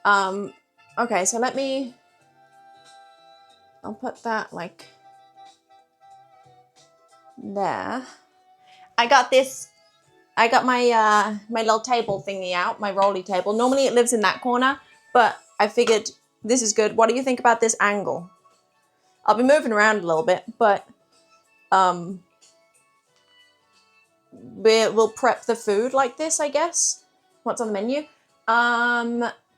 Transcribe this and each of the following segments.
Okay, so I'll put that like there. I got my little table thingy out, my rolly table. Normally it lives in that corner, but I figured this is good. What do you think about this angle? I'll be moving around a little bit, but we'll prep the food like this, I guess. What's on the menu?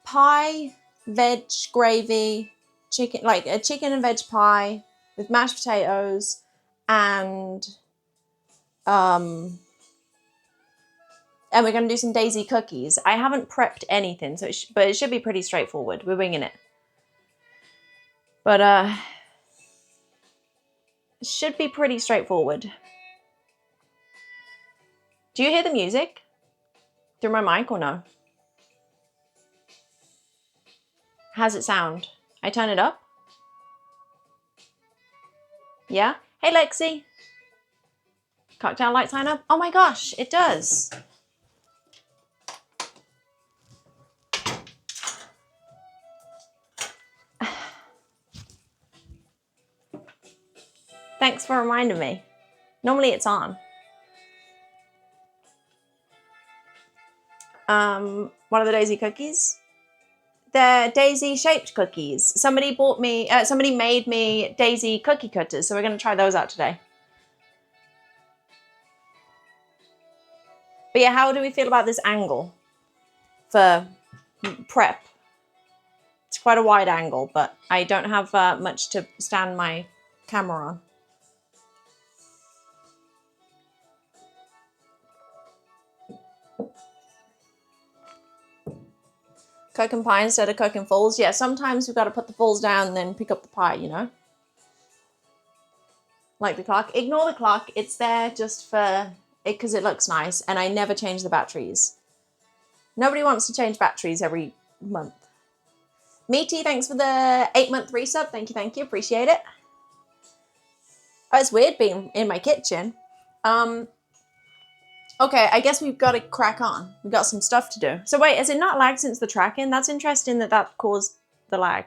Pie, veg, gravy, chicken, like a chicken and veg pie with mashed potatoes and and we're going to do some DayZ cookies. I haven't prepped anything, so but it should be pretty straightforward. We're winging it. But it should be pretty straightforward. Do you hear the music through my mic or no? How's it sound? I turn it up? Yeah? Hey, Lexi. Cocktail light sign up? Oh my gosh, it does. Thanks for reminding me. Normally it's on. What are the DayZ cookies? They're DayZ shaped cookies. Somebody made me DayZ cookie cutters, so we're going to try those out today. But yeah, how do we feel about this angle for prep? It's quite a wide angle, but I don't have much to stand my camera on. Cooking pie instead of cooking fulls. Yeah, sometimes we've got to put the fulls down and then pick up the pie, you know? Like the clock. Ignore the clock. It's there just for it because it looks nice, and I never change the batteries. Nobody wants to change batteries every month. Meaty, thanks for the 8-month resub. Thank you. Appreciate it. Oh, it's weird being in my kitchen. Okay, I guess we've got to crack on. We've got some stuff to do. So wait, has it not lagged since the tracking? That's interesting that caused the lag.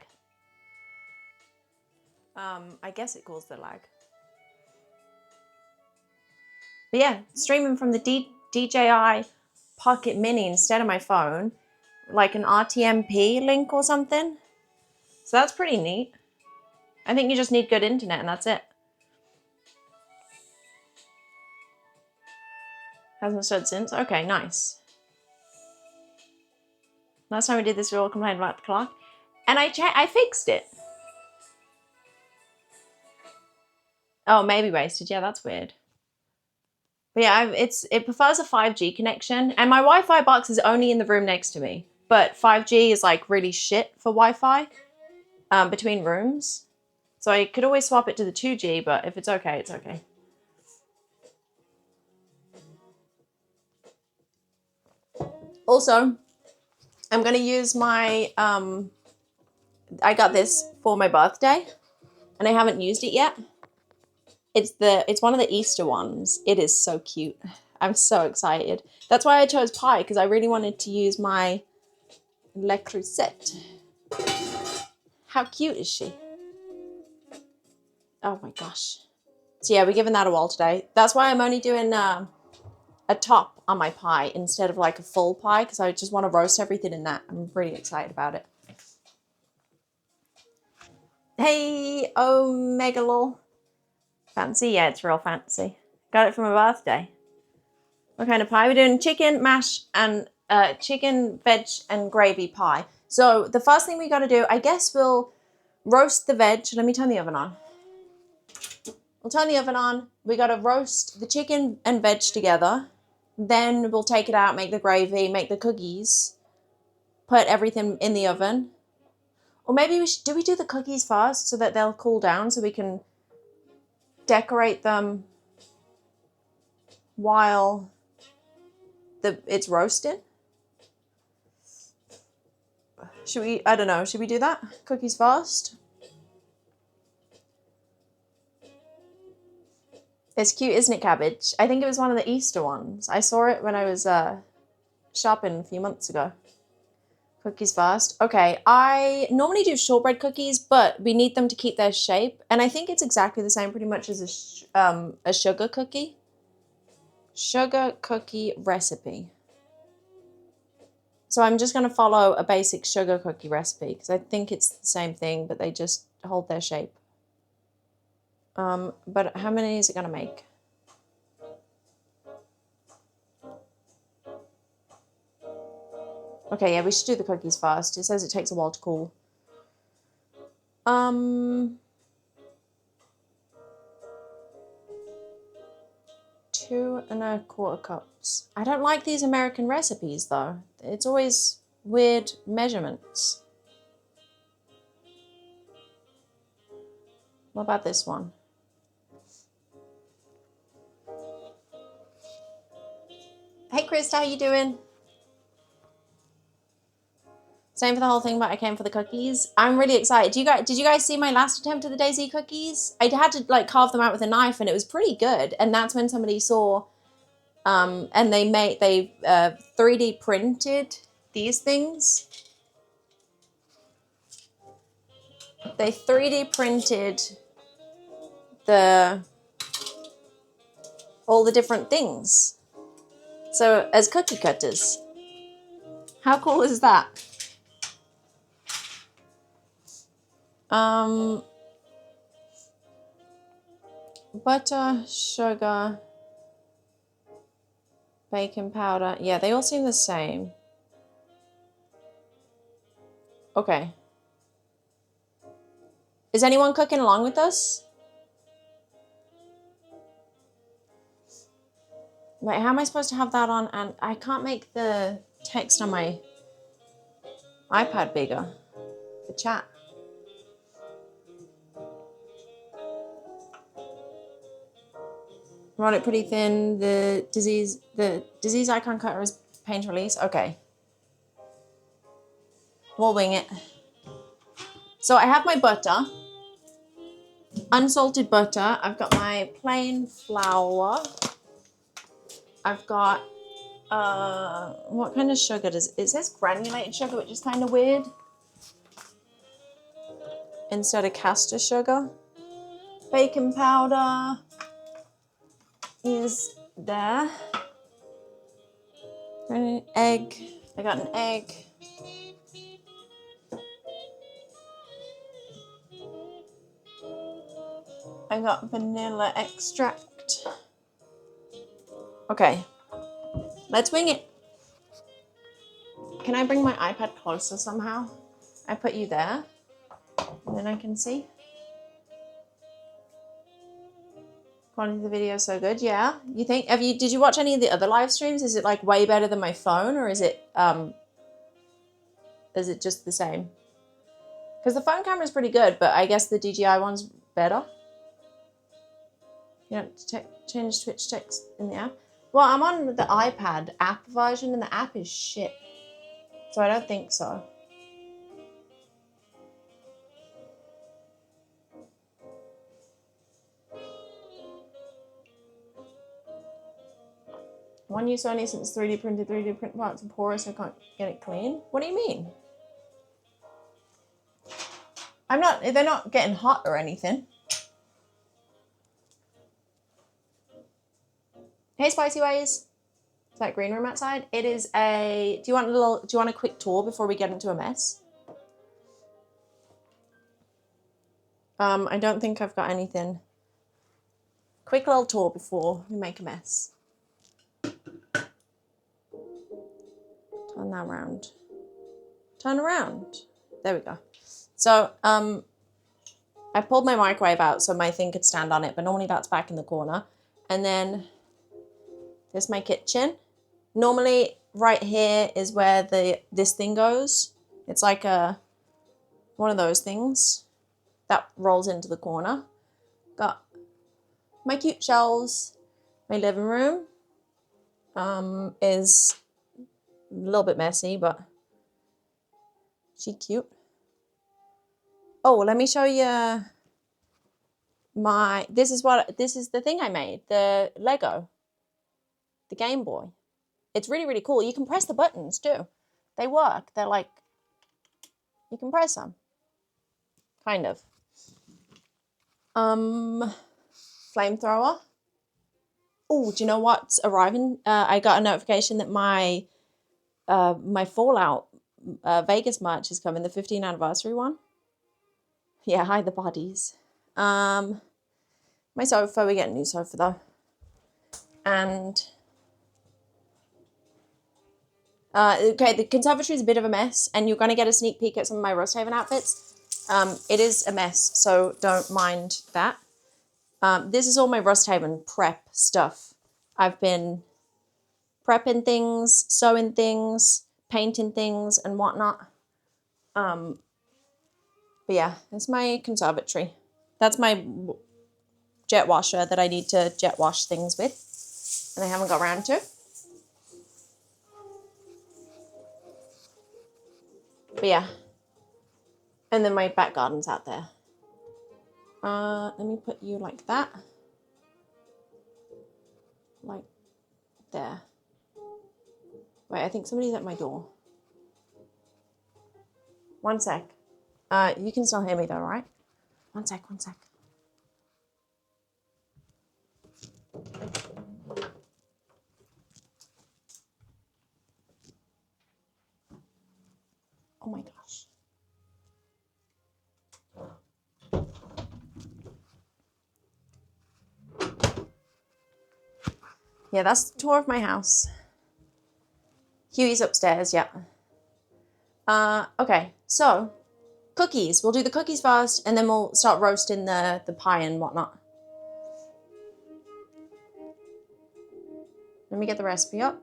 I guess it caused the lag. But yeah, streaming from the DJI Pocket Mini instead of my phone, like an RTMP link or something. So that's pretty neat. I think you just need good internet and that's it. Hasn't stood since? Okay, nice. Last time we did this, we all complained about the clock. And I fixed it. Oh, maybe wasted. Yeah, that's weird. But yeah, it prefers a 5G connection. And my Wi-Fi box is only in the room next to me. But 5G is like really shit for Wi-Fi between rooms. So I could always swap it to the 2G, but if it's okay, it's okay. Also, I'm going to use my, I got this for my birthday, and I haven't used it yet. It's one of the Easter ones. It is so cute. I'm so excited. That's why I chose pie, because I really wanted to use my Le Creuset. How cute is she? Oh my gosh. So yeah, we're giving that a whirl today. That's why I'm only doing a top on my pie instead of like a full pie, because I just want to roast everything in that. I'm pretty excited about it. Hey, Omegalol. Fancy? Yeah, it's real fancy. Got it for my birthday. What kind of pie? We're doing chicken, mash, and chicken, veg, and gravy pie. So the first thing we got to do, I guess we'll roast the veg. Let me turn the oven on. We'll turn the oven on. We got to roast the chicken and veg together. Then we'll take it out, make the gravy, make the cookies, put everything in the oven. Or maybe we do the cookies first so that they'll cool down so we can decorate them while it's roasting. I don't know, should we do that? Cookies first? It's cute, isn't it, cabbage? I think it was one of the Easter ones. I saw it when I was shopping a few months ago. Cookies first. Okay, I normally do shortbread cookies, but we need them to keep their shape. And I think it's exactly the same pretty much as a sugar cookie. Sugar cookie recipe. So I'm just going to follow a basic sugar cookie recipe because I think it's the same thing, but they just hold their shape. But how many is it going to make? Okay, yeah, we should do the cookies first. It says it takes a while to cool. 2 1/4 cups. I don't like these American recipes though. It's always weird measurements. What about this one? Hey Chris, how you doing? Same for the whole thing, but I came for the cookies. I'm really excited. Did you guys see my last attempt at the DayZ cookies? I had to like carve them out with a knife, and it was pretty good. And that's when somebody saw, and they 3D printed these things. They 3D printed all the different things. So as cookie cutters. How cool is that? Butter, sugar, baking powder. Yeah, they all seem the same. Okay. Is anyone cooking along with us? Wait, how am I supposed to have that on? And I can't make the text on my iPad bigger. The chat. Roll it pretty thin. The disease icon cutter is paint release. Okay. We'll wing it. So I have my butter. Unsalted butter. I've got my plain flour. I've got, what kind of sugar does it says granulated sugar, which is kind of weird. Instead of caster sugar. Baking powder is there. An egg. I got an egg. I got vanilla extract. Okay, let's wing it. Can I bring my iPad closer somehow? I put you there, and then I can see. Quality of the video is so good, yeah. You think? Did you watch any of the other live streams? Is it like way better than my phone, or is it just the same? Because the phone camera is pretty good, but I guess the DJI one's better. You don't change Twitch text in the app. Well, I'm on the iPad app version, and the app is shit. So I don't think so. One use only since 3D printed 3D print parts are porous, so I can't get it clean. What do you mean? They're not getting hot or anything. Hey, Spicy Ways. Is that green room outside? It is a, do you want a quick tour before we get into a mess? I don't think I've got anything. Quick little tour before we make a mess. Turn that around. Turn around. There we go. So, I pulled my microwave out so my thing could stand on it, but normally that's back in the corner. And then there's my kitchen. Normally right here is where this thing goes. It's like one of those things that rolls into the corner. Got my cute shelves. My living room is a little bit messy, but she's cute. Oh, let me show you this is the thing I made, the Lego, the Game Boy. It's really, really cool. You can press the buttons too. They work. They're like You can press some. Kind of. Flamethrower. Oh, do you know what's arriving? I got a notification that my Fallout Vegas merch is coming, the 15th anniversary one. Yeah, hide the bodies. My sofa, we get a new sofa though. And okay, the conservatory is a bit of a mess, and you're gonna get a sneak peek at some of my Rust Haven outfits. It is a mess, so don't mind that. This is all my Rust Haven prep stuff. I've been prepping things, sewing things, painting things, and whatnot. But yeah, it's my conservatory. That's my jet washer that I need to jet wash things with, and I haven't got around to. But yeah. And then my back garden's out there. Let me put you like that. Like there. Wait, I think somebody's at my door. One sec. You can still hear me though, right? One sec. Oh my gosh. Yeah, that's the tour of my house. Huey's upstairs, yeah. Okay, so cookies. We'll do the cookies first, and then we'll start roasting the pie and whatnot. Let me get the recipe up.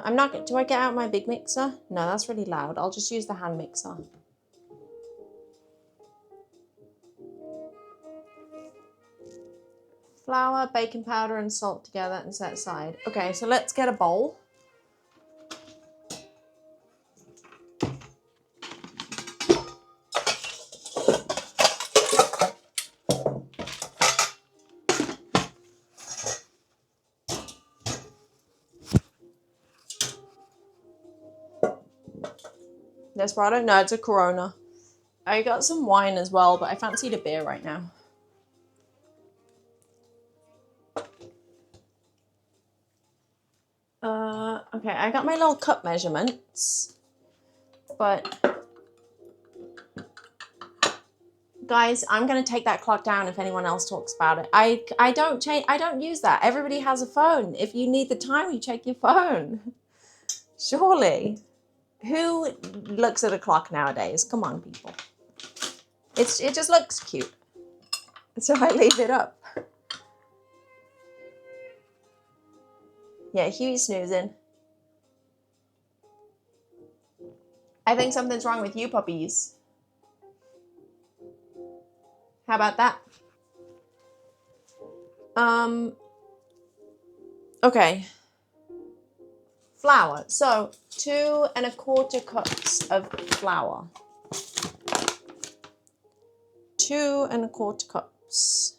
I'm not. Do I get out my big mixer? No, that's really loud. I'll just use the hand mixer. Flour, baking powder, and salt together and set aside. Okay, so let's get a bowl. Desperado? No, it's a Corona. I got some wine as well, but I fancied a beer right now. Okay, I got my little cup measurements, but guys, I'm gonna take that clock down if anyone else talks about it. I don't use that. Everybody has a phone. If you need the time, you check your phone. Surely. Who looks at a clock nowadays? Come on, people. It just looks cute. So I leave it up. Yeah, Huey's snoozing. I think something's wrong with you puppies. How about that? Okay. Flour. So 2 1/4 cups of flour. 2 1/4 cups.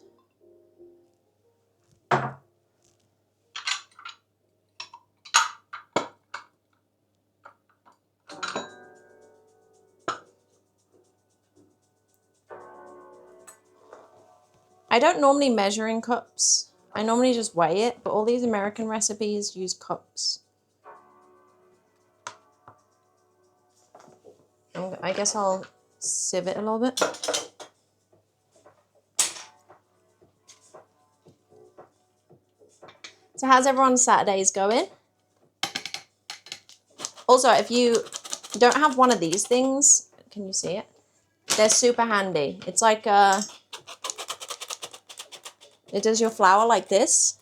I don't normally measure in cups. I normally just weigh it, but all these American recipes use cups. I guess I'll sieve it a little bit. So how's everyone's Saturdays going? Also, if you don't have one of these things, can you see it? They're super handy. It's like it does your flour like this.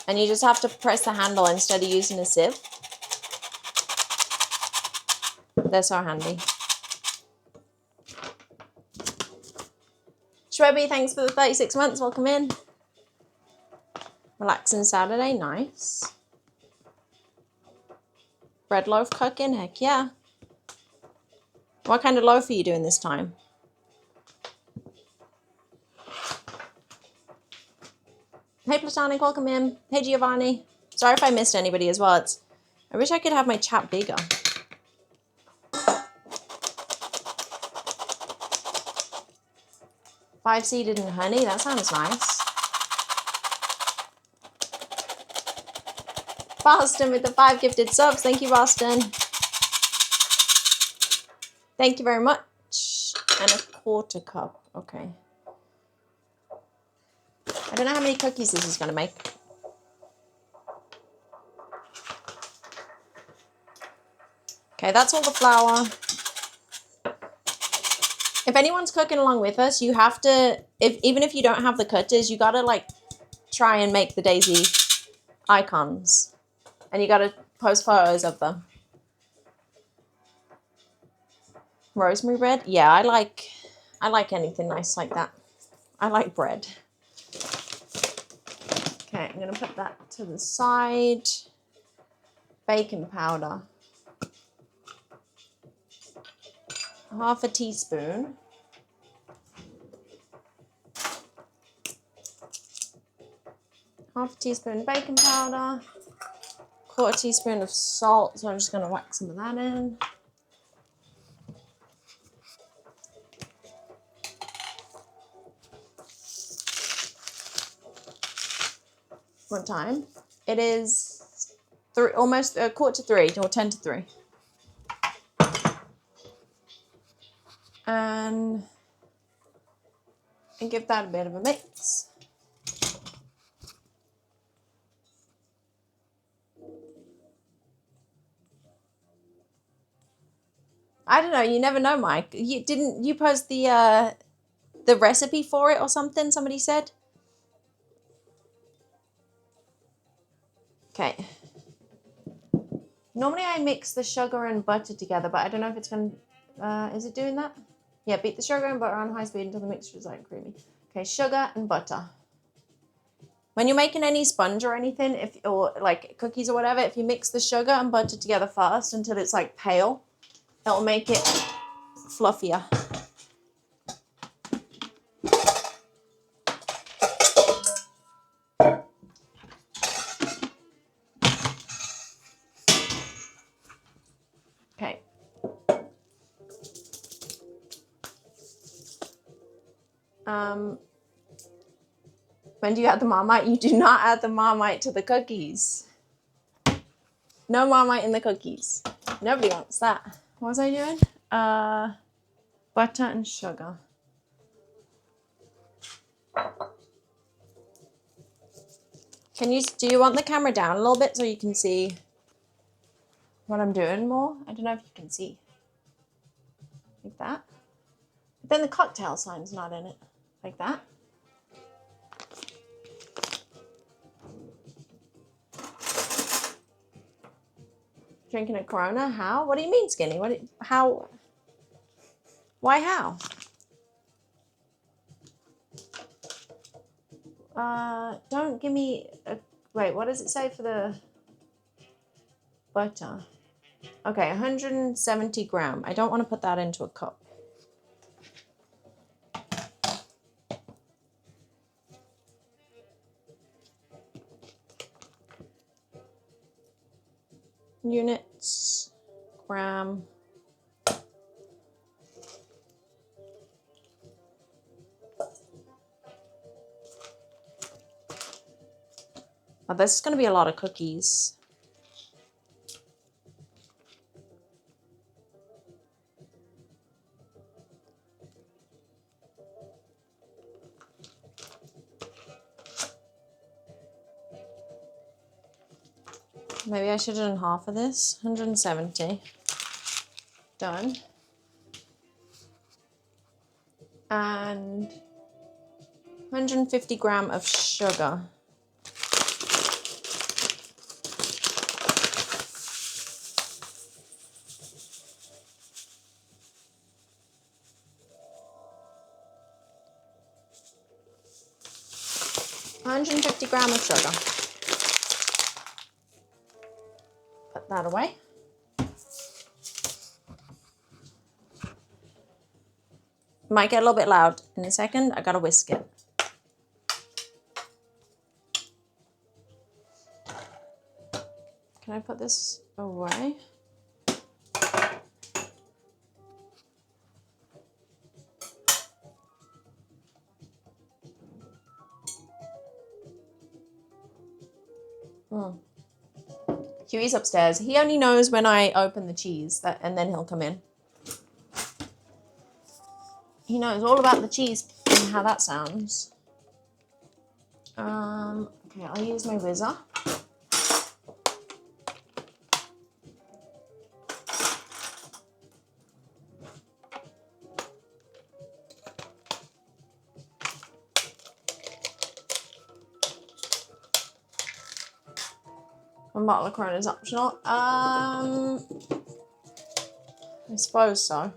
And you just have to press the handle instead of using a sieve. They're so handy. Shwebby, thanks for the 36 months. Welcome in. Relaxing Saturday. Nice. Bread loaf cooking. Heck yeah. What kind of loaf are you doing this time? Hey Platonic, welcome in. Hey Giovanni. Sorry if I missed anybody as well. I wish I could have my chat bigger. Five seeded and honey, that sounds nice. Boston with the 5 gifted subs. Thank you, Boston. Thank you very much. And a 1/4 cup. Okay. I don't know how many cookies this is going to make. Okay, that's all the flour. If anyone's cooking along with us, you have to, even if you don't have the cutters, you got to like try and make the DayZ icons. And you got to post photos of them. Rosemary bread? Yeah, I like anything nice like that. I like bread. Okay, I'm going to put that to the side. Baking powder. 1/2 teaspoon. Half a teaspoon baking powder. 1/4 teaspoon of salt. So I'm just going to whack some of that in. One time. It is almost 2:45 or 10 to 3. And give that a bit of a mix. I don't know. You never know, Mike. Didn't you post the recipe for it or something? Somebody said. Okay. Normally I mix the sugar and butter together, but I don't know if it's going to... is it doing that? Yeah, beat the sugar and butter on high speed until the mixture is light and creamy. Okay, sugar and butter. When you're making any sponge or anything, or like cookies or whatever, if you mix the sugar and butter together first until it's like pale, it'll make it fluffier. Okay. When do you add the Marmite? You do not add the Marmite to the cookies. No Marmite in the cookies. Nobody wants that. What was I doing? Butter and sugar. Do you want the camera down a little bit so you can see what I'm doing more? I don't know if you can see. Like that. But then the cocktail sign's not in it. Like that. Drinking a Corona? How? What do you mean, Skinny? How? Why how? Don't give me a... Wait, what does it say for the butter? Okay, 170 gram. I don't want to put that into a cup. Units, gram. Oh, this is going to be a lot of cookies. Maybe I should have done half of this. 170. Done. And 150 gram of sugar. Gram of sugar. Put that away. Might get a little bit loud in a second. I gotta whisk it. Can I put this away? Huey's upstairs. He only knows when I open the cheese, and then he'll come in. He knows all about the cheese and how that sounds. Okay, I'll use my whizzer. One bottle of Corona is optional. I suppose so.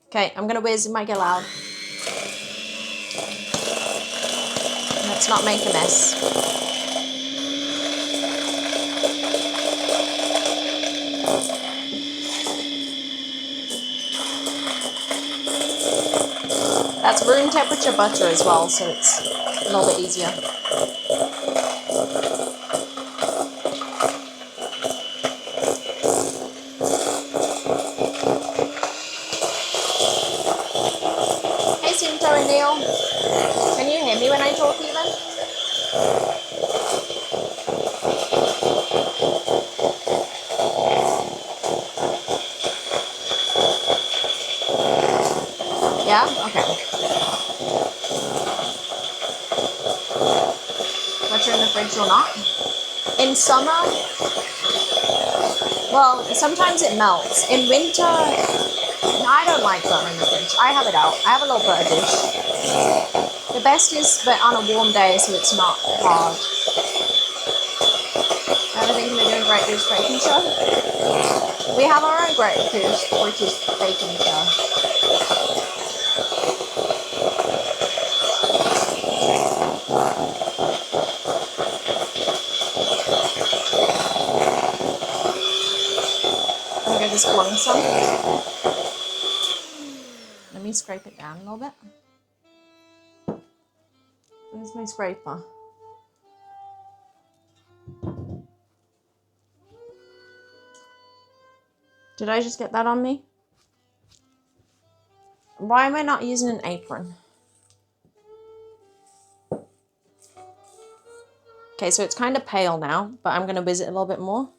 Okay, I'm gonna whiz my get loud. Let's not make a mess. That's room temperature butter as well, so it's a little bit easier. Hey Cinto and Neil, can you hear me when I talk even? Yeah? Okay. Butter in the fridge or not? In summer, well, sometimes it melts. In winter, no, I don't like butter in the fridge. I have it out. I have a little butter dish. The best is but on a warm day so it's not hard. I think we're doing Great Goose Baking Show. We have our own Great Goose British Baking Show. I'm going to just blend some. Let me scrape it down a little bit. Where's my scraper? Did I just get that on me? Why am I not using an apron? Okay, so it's kind of pale now, but I'm going to whiz it a little bit more.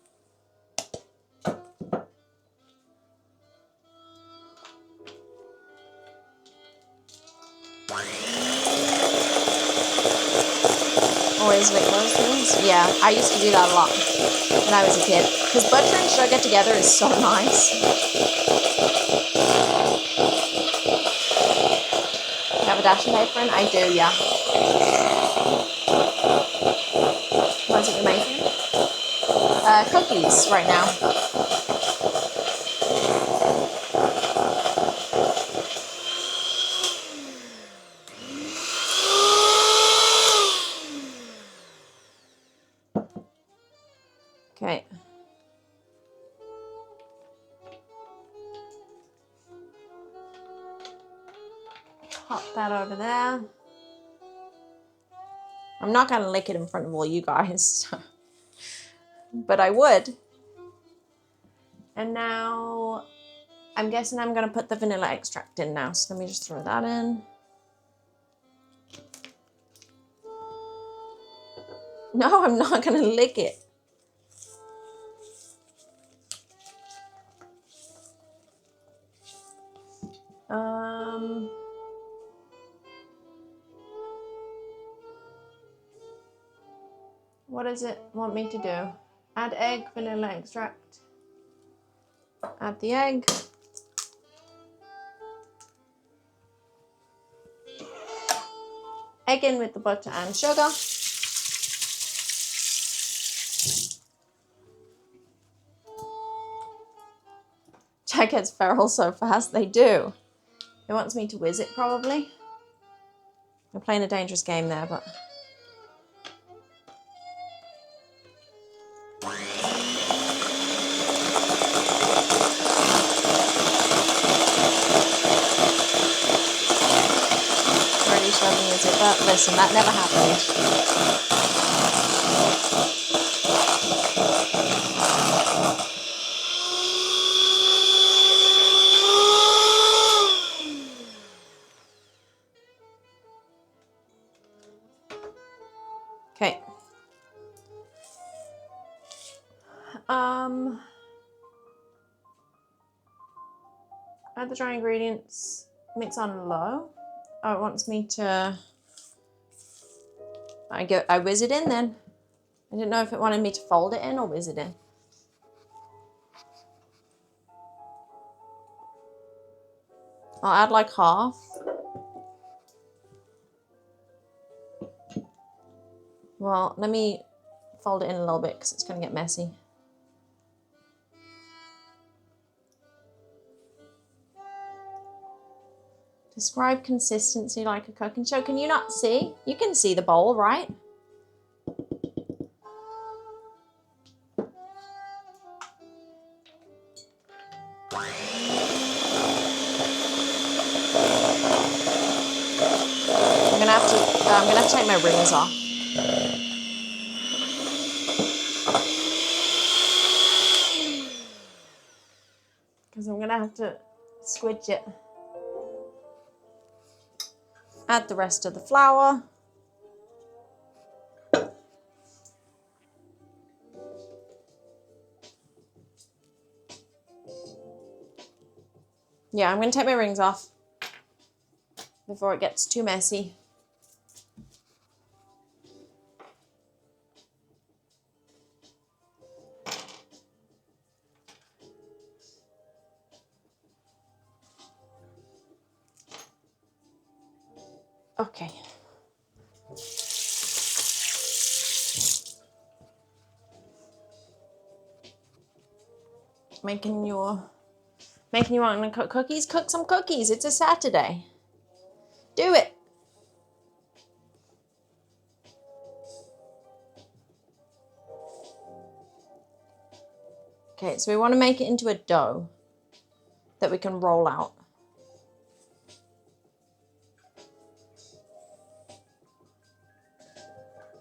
Always make those things. Yeah, I used to do that a lot when I was a kid. Because butter and sugar together is so nice. You have a dashing apron? I do, yeah. What is it you're making? Cookies right now. Okay. Pop that over there. I'm not going to lick it in front of all you guys, but I would. And now I'm guessing I'm going to put the vanilla extract in now. So let me just throw that in. No, I'm not going to lick it. What does it want me to do? Add egg, vanilla extract. Add the egg. Egg in with the butter and sugar. Jack gets feral so fast. They do. It wants me to whiz it probably. I'm playing a dangerous game there, but... Already shoving is it, but listen, that never happened. Okay. Add the dry ingredients, mix on low. Oh, it wants me to, I whiz it in then. I didn't know if it wanted me to fold it in or whiz it in. I'll add like half. Well, let me fold it in a little bit because it's going to get messy. Describe consistency like a cooking show. Can you not see? You can see the bowl, right? I'm gonna have to take my rings off. Because I'm gonna have to squidge it. Add the rest of the flour. Yeah, I'm gonna take my rings off before it gets too messy. Okay. Making you want to cook cookies? Cook some cookies. It's a Saturday. Do it. Okay, so we want to make it into a dough that we can roll out.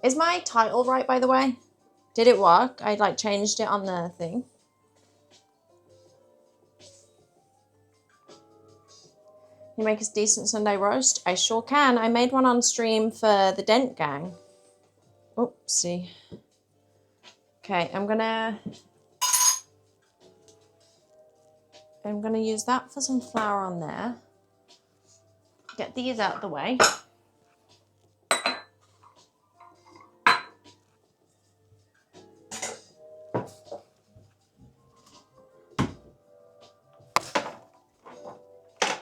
Is my title right, by the way? Did it work? I like changed it on the thing. You make a decent Sunday roast? I sure can. I made one on stream for the Dent Gang. Oopsie. Okay, I'm gonna use that for some flour on there. Get these out of the way.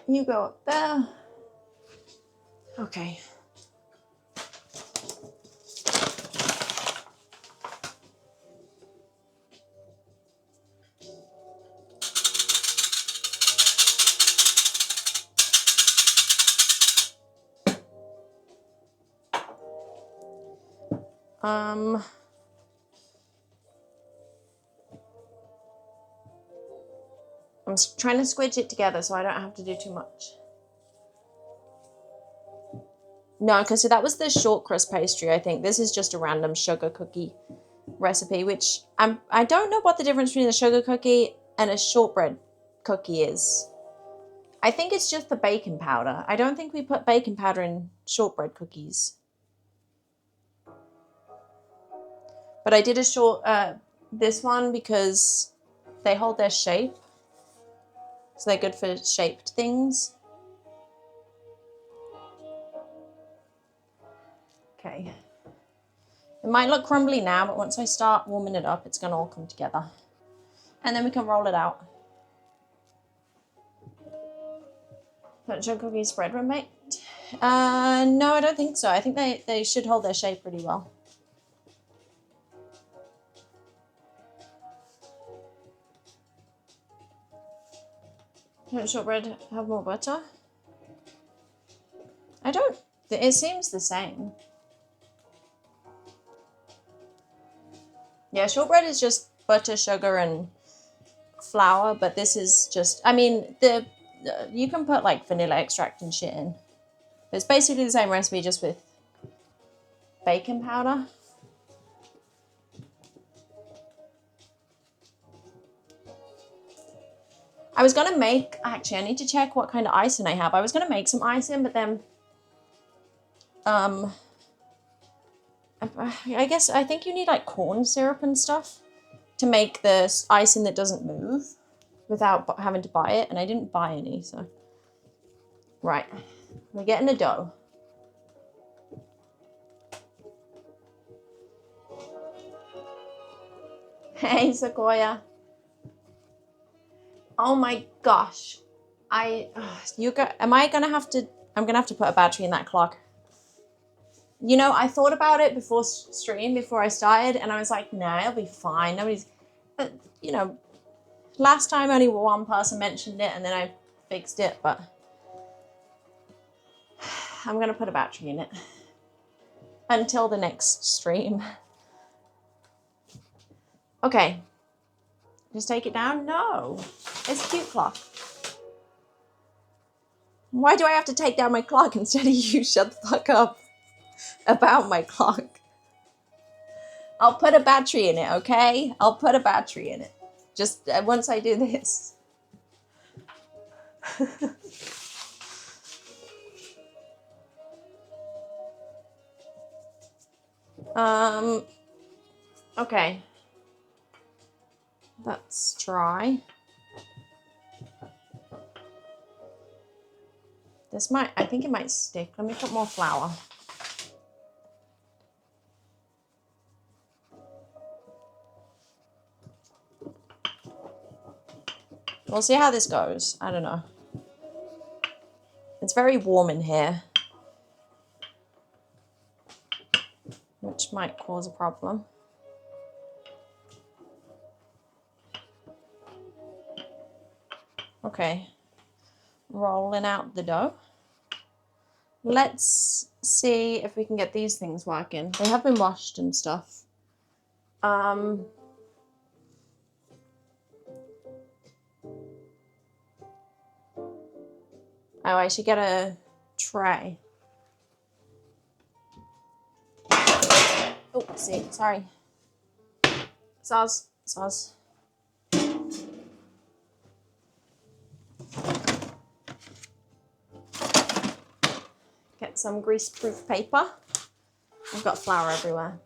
You go up there. Okay. I'm trying to squidge it together so I don't have to do too much. No, because so that was the short crust pastry, I think. This is just a random sugar cookie recipe, which I don't know what the difference between a sugar cookie and a shortbread cookie is. I think it's just the baking powder. I don't think we put baking powder in shortbread cookies. But I did this one because they hold their shape. So they're good for shaped things. Okay. It might look crumbly now, but once I start warming it up, it's going to all come together. And then we can roll it out. Don't sugar cookies spread when baked? No, I don't think so. I think they should hold their shape pretty well. Don't shortbread have more butter? I don't. It seems the same. Yeah, shortbread is just butter, sugar, and flour, but this is just, I mean, you can put like vanilla extract and shit in. It's basically the same recipe, just with baking powder. I was gonna make, actually, I need to check what kind of icing I have. I was gonna make some icing, but then I'm I think you need like corn syrup and stuff to make the icing that doesn't move without having to buy it. And I didn't buy any, so. Right, we're getting a dough. Hey, Sequoia. Oh my gosh. I'm gonna have to put a battery in that clock. You know, I thought about it before I started, and I was like, nah, it'll be fine. But, you know, last time only one person mentioned it, and then I fixed it, but I'm gonna put a battery in it until the next stream. Okay. Just take it down? No. It's a cute clock. Why do I have to take down my clock instead of you shut the fuck up about my clock? I'll put a battery in it, okay? I'll put a battery in it. Just once I do this. Okay. Let's try. I think it might stick. Let me put more flour. We'll see how this goes. I don't know. It's very warm in here, which might cause a problem. Okay. Rolling out the dough. Let's see if we can get these things working. They have been washed and stuff. Oh, I should get a tray. Oh, see, sorry. Soz. Get some grease-proof paper. I've got flour everywhere.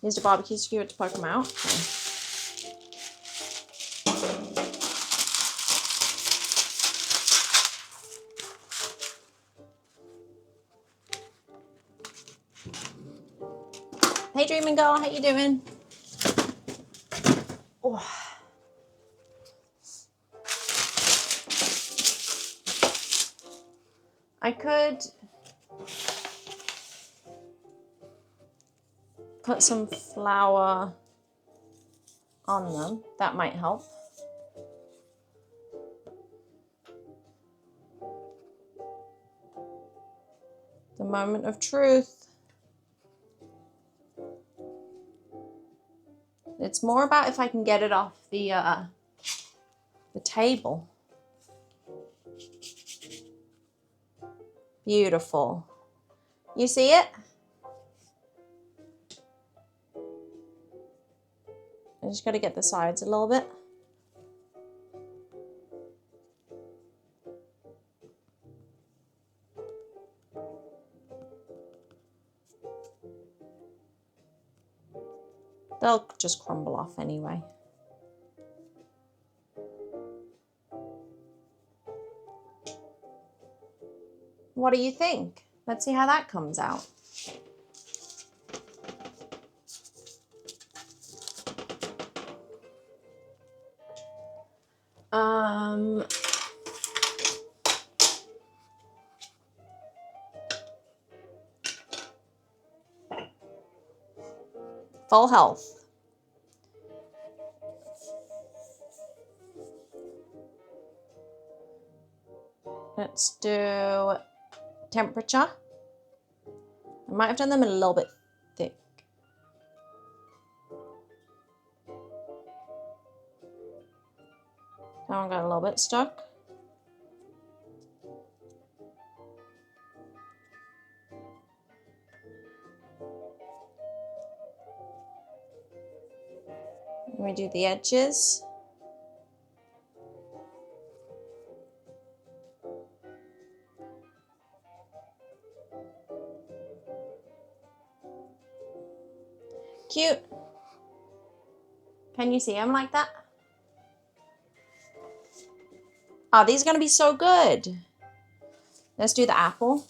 Used a barbecue skewer to poke them out. Okay. Hey, Dreaming Girl, how you doing? Oh. I could put some flour on them. That might help. The moment of truth. It's more about if I can get it off the table. Beautiful. You see it? I just got to get the sides a little bit. They'll just crumble off anyway. What do you think? Let's see how that comes out. Full health. Let's do temperature. I might have done them a little bit thick. That one got a little bit stuck. Let me do the edges. Cute. Can you see them like that? Oh, these are going to be so good. Let's do the apple.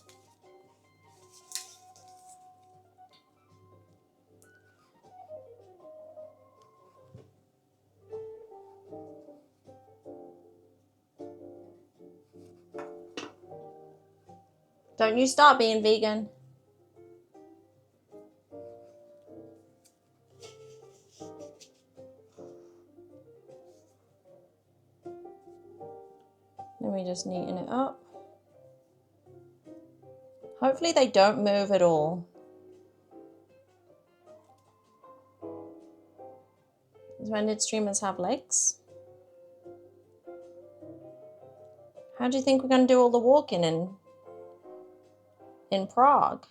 Don't you stop being vegan. Let me just neaten it up. Hopefully they don't move at all. When did streamers have legs? How do you think we're going to do all the walking in Prague?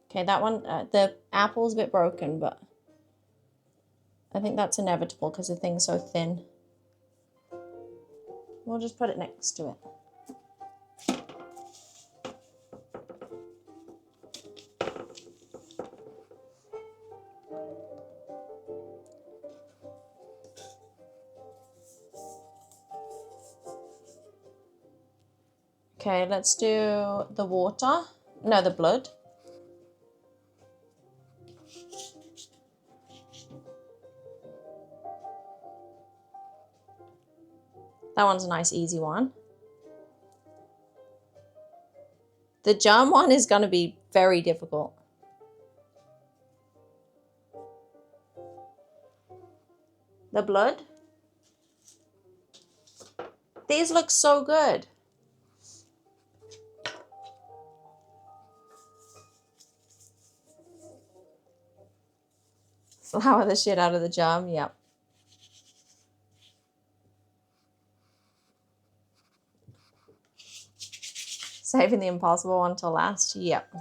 Okay, that one, the apple's a bit broken, but I think that's inevitable because the thing's so thin. We'll just put it next to it. Okay, let's do the water. No, the blood. That one's a nice, easy one. The germ one is going to be very difficult. The blood. These look so good. Flour the shit out of the germ, yep. Saving the impossible one till last, yep.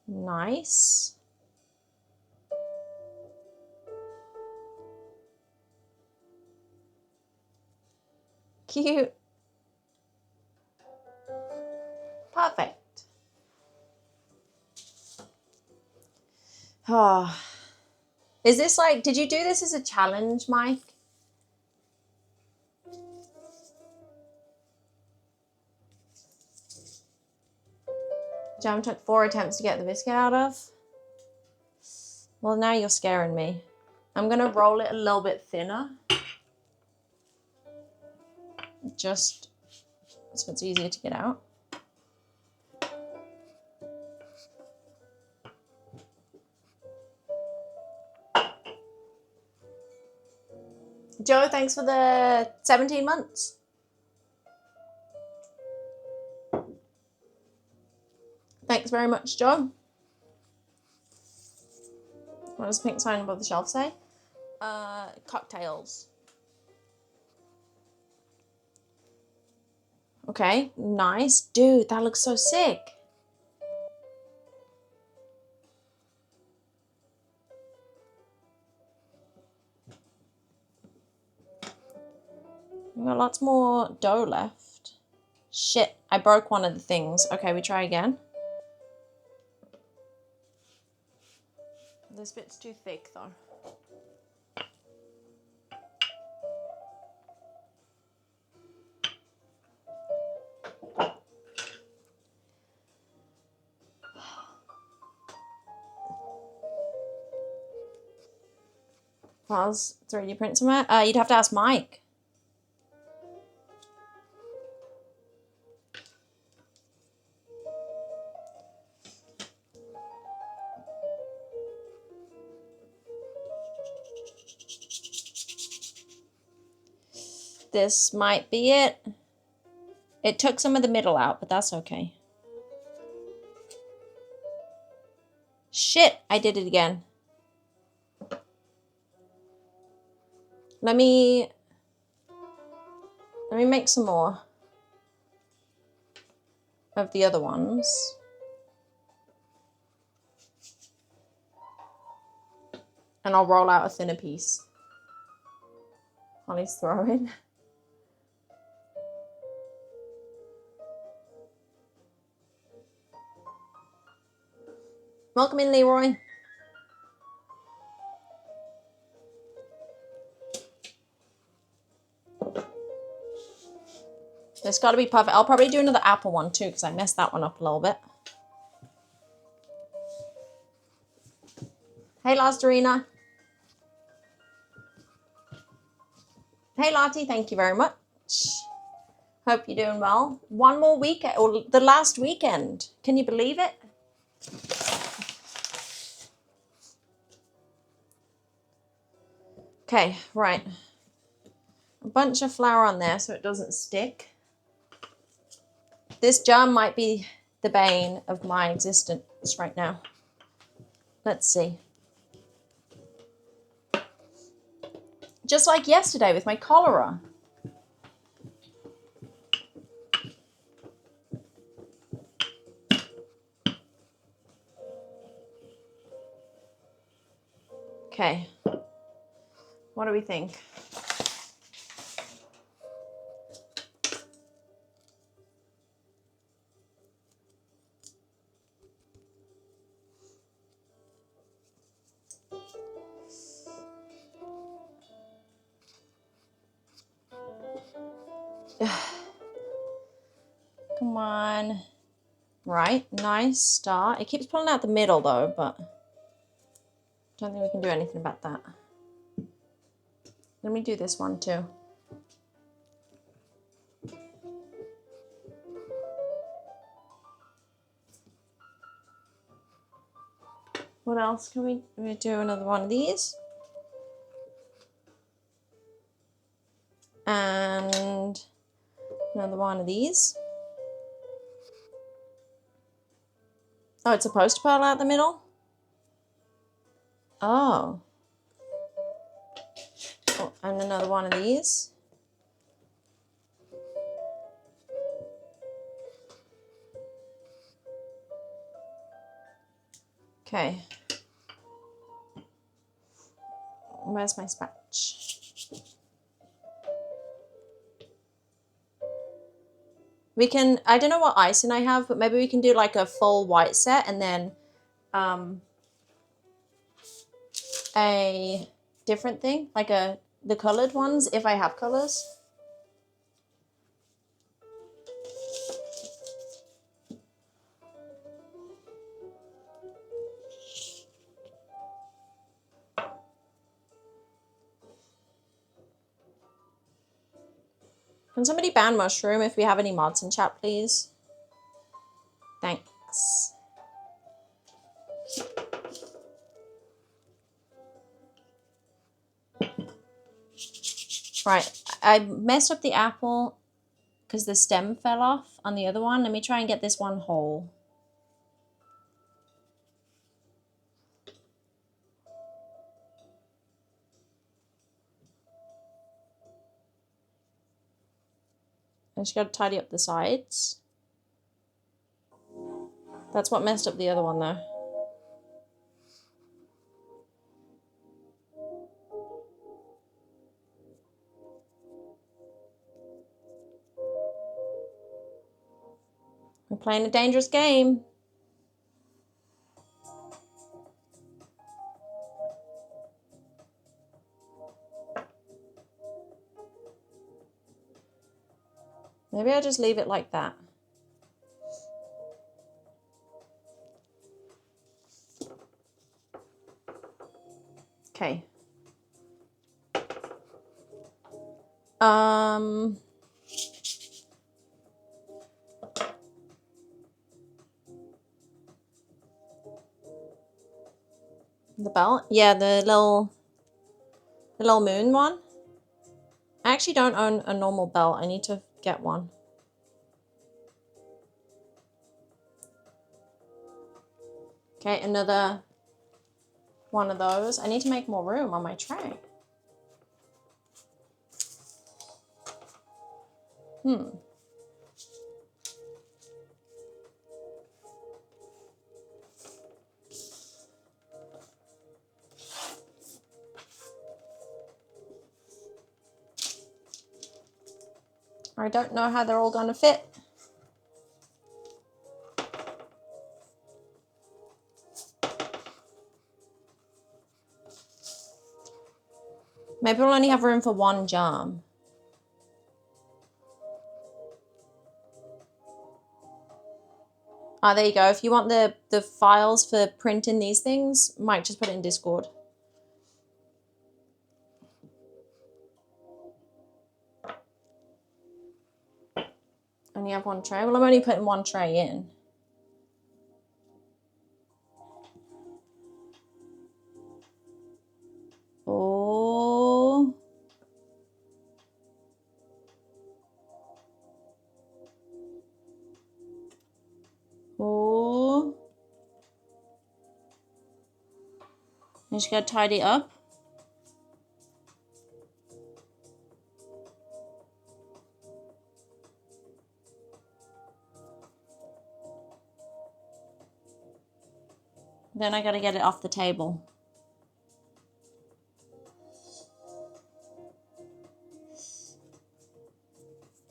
Nice. Cute. Perfect. Oh. Is this like, did you do this as a challenge, Mike? Jam took 4 attempts to get the biscuit out of. Well, now you're scaring me. I'm going to roll it a little bit thinner. Just so it's easier to get out. Joe, thanks for the 17 months. Thanks very much, Joe. What does the pink sign above the shelf say? Cocktails. Okay, nice. Dude, that looks so sick. We've got lots more dough left. Shit, I broke one of the things. Okay, we try again. This bit's too thick though. Files 3D print somewhere? You'd have to ask Mike. This might be it. It took some of the middle out, but that's okay. Shit, I did it again. Let me make some more of the other ones. And I'll roll out a thinner piece. Holly's throwing. Welcome in, Leroy. It's got to be perfect. I'll probably do another apple one too because I messed that one up a little bit. Hey, Lazarina. Hey, Lottie. Thank you very much. Hope you're doing well. One more weekend, or the last weekend. Can you believe it? Okay, right. A bunch of flour on there so it doesn't stick. This jar might be the bane of my existence right now. Let's see. Just like yesterday with my cholera. Okay. What do we think? Come on. Right, nice start. It keeps pulling out the middle though, but I don't think we can do anything about that. Let me do this one too. What else can we do? Another one of these. And another one of these. Oh, it's supposed to pull out the middle? Oh. Oh, and another one of these. Okay. Where's my spatch? We can, I don't know what icing I have, but maybe we can do like a full white set and then a different thing, like the colored ones if I have colors. Can somebody ban mushroom if we have any mods in chat, please? Thanks. Right, I messed up the apple because the stem fell off on the other one. Let me try and get this one whole. I just got to tidy up the sides. That's what messed up the other one though. We're playing a dangerous game. Maybe I'll just leave it like that. Okay. The belt? Yeah, the little moon one. I actually don't own a normal belt. I need to get one. Okay, another one of those. I need to make more room on my tray. I don't know how they're all going to fit. Maybe we'll only have room for one jam. Ah, there you go. If you want the files for printing these things, Mike, just put it in Discord. Only have one tray? Well, I'm only putting one tray in. Oh. Oh. You just gotta tidy it up. Then I gotta get it off the table.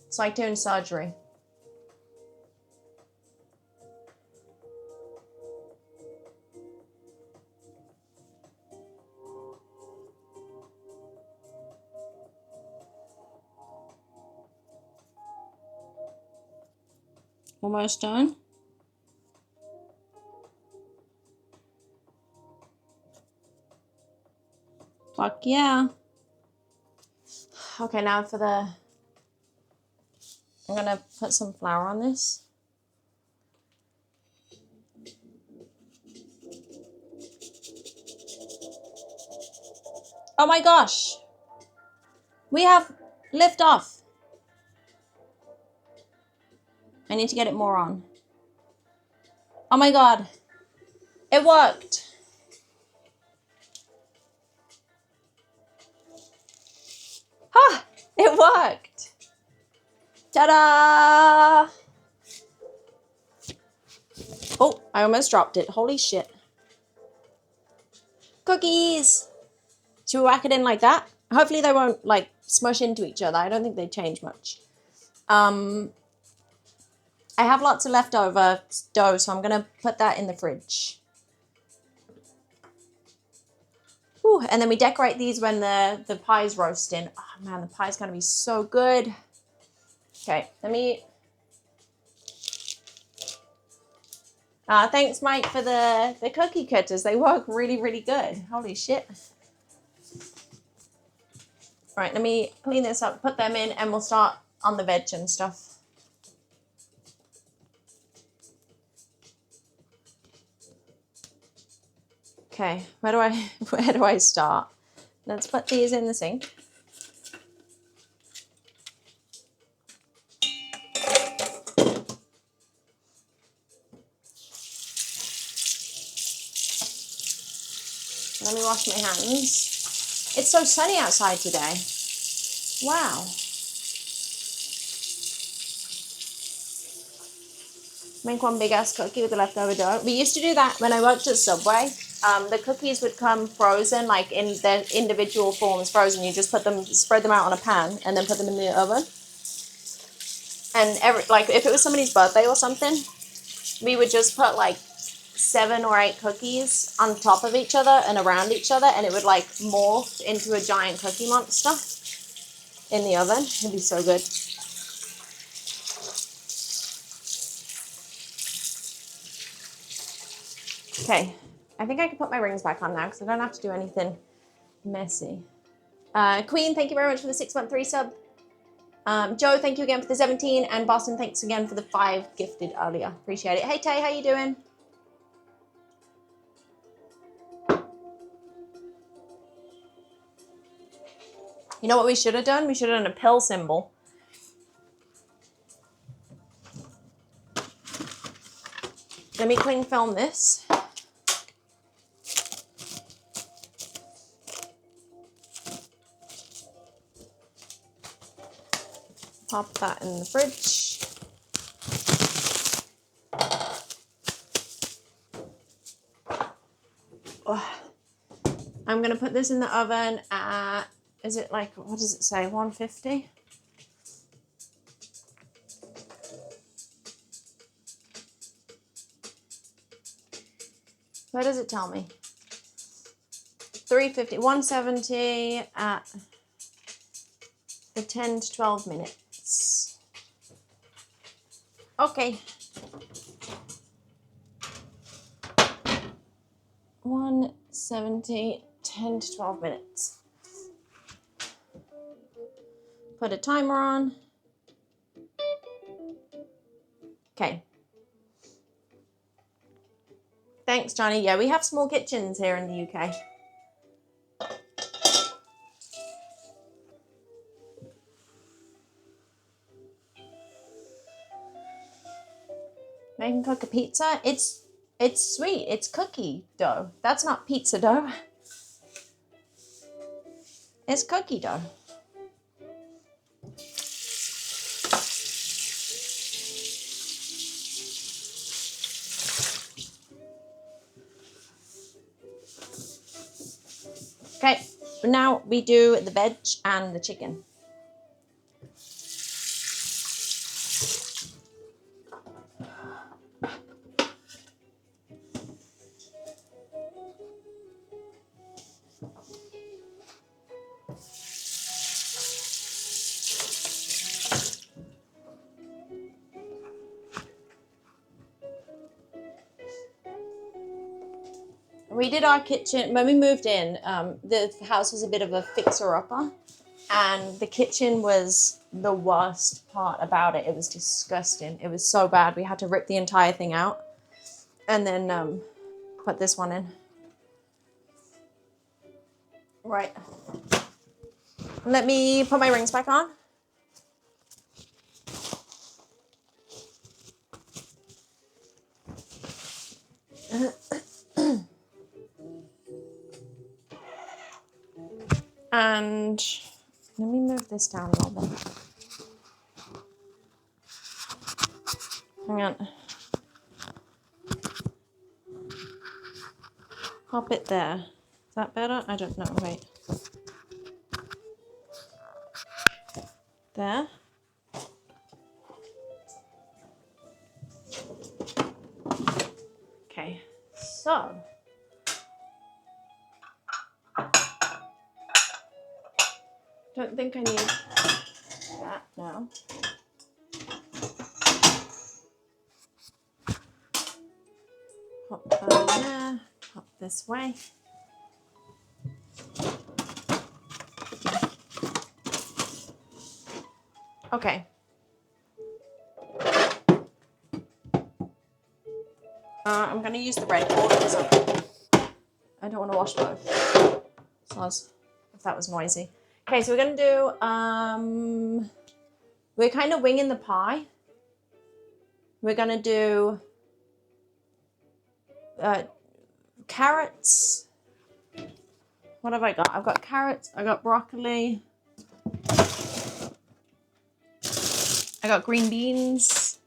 It's like doing surgery. Almost done. Fuck yeah. Okay, now for the... I'm gonna put some flour on this. Oh my gosh. We have lift off. I need to get it more on. Oh my God. It worked. Ah, it worked. Ta-da! Oh, I almost dropped it. Holy shit. Cookies. Should we whack it in like that? Hopefully they won't like smush into each other. I don't think they change much. I have lots of leftover dough, so I'm gonna put that in the fridge. Ooh, and then we decorate these when the pie's roasting. Oh man, the pie's gonna be so good. Okay, let me... thanks, Mike, for the cookie cutters. They work really, really good. Holy shit. All right, let me clean this up, put them in, and we'll start on the veg and stuff. Okay, where do I start? Let's put these in the sink. Let me wash my hands. It's so sunny outside today. Wow. Make one big ass cookie with the leftover dough. We used to do that when I worked at Subway. The cookies would come frozen, like in their individual forms frozen. You just spread them out on a pan and then put them in the oven. And like if it was somebody's birthday or something, we would just put like 7 or 8 cookies on top of each other and around each other, and it would like morph into a giant cookie monster in the oven. It'd be so good. Okay, I think I can put my rings back on now because I don't have to do anything messy. Queen, thank you very much for the 6-month resub. Joe, thank you again for the 17, and Boston, thanks again for the 5 gifted earlier. Appreciate it. Hey Tay, how you doing? You know what we should have done? We should have done a pill symbol. Let me cling film this. Pop that in the fridge. Oh. I'm gonna put this in the oven at, is it like, what does it say, 150? Where does it tell me? 350, 170 at the 10 to 12 minutes. Okay. 170, 10 to 12 minutes. Put a timer on. Okay. Thanks, Johnny. Yeah, we have small kitchens here in the UK. I can cook a pizza. It's sweet. It's cookie dough. That's not pizza dough. It's cookie dough. Okay, now we do the veg and the chicken. We did our kitchen, when we moved in, the house was a bit of a fixer-upper, and the kitchen was the worst part about it. It was disgusting. It was so bad. We had to rip the entire thing out and then put this one in. Right. Let me put my rings back on. And let me move this down a little bit. Hang on. Pop it there. Is that better? I don't know. Wait. There. Okay. So. Don't think I need that now. Pop that in there. Pop this way. Okay. I'm going to use the red board because I don't want to wash both. So if that was noisy. Okay, so we're going to do, we're kind of winging the pie. We're going to do carrots. What have I got? I've got carrots, I got broccoli, I got green beans,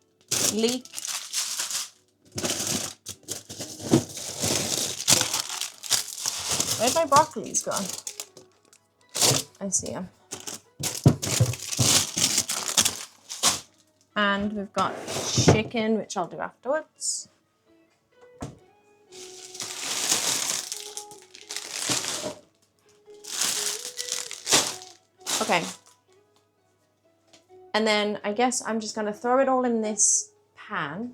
leek, where'd my broccoli's gone? I see them. And we've got chicken, which I'll do afterwards. Okay. And then I guess I'm just going to throw it all in this pan.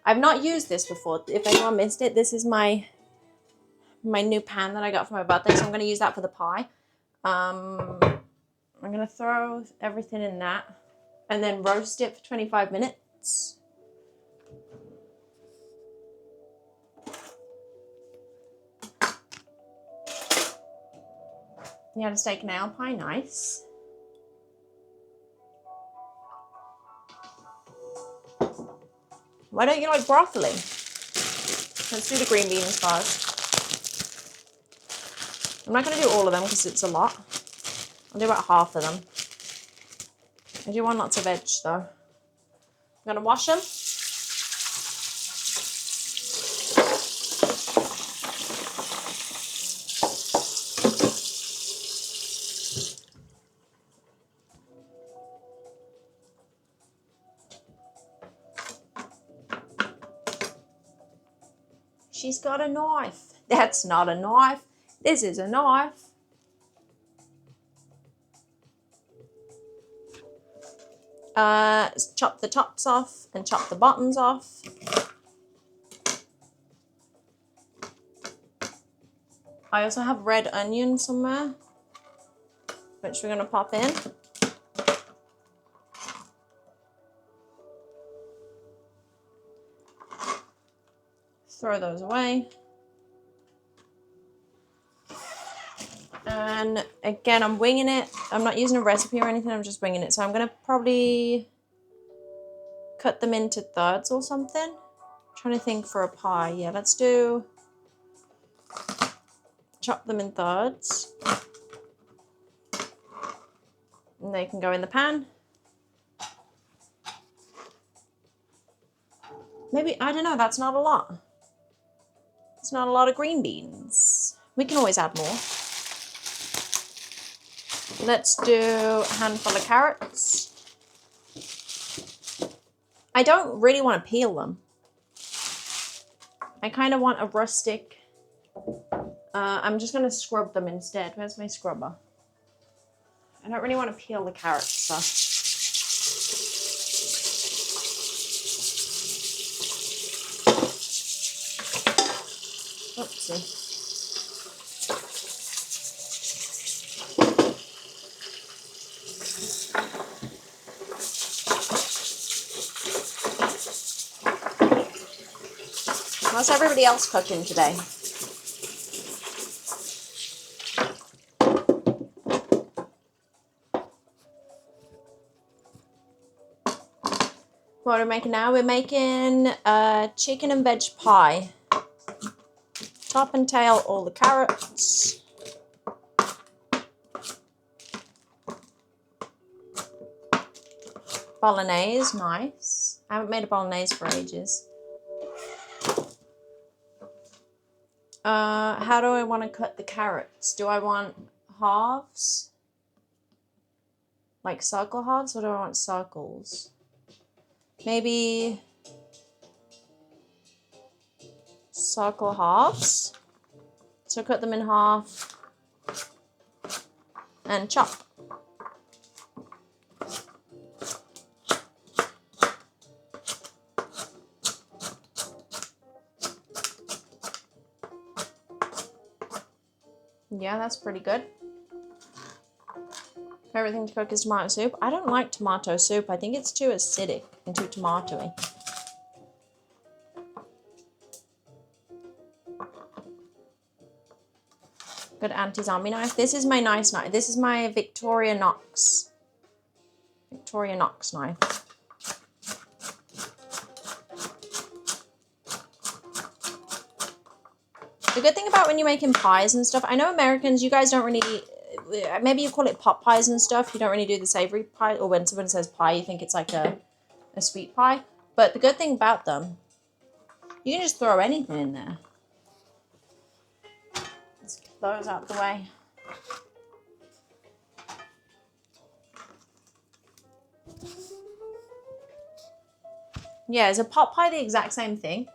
I've not used this before. If anyone missed it, this is my new pan that I got for my birthday. So I'm going to use that for the pie. I'm going to throw everything in that and then roast it for 25 minutes. You had a steak and ale pie, nice. Why don't you like broccoli? Let's do the green beans first. I'm not going to do all of them because it's a lot. I'll do about half of them. I do want lots of veg though. I'm going to wash them. She's got a knife. That's not a knife. This is a knife. Chop the tops off and chop the bottoms off. I also have red onion somewhere, which we're going to pop in. Throw those away. And again, I'm winging it. I'm not using a recipe or anything, I'm just winging it. So I'm going to probably cut them into thirds or something. I'm trying to think for a pie. Yeah, let's do... Chop them in thirds. And they can go in the pan. Maybe, I don't know, that's not a lot. It's not a lot of green beans. We can always add more. Let's do a handful of carrots. I don't really want to peel them. I kind of want a rustic. I'm just going to scrub them instead. Where's my scrubber? I don't really want to peel the carrots, so. Oopsie. How's everybody else cooking today? What are we making now? We're making chicken and veg pie. Top and tail all the carrots. Bolognese, nice. I haven't made a bolognese for ages. How do I want to cut the carrots? Do I want halves? Like circle halves, or do I want circles? Maybe circle halves. So cut them in half and chop. Yeah, that's pretty good. Favorite thing to cook is tomato soup. I don't like tomato soup. I think it's too acidic and too tomatoey. Good anti-zombie knife. This is my nice knife. This is my Victoria Knox knife. The good thing about when you're making pies and stuff, I know Americans, you guys don't really, maybe you call it pot pies and stuff. You don't really do the savory pie, or when someone says pie, you think it's like a sweet pie. But the good thing about them, you can just throw anything in there. Let's get those out of the way. Yeah, is a pot pie the exact same thing?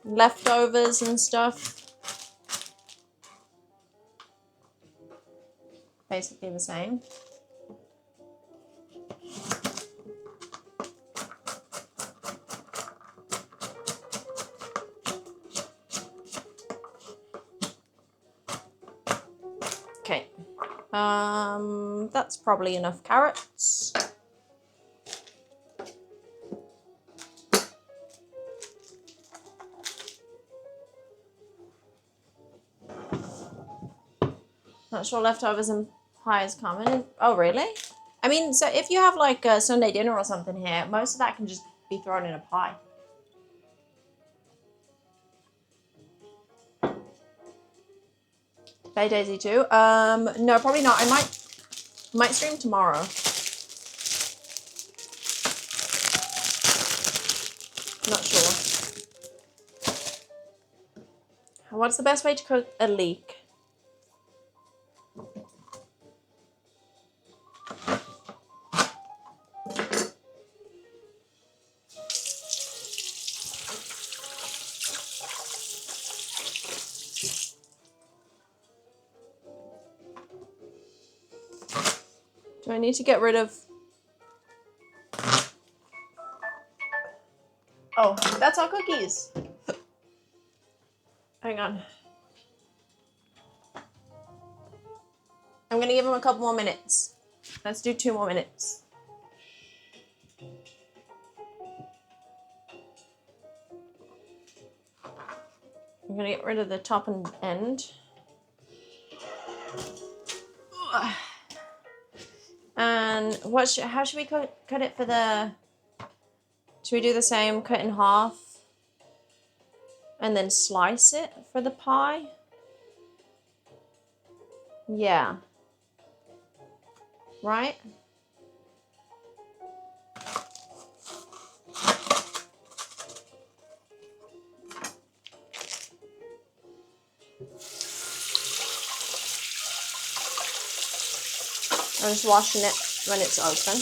Leftovers and stuff. Basically the same. Okay. That's probably enough carrots. Not sure leftovers and pie is common. Oh, really? I mean, so if you have like a Sunday dinner or something here, most of that can just be thrown in a pie. Play DayZ too? No, probably not. I might stream tomorrow. Not sure. What's the best way to cook a leek? Do I need to get rid of... Oh, that's our cookies. Hang on. I'm going to give them a couple more minutes. Let's do 2 more minutes. I'm going to get rid of the top and end. And how should we cut it for the... Should we do the same, cut in half and then slice it for the pie? Yeah. Right? I'm just washing it when it's open.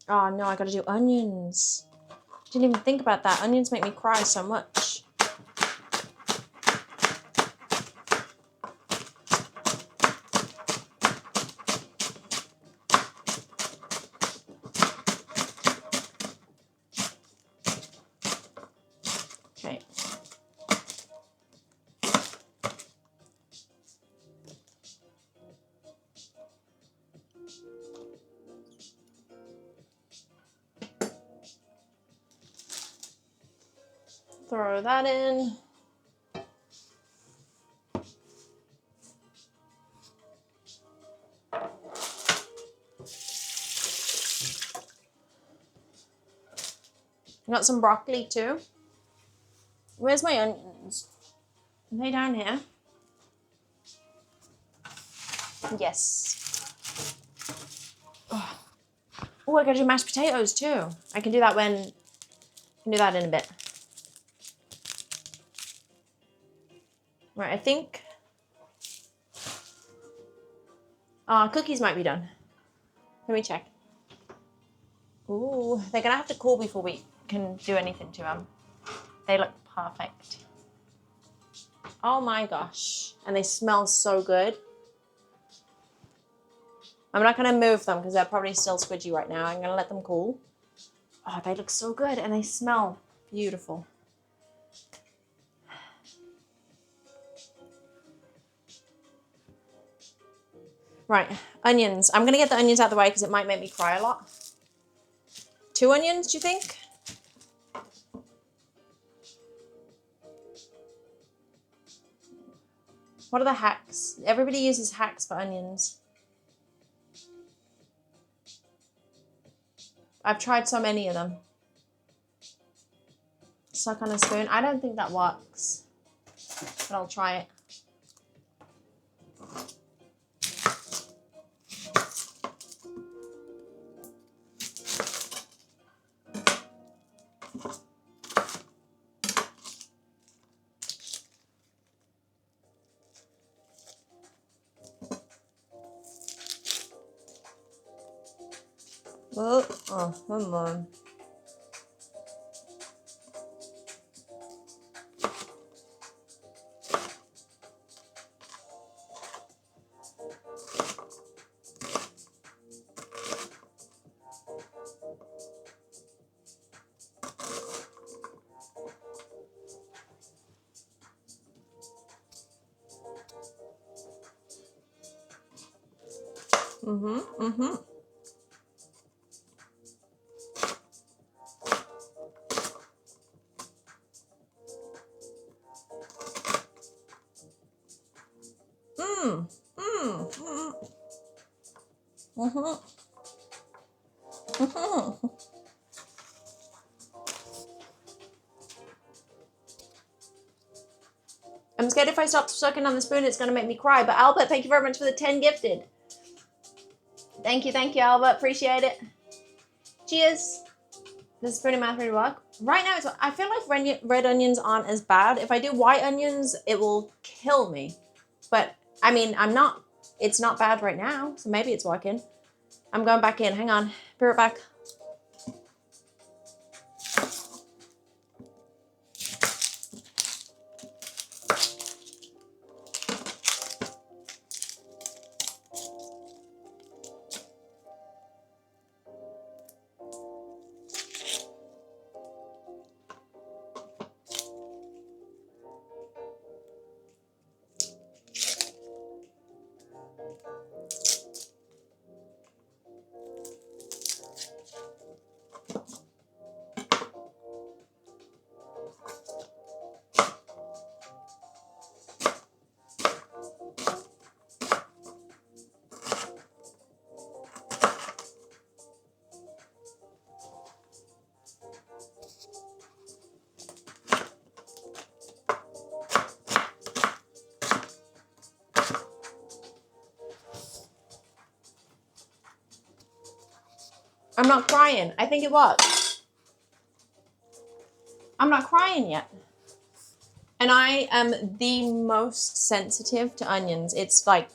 Oh no, I gotta do onions. Didn't even think about that. Onions make me cry so much. Okay. Throw that in. Got some broccoli too. Where's my onions? Are they down here? Yes. Oh, I gotta do mashed potatoes too. I can do that in a bit. Right, I think... cookies might be done. Let me check. Ooh, they're gonna have to cool before we can do anything to them. They look perfect. Oh my gosh. And they smell so good. I'm not gonna move them because they're probably still squidgy right now. I'm gonna let them cool. Oh, they look so good and they smell beautiful. Right, onions. I'm gonna get the onions out of the way because it might make me cry a lot. 2 onions, do you think? What are the hacks? Everybody uses hacks for onions. I've tried so many of them. Suck on a spoon. I don't think that works, but I'll try it. Oh, come on. I'm scared if I stop sucking on the spoon, it's going to make me cry. But Albert, thank you very much for the 10 gifted. Thank you, Albert. Appreciate it. Cheers. Does pretty math really work? Right now, I feel like red onions aren't as bad. If I do white onions, it will kill me. But, I mean, it's not bad right now, so maybe it's working. I'm going back in. Hang on. Be right back. I'm not crying. I think it works. I'm not crying yet. And I am the most sensitive to onions. It's like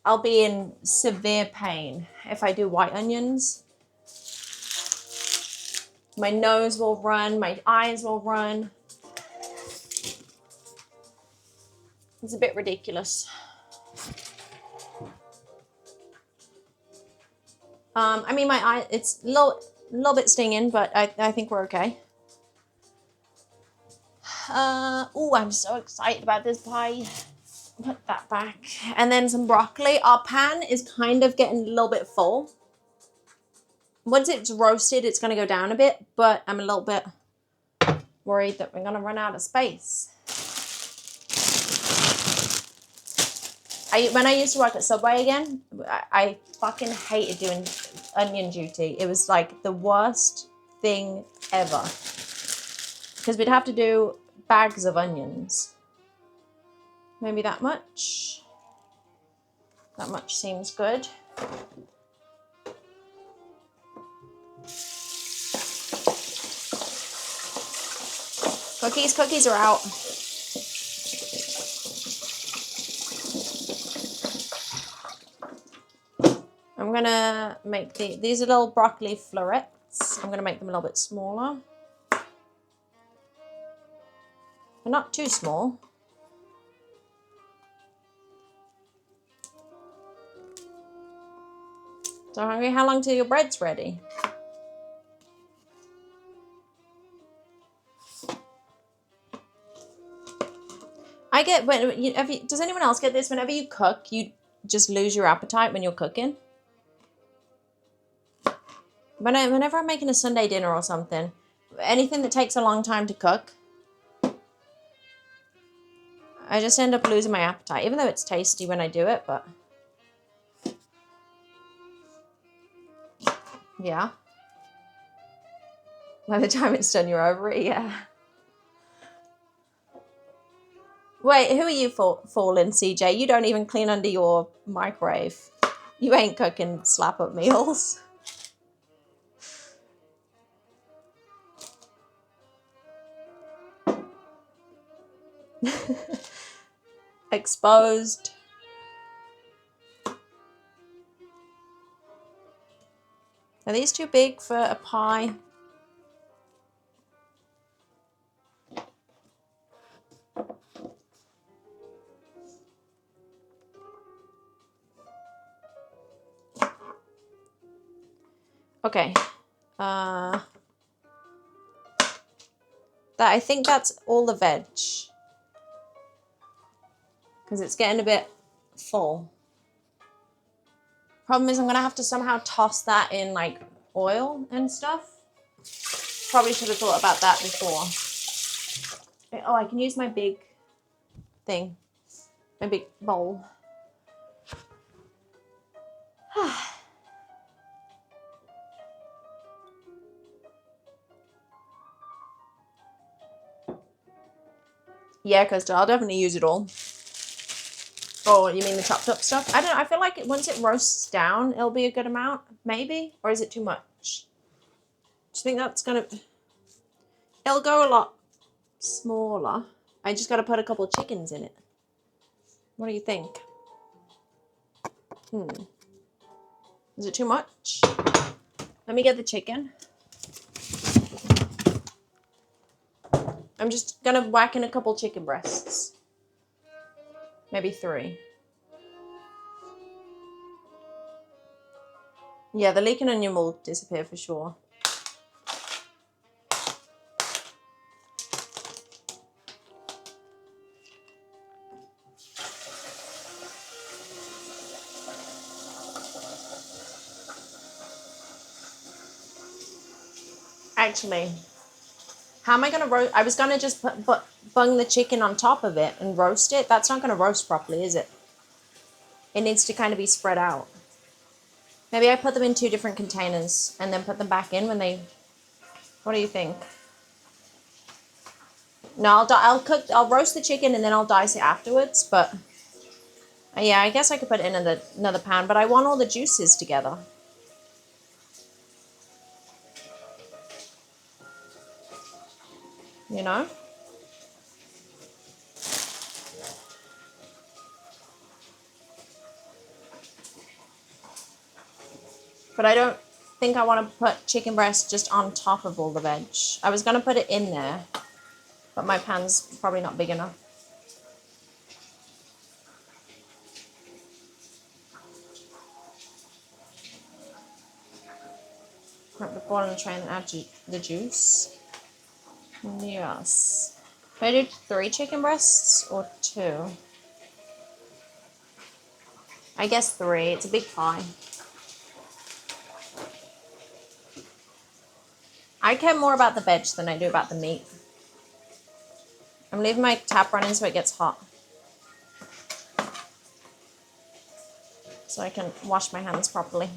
I'll be in severe pain if I do white onions. My nose will run, my eyes will run. It's a bit ridiculous. I mean, my eye, it's a little bit stinging, but I think we're okay. Oh, I'm so excited about this pie. Put that back. And then some broccoli. Our pan is kind of getting a little bit full. Once it's roasted, it's going to go down a bit, but I'm a little bit worried that we're going to run out of space. When I used to work at Subway again, I fucking hated doing onion duty. It was like the worst thing ever. Because we'd have to do bags of onions. Maybe that much. That much seems good. Cookies are out. I'm gonna make these are little broccoli florets. I'm gonna make them a little bit smaller. But not too small. So hungry? How long till your bread's ready? I get does anyone else get this? Whenever you cook, you just lose your appetite when you're cooking. Whenever I'm making a Sunday dinner or something, anything that takes a long time to cook, I just end up losing my appetite, even though it's tasty when I do it, but yeah. By the time it's done, you're over it, yeah. Wait, who are you fooling, CJ? You don't even clean under your microwave. You ain't cooking slap-up meals. Exposed. Are these too big for a pie? Okay. I think that's all the veg. Because it's getting a bit full. Problem is I'm going to have to somehow toss that in like oil and stuff. Probably should have thought about that before. Oh, I can use my big thing. My big bowl. Yeah, because I'll definitely use it all. Oh, you mean the chopped up stuff? I don't know. I feel like once it roasts down, it'll be a good amount, maybe? Or is it too much? you think that's gonna... It'll go a lot smaller. I just gotta put a couple of chickens in it. What do you think? Is it too much? Let me get the chicken. I'm just gonna whack in a couple chicken breasts. Maybe 3. Yeah, the leek and onion will disappear for sure. Actually, how am I gonna roast? I was gonna just bung the chicken on top of it and roast it. That's not gonna roast properly, is it? It needs to kind of be spread out. Maybe I put them in 2 different containers and then put them back in when they... What do you think? No, I'll roast the chicken and then I'll dice it afterwards, but... Yeah, I guess I could put it in another pan, but I want all the juices together. You know? But I don't think I want to put chicken breast just on top of all the veg. I was going to put it in there, but my pan's probably not big enough. Put the ball in the tray and add the juice. Yes. Should I do 3 chicken breasts or 2? I guess 3. It's a big pie. I care more about the veg than I do about the meat. I'm leaving my tap running so it gets hot. So I can wash my hands properly.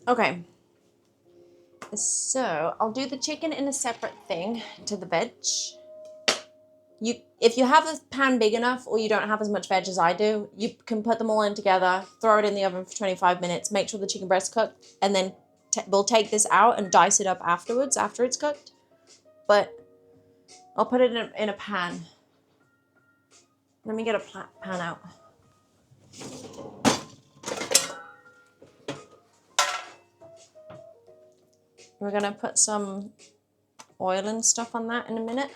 Okay. So I'll do the chicken in a separate thing to the veg. If you have a pan big enough or you don't have as much veg as I do, you can put them all in together, throw it in the oven for 25 minutes, make sure the chicken breast's cooked, and then we'll take this out and dice it up afterwards, after it's cooked. But I'll put it in a pan. Let me get a pan out. We're going to put some oil and stuff on that in a minute.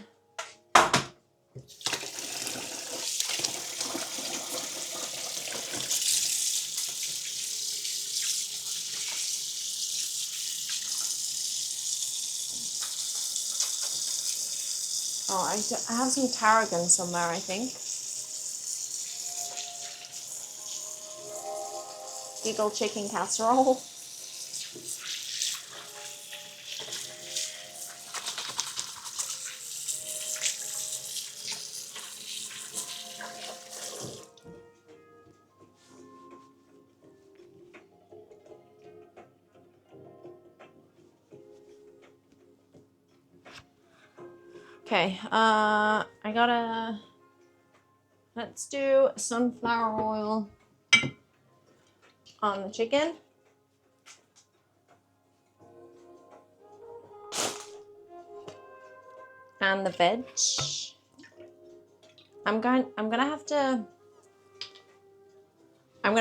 Oh, I have some tarragon somewhere, I think. Giggle chicken casserole. Okay, let's do sunflower oil on the chicken. And the veg. I'm gonna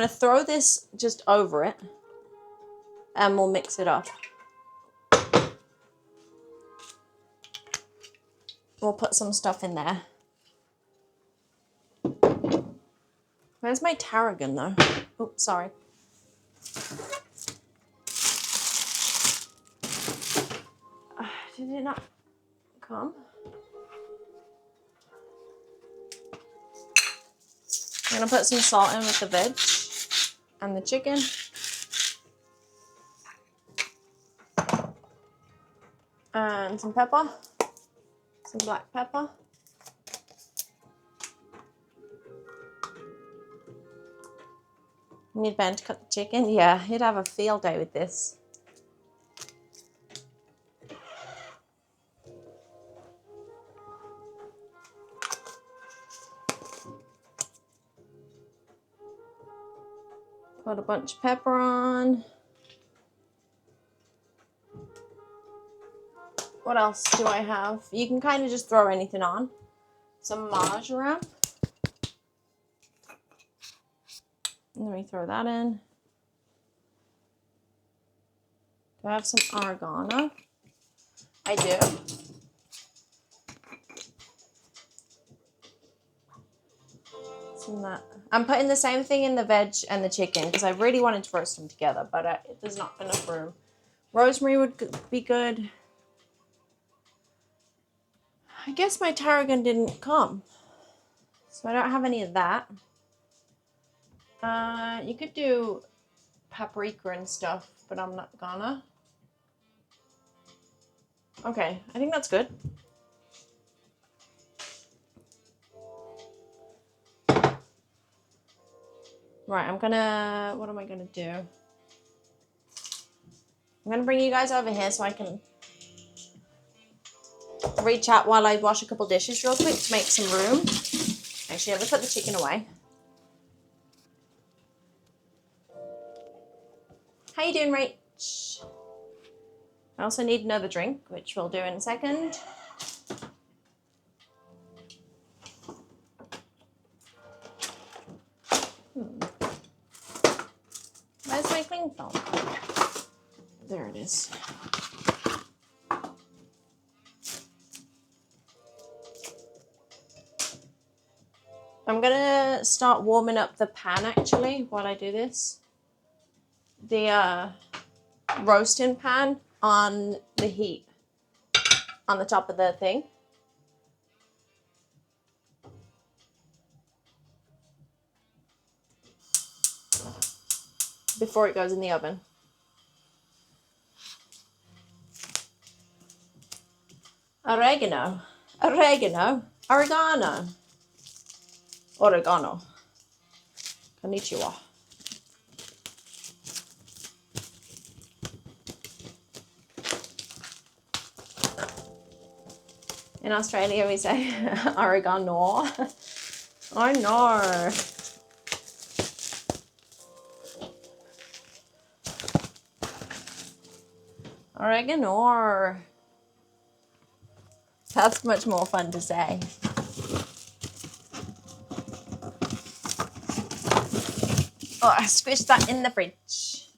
throw this just over it and we'll mix it up. We'll put some stuff in there. Where's my tarragon though? Oops, sorry. Did it not come? I'm gonna put some salt in with the veg and the chicken. And some pepper. Some black pepper. Need Ben to cut the chicken? Yeah, he'd have a field day with this. Put a bunch of pepper on. What else do I have? You can kind of just throw anything on. Some marjoram. Let me throw that in. Do I have some oregano? I do. Some of that. I'm putting the same thing in the veg and the chicken because I really wanted to roast them together, but there's not enough room. Rosemary would be good. I guess my tarragon didn't come, so I don't have any of that. You could do paprika and stuff, but I'm not gonna. Okay, I think that's good. Right, what am I gonna do? I'm gonna bring you guys over here so I can reach out while I wash a couple dishes real quick to make some room. Actually, let me put the chicken away. How you doing, Rach? I also need another drink, which we'll do in a second. Where's my cling film? There it is. I'm gonna start warming up the pan actually while I do this. The roasting pan on the heat on the top of the thing. Before it goes in the oven. Oregano. Oregano. Oregano. Oregano. Konnichiwa. In Australia we say oregano. I know. Oregano. That's much more fun to say. Oh, I squished that in the fridge.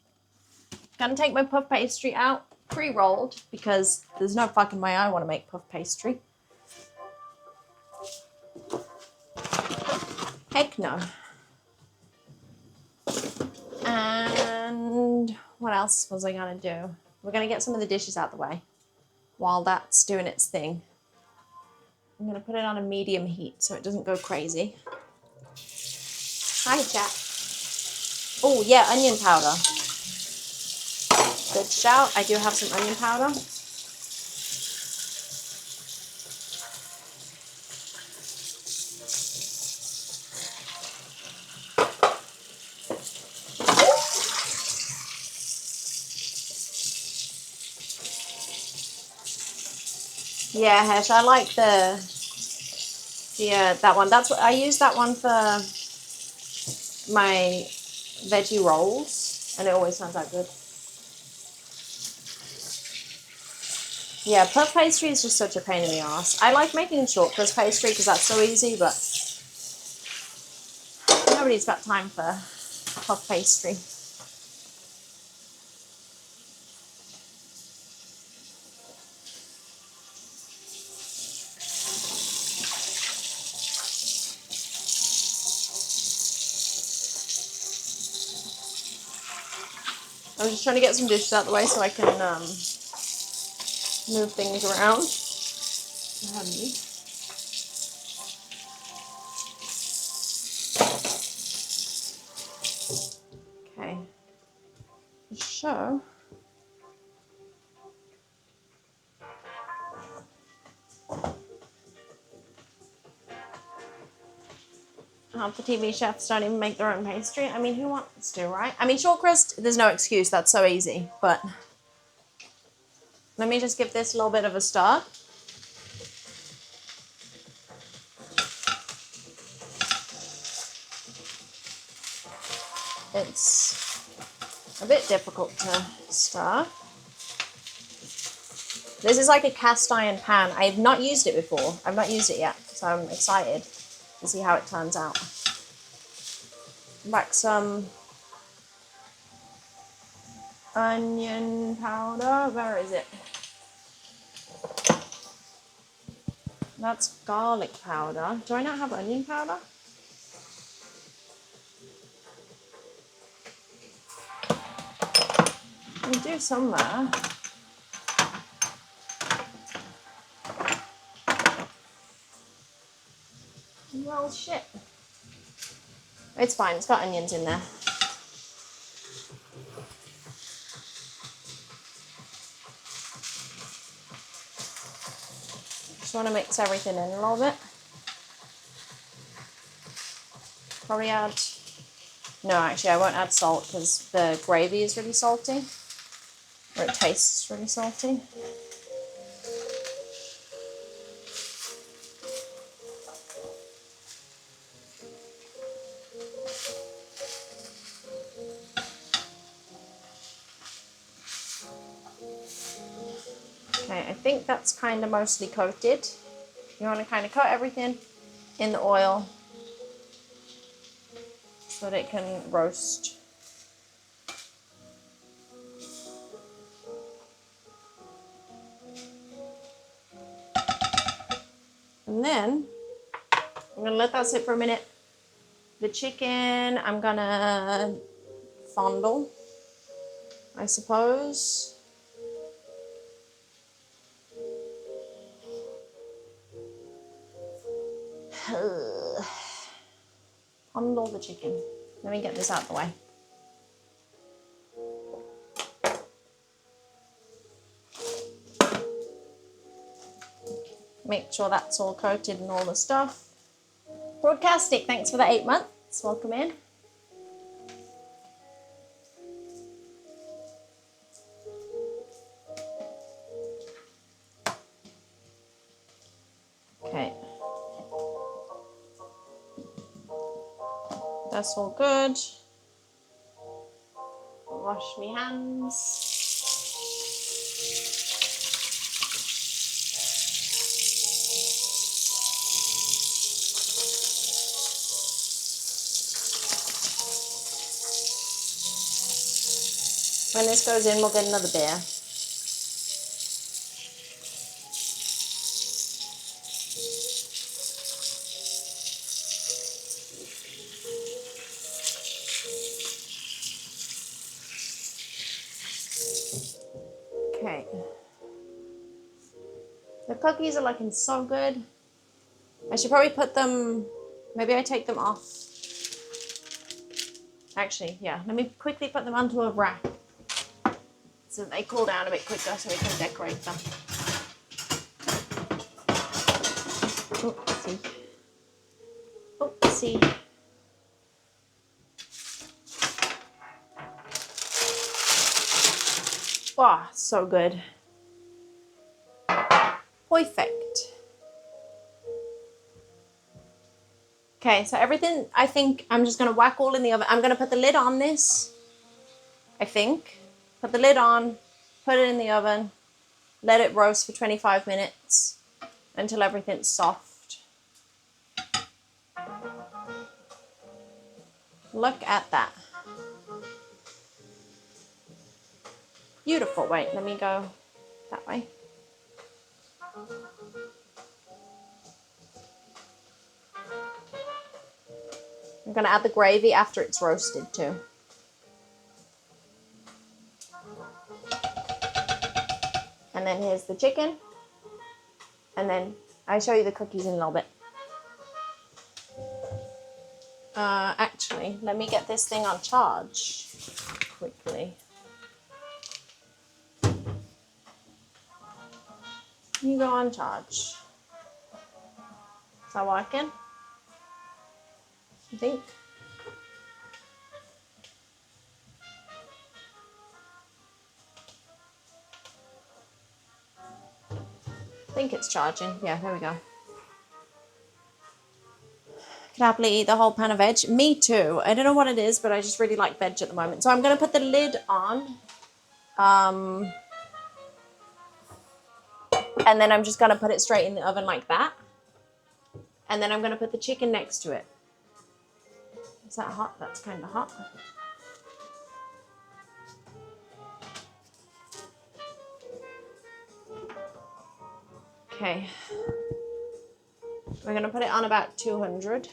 Gonna take my puff pastry out, pre-rolled, because there's no fucking way I want to make puff pastry. Heck no. And what else was I gonna do? We're gonna get some of the dishes out the way while that's doing its thing. I'm gonna put it on a medium heat so it doesn't go crazy. Hi, chat. Oh yeah, onion powder. Good shout. I do have some onion powder. Yeah, Hesh, I like that one. That's what I use that one for my veggie rolls, and it always turns out good. Yeah, puff pastry is just such a pain in the ass. I like making short crust pastry because that's so easy, but nobody's got time for puff pastry. I'm just trying to get some dishes out of the way so I can move things around. Okay. So, half the TV chefs don't even make their own pastry. I mean, who wants to, right? I mean, short crust, there's no excuse. That's so easy. But let me just give this a little bit of a stir. It's a bit difficult to stir. This is like a cast iron pan. I've not used it before. I've not used it yet, so I'm excited to see how it turns out. Back some onion powder. Where is it? That's garlic powder. Do I not have onion powder? I do somewhere. Well, shit. It's fine. It's got onions in there. Just want to mix everything in a little bit. Probably add... No, actually, I won't add salt because the gravy is really salty. Or it tastes really salty. Okay, I think that's kind of mostly coated. You want to kind of coat everything in the oil so that it can roast. And then I'm gonna let that sit for a minute. The chicken, I'm gonna fondle, I suppose. Fondle the chicken. Let me get this out of the way. Make sure that's all coated and all the stuff. Broadcastic, thanks for the 8 months. Welcome in. Okay. That's all good. Wash my hands. When this goes in, we'll get another beer. Okay. The cookies are looking so good. I should probably put them, maybe I take them off. Actually, yeah, let me quickly put them onto a rack so they cool down a bit quicker so we can decorate them. Oopsie. Oopsie. Wow, so good. Perfect. Okay, so everything, I think I'm just gonna whack all in the oven. I'm gonna put the lid on this, I think. Put the lid on, put it in the oven, let it roast for 25 minutes until everything's soft. Look at that. Beautiful. Wait, let me go that way. I'm gonna add the gravy after it's roasted too. And then here's the chicken. And then I'll show you the cookies in a little bit. Actually, let me get this thing on charge quickly. You go on charge. Is that working? I think. I think it's charging. Yeah, there we go. happily eat the whole pan of veg. Me too. I don't know what it is, but I just really like veg at the moment. So I'm going to put the lid on. And then I'm just going to put it straight in the oven like that. And then I'm going to put the chicken next to it. Is that hot? That's kind of hot. Okay. We're going to put it on about 200,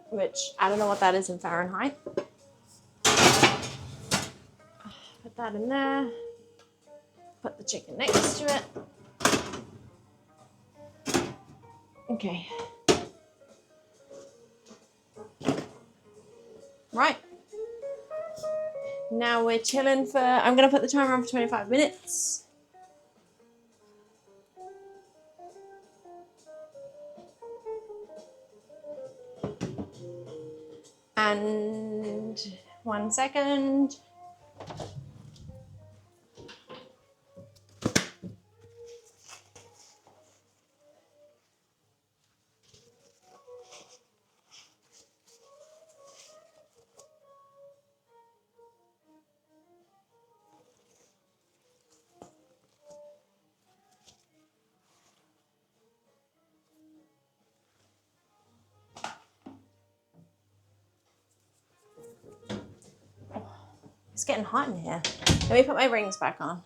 which I don't know what that is in Fahrenheit. Put that in there. Put the chicken next to it. Okay. Right. Now we're chilling for, I'm going to put the timer on for 25 minutes. And 1 second. It's getting hot in here. Let me put my rings back on.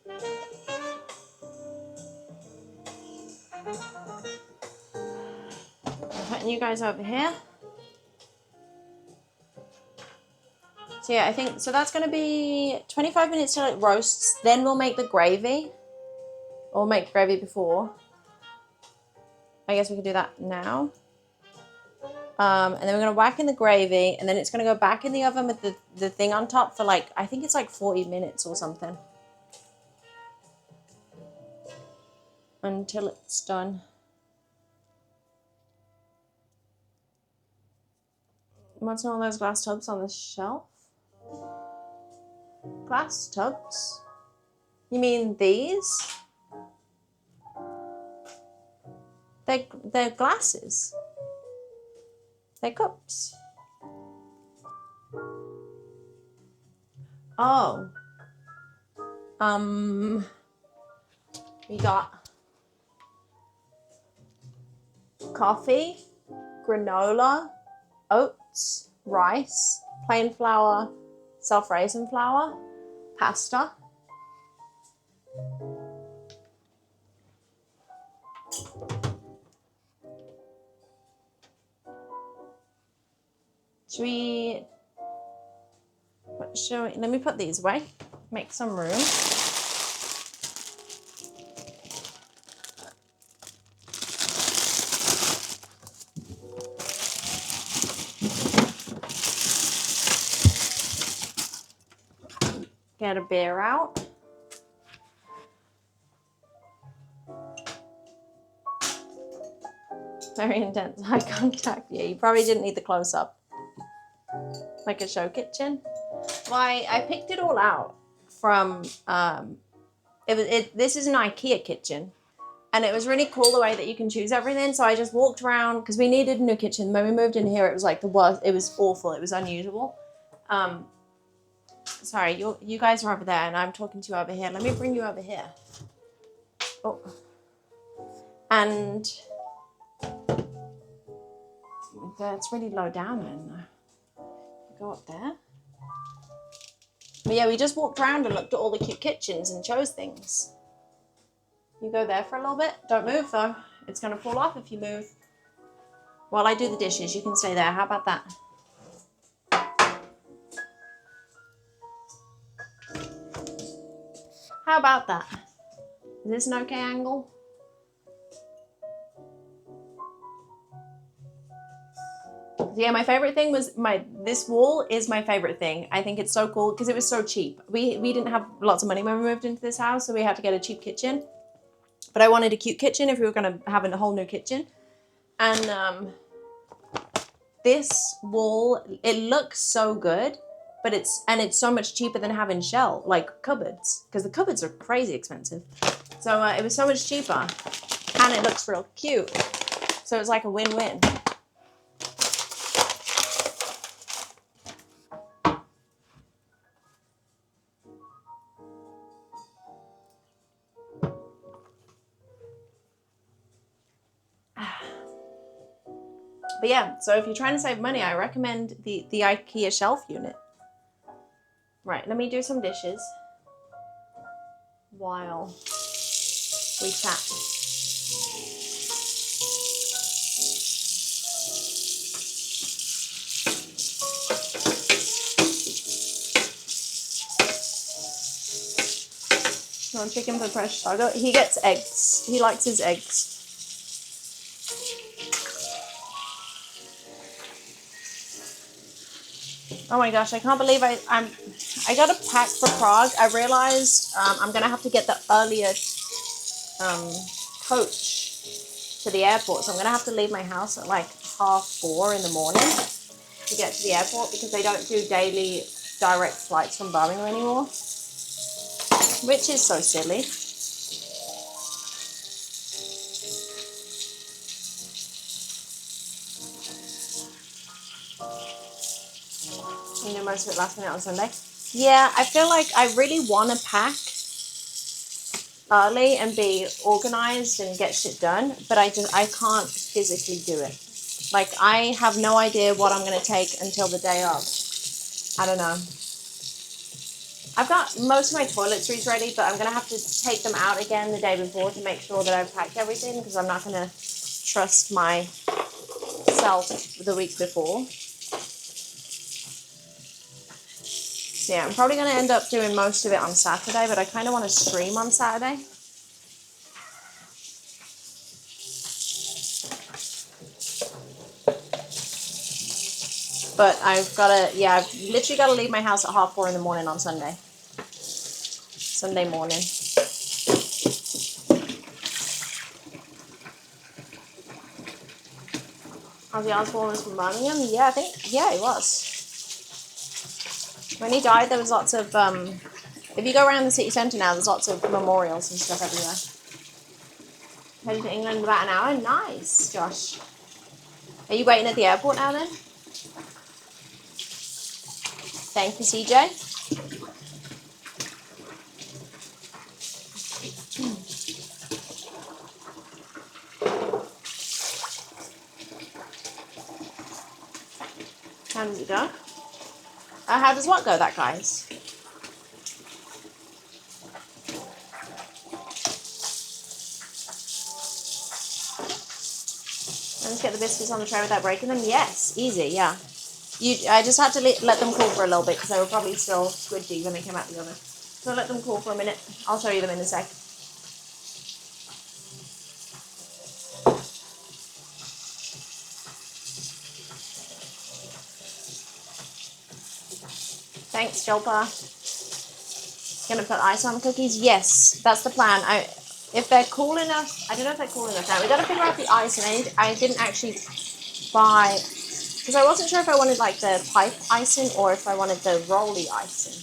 I'm putting you guys over here. So yeah, I think, so that's going to be 25 minutes till it roasts. Then we'll make the gravy. Or make gravy before. I guess we could do that now. And then we're going to whack in the gravy. And then it's going to go back in the oven with the thing on top for like, I think it's like 40 minutes or something. Until it's done. What's all those glass tubs on the shelf? Glass tubs? You mean these? They're glasses. They're cups. Oh. We got coffee, granola, oats, rice, plain flour, self-raising flour, pasta. Let me put these away, make some room. Get a beer out. Very intense eye contact. Yeah, you probably didn't need the close-up. Like a show kitchen. Well, I picked it all out from, this is an IKEA kitchen. And it was really cool the way that you can choose everything. So I just walked around, because we needed a new kitchen. When we moved in here, it was like the worst. It was awful. It was unusable. Sorry, you guys are over there and I'm talking to you over here. Let me bring you over here. Oh. And that's really low down then. Go up there. But yeah, we just walked around and looked at all the cute kitchens and chose things. You go there for a little bit. Don't move though. It's going to fall off if you move. While I do the dishes, you can stay there. How about that? How about that? Is this an okay angle? Yeah, my favorite thing was this wall is my favorite thing. I think it's so cool because it was so cheap. We didn't have lots of money when we moved into this house, so we had to get a cheap kitchen. But I wanted a cute kitchen if we were going to have a whole new kitchen. And this wall, it looks so good, but it's so much cheaper than having cupboards, because the cupboards are crazy expensive. So it was so much cheaper, and it looks real cute. So it's like a win-win. But yeah, so if you're trying to save money, I recommend the IKEA shelf unit. Right, let me do some dishes while we chat. No chicken for Precious Doggo. He gets eggs. He likes his eggs. Oh my gosh, I can't believe I got a pack for Prague. I realized I'm gonna have to get the earlier coach to the airport, so I'm gonna have to leave my house at like 4:30 in the morning to get to the airport because they don't do daily direct flights from Birmingham anymore, which is so silly. You do most of it last minute on Sunday. Yeah, I feel like I really want to pack early and be organized and get shit done, but I can't physically do it. Like, I have no idea what I'm going to take until the day of. I don't know. I've got most of my toiletries ready, but I'm going to have to take them out again the day before to make sure that I've packed everything, because I'm not going to trust myself the week before. So yeah, I'm probably going to end up doing most of it on Saturday, but I kind of want to stream on Saturday. But I've literally got to leave my house at 4:30 in the morning on Sunday. Sunday morning. Ozzy Osbourne was from Birmingham? Yeah, he was. When he died, there was lots of, if you go around the city centre now, there's lots of memorials and stuff everywhere. Headed to England in about an hour? Nice, Josh. Are you waiting at the airport now then? Thank you, CJ. How does it go? How does what go, that guys? Let's get the biscuits on the tray without breaking them. Yes, easy, yeah. I just had to let them cool for a little bit because they were probably still squidgy when they came out the oven. So let them cool for a minute. I'll show you them in a sec. Thanks, Jolpa. Gonna put ice on the cookies? Yes, that's the plan. If they're cool enough, I don't know if they're cool enough now. We gotta figure out the ice, and I didn't actually buy, because I wasn't sure if I wanted like the pipe icing or if I wanted the rolly icing.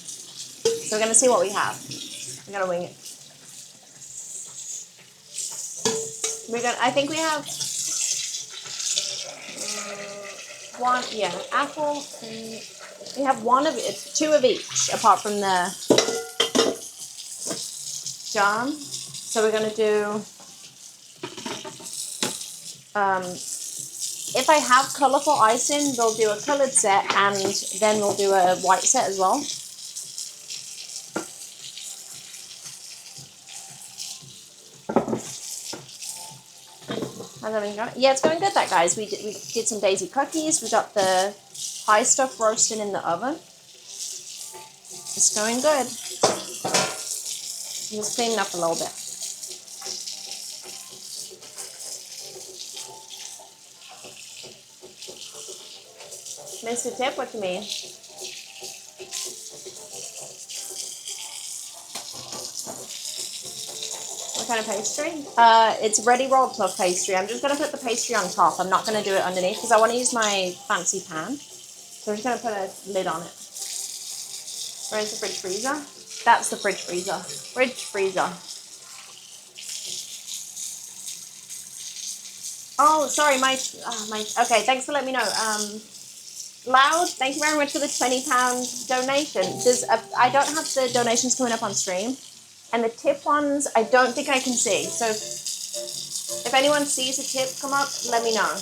So we're gonna see what we have. We're gonna wing it. I think we have apple. We have two of each, apart from the jam. So we're gonna do. If I have colourful icing, we'll do a coloured set, and then we'll do a white set as well. How's everything going? Yeah, it's going good, that guys. We did some DayZ cookies. We got the pie stuff roasting in the oven. It's going good. I'm just cleaning up a little bit. Mr. Tip, what do you mean? What kind of pastry? It's ready rolled puff pastry. I'm just going to put the pastry on top. I'm not going to do it underneath because I want to use my fancy pan. So I'm just going to put a lid on it. Where's the fridge freezer? That's the fridge freezer. Fridge freezer. Oh, sorry, okay, thanks for letting me know. Loud, thank you very much for the £20 donation. I don't have the donations coming up on stream, and the tip ones, I don't think I can see. So if anyone sees a tip come up, let me know.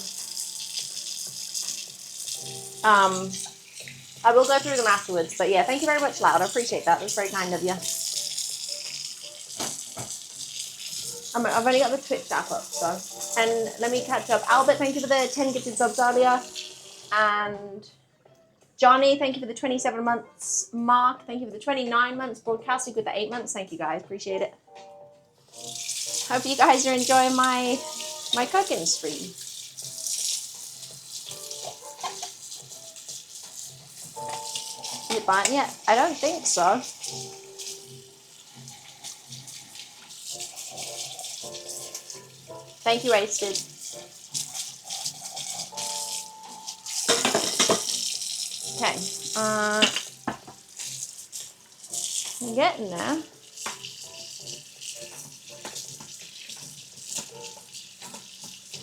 I will go through them afterwards, but yeah, thank you very much, Loud. I appreciate that. That's very kind of you. I've only got the Twitch app up, so. And let me catch up. Albert, thank you for the 10 gifted subs earlier. And Johnny, thank you for the 27 months. Mark, thank you for the 29 months. Broadcasting with the 8 months. Thank you guys. Appreciate it. Hope you guys are enjoying my cooking stream. Is it buying yet? I don't think so. Thank you, Wasted. Okay. I'm getting there.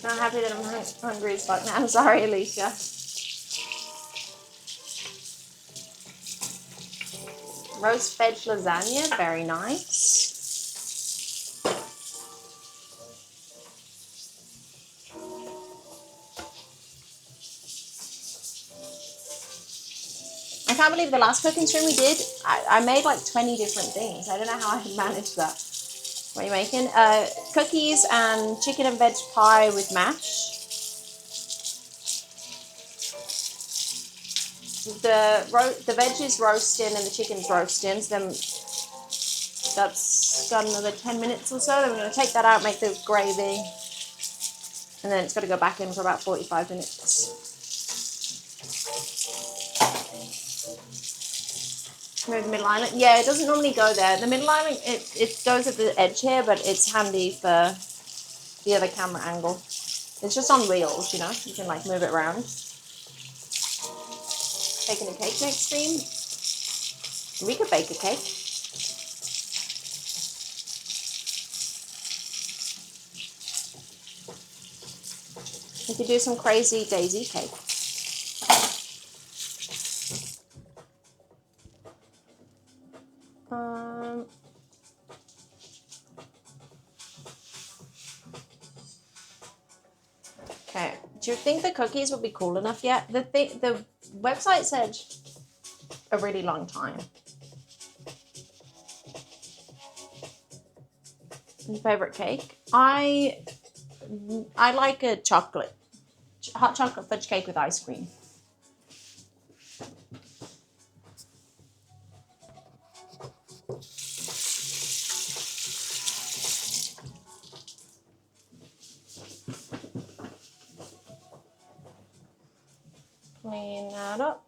Not happy that I'm hungry as fuck now. I'm sorry, Alicia. Roast veg lasagna, very nice. I can't believe the last cooking stream we did, I made like 20 different things. I don't know how I managed that. What are you making? Cookies and chicken and veg pie with mash. The veg is roasting and the chicken's roasting. So then that's got another 10 minutes or so. Then we're going to take that out, make the gravy. And then it's got to go back in for about 45 minutes. Move the middle island. Yeah, it doesn't normally go there. The middle island, it goes at the edge here, but it's handy for the other camera angle. It's just on wheels, you know. You can like move it around. Baking a cake next stream. We could bake a cake. We could do some crazy DayZ cake. Okay. Do you think the cookies would be cool enough yet? The website said a really long time. Your favorite cake? I like a hot chocolate fudge cake with ice cream. Clean that up.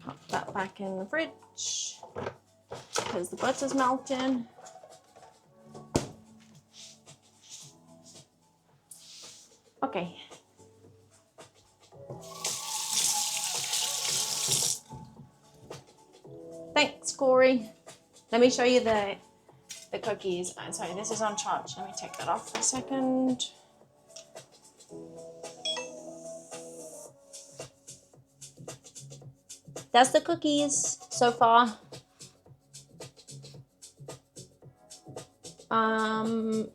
Pop that back in the fridge because the butter's melting. Okay. Thanks, Corey. Let me show you the cookies. I'm sorry, this is on charge. Let me take that off for a second. That's the cookies so far. I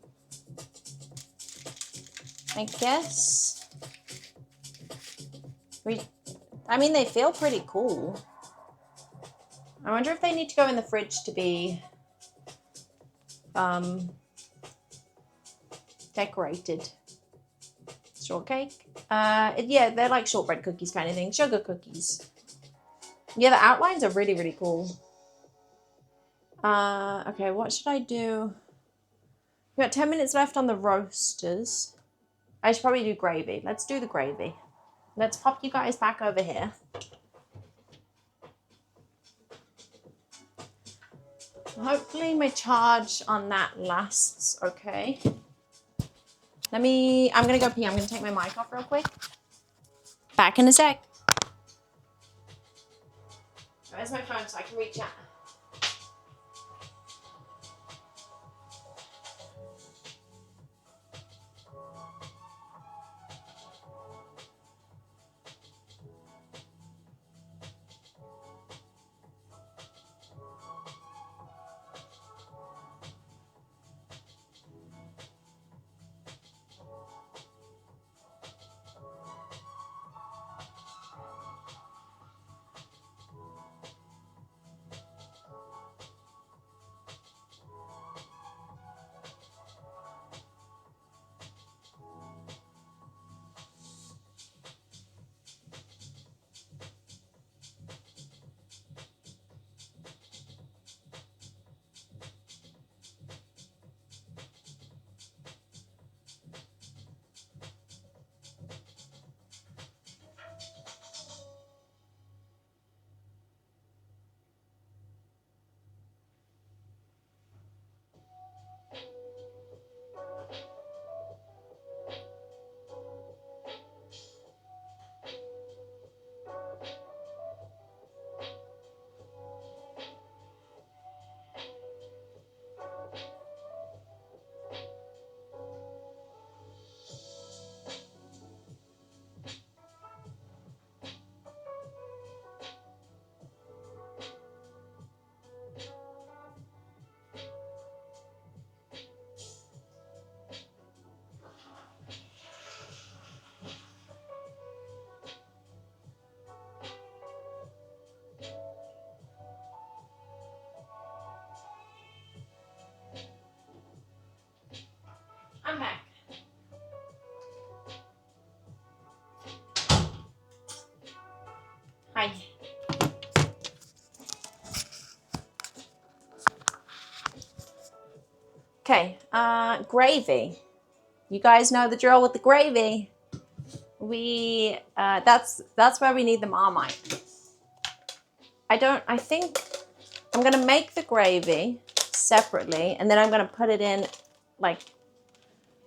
guess. I mean, they feel pretty cool. I wonder if they need to go in the fridge to be decorated. Shortcake. Yeah, they're like shortbread cookies kind of thing. Sugar cookies. Yeah, the outlines are really, really cool. Okay, what should I do? We've got 10 minutes left on the roasters. I should probably do gravy. Let's do the gravy. Let's pop you guys back over here. Hopefully my charge on that lasts okay. I'm gonna go pee. I'm gonna take my mic off real quick. Back in a sec. Where's my phone? so I can reach out. I'm back. Hi. Okay, gravy. You guys know the drill with the gravy. That's where we need the Marmite. I think I'm gonna make the gravy separately, and then I'm gonna put it in like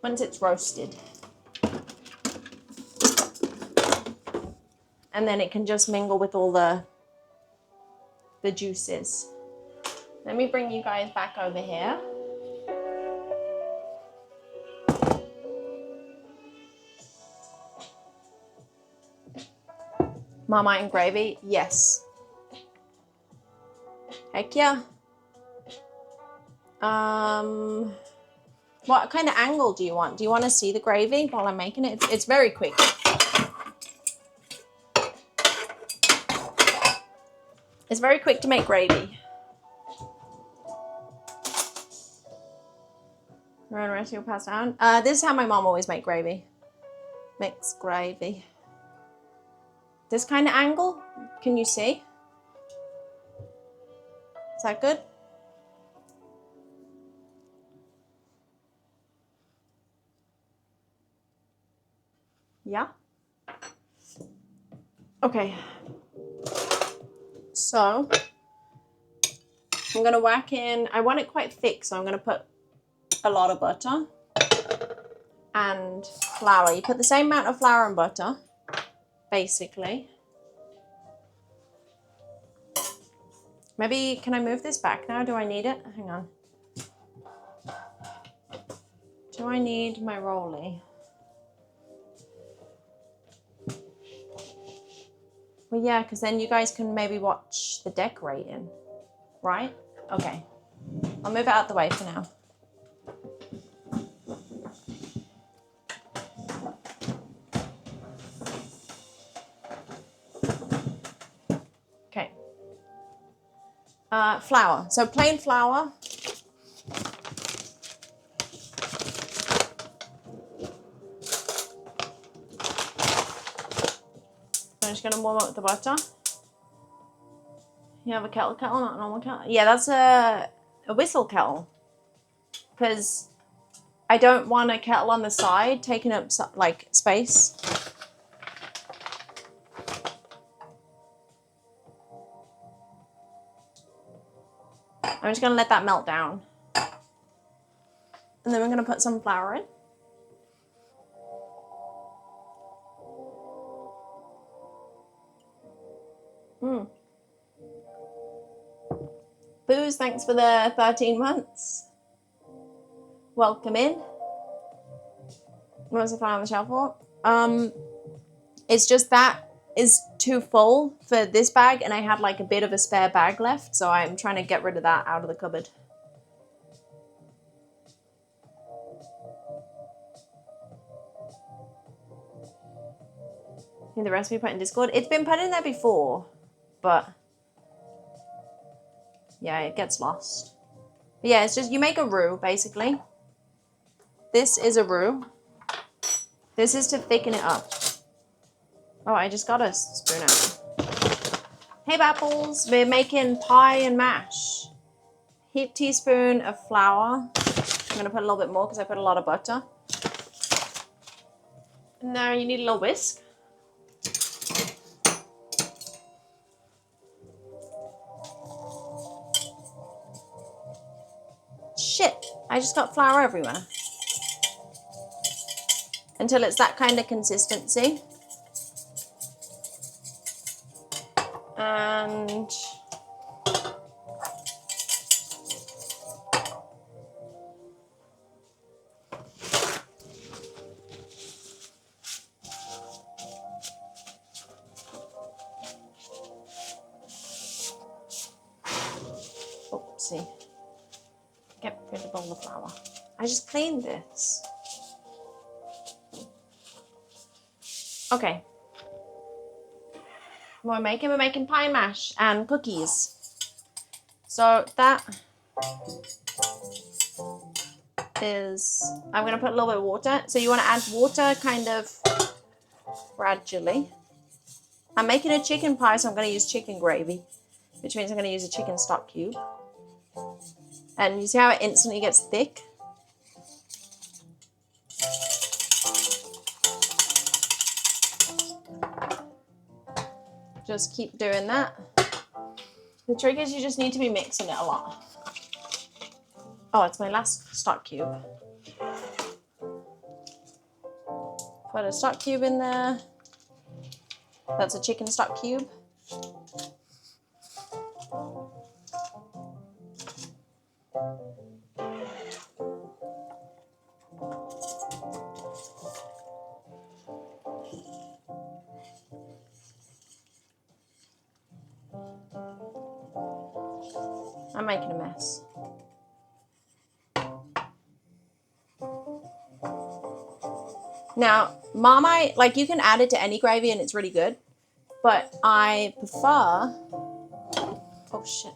once it's roasted. And then it can just mingle with all the juices. Let me bring you guys back over here. Marmite and gravy, yes. Heck yeah. What kind of angle do you want? Do you want to see the gravy while I'm making it? It's very quick. It's very quick to make gravy. Run recipe will pass down. This is how my mom always make gravy. Makes gravy. This kind of angle, can you see? Is that good? Yeah. Okay. So I'm gonna whack in. I want it quite thick, so I'm gonna put a lot of butter and flour. You put the same amount of flour and butter, basically. Maybe, can I move this back now? Do I need it? Hang on. Do I need my rolly? Well, yeah, because then you guys can maybe watch the decorating, right? Okay. I'll move it out the way for now. Okay. Flour. So plain flour. I'm just going to warm up the butter. You have a kettle, not a normal kettle? Yeah, that's a whistle kettle. Because I don't want a kettle on the side taking up like space. I'm just going to let that melt down. And then we're going to put some flour in. Booze, thanks for the 13 months. Welcome in. What was I playing on the shelf for? It's just that is too full for this bag, and I had like a bit of a spare bag left, so I'm trying to get rid of that out of the cupboard. In the recipe put in Discord. It's been put in there before, but yeah, it gets lost. But yeah, it's just you make a roux basically. This is a roux. This is to thicken it up. Oh, I just got a spoon out. Hey Bapples, we're making pie and mash. Heap teaspoon of flour. I'm gonna put a little bit more because I put a lot of butter. And now you need a little whisk. Shit, I just got flour everywhere. Until it's that kind of consistency. And oopsie. Get rid of all the flour. I just cleaned this. Okay. What we're making pie and mash and cookies. So that is, I'm going to put a little bit of water. So you want to add water kind of gradually. I'm making a chicken pie, so I'm going to use chicken gravy, which means I'm going to use a chicken stock cube. And you see how it instantly gets thick? Just keep doing that. The trick is you just need to be mixing it a lot. Oh, it's my last stock cube. Put a stock cube in there. That's a chicken stock cube. I'm making a mess. Now, Marmite, like you can add it to any gravy and it's really good, but I prefer, oh shit,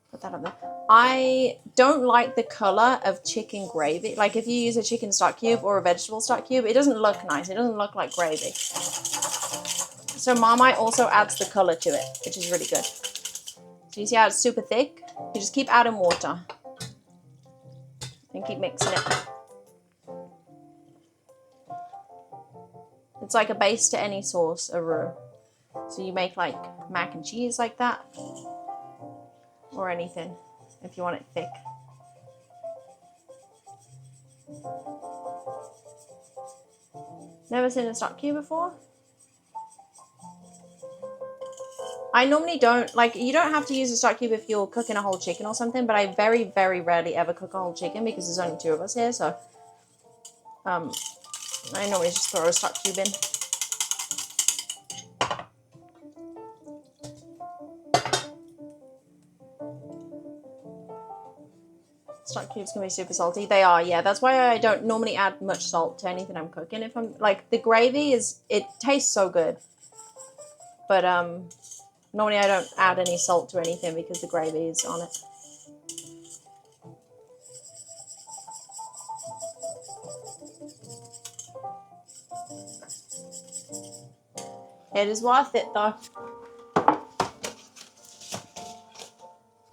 put that up there. I don't like the color of chicken gravy. Like if you use a chicken stock cube or a vegetable stock cube, it doesn't look nice. It doesn't look like gravy. So Marmite also adds the color to it, which is really good. So you see how it's super thick? You just keep adding water and keep mixing it. It's like a base to any sauce, a roux. So you make like mac and cheese like that, or anything if you want it thick. Never seen a stock cube before? I normally don't, like, you don't have to use a stock cube if you're cooking a whole chicken or something, but I very, very rarely ever cook a whole chicken because there's only 2 of us here, so I normally just throw a stock cube in. Stock cubes can be super salty. They are, yeah. That's why I don't normally add much salt to anything I'm cooking. If I'm, like, the gravy is, it tastes so good. But, normally I don't add any salt to anything because the gravy is on it. It is worth it though.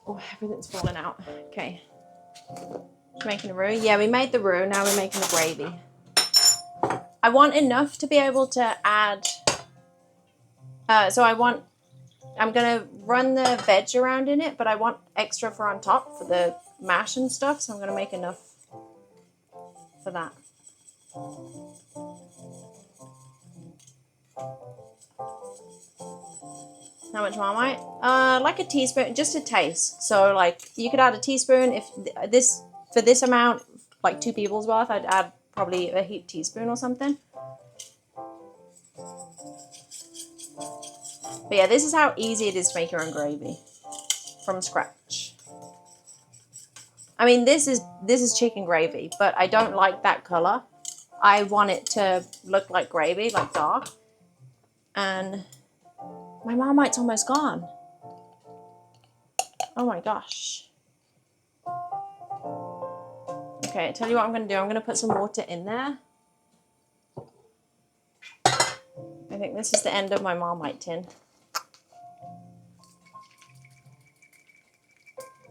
Oh, everything's falling out. Okay. Making a roux. Yeah, we made the roux. Now we're making the gravy. I want enough to be able to add. I'm going to run the veg around in it, but I want extra for on top for the mash and stuff, so I'm going to make enough for that. How much Marmite? Like a teaspoon, just a taste. So like you could add a teaspoon if this for this amount, like 2 people's worth. I'd add probably a heaped teaspoon or something. But yeah, this is how easy it is to make your own gravy from scratch. I mean, this is chicken gravy, but I don't like that color. I want it to look like gravy, like dark. And my Marmite's almost gone. Oh my gosh. Okay, tell you what I'm going to do. I'm going to put some water in there. I think this is the end of my Marmite tin.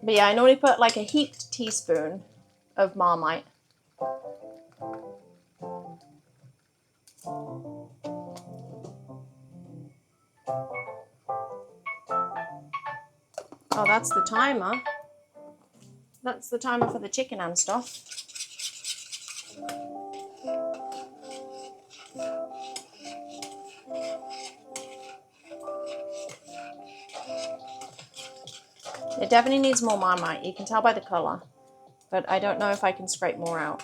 But yeah, I normally put like a heaped teaspoon of Marmite. Oh, that's the timer. That's the timer for the chicken and stuff. It definitely needs more Marmite. You can tell by the color. But I don't know if I can scrape more out.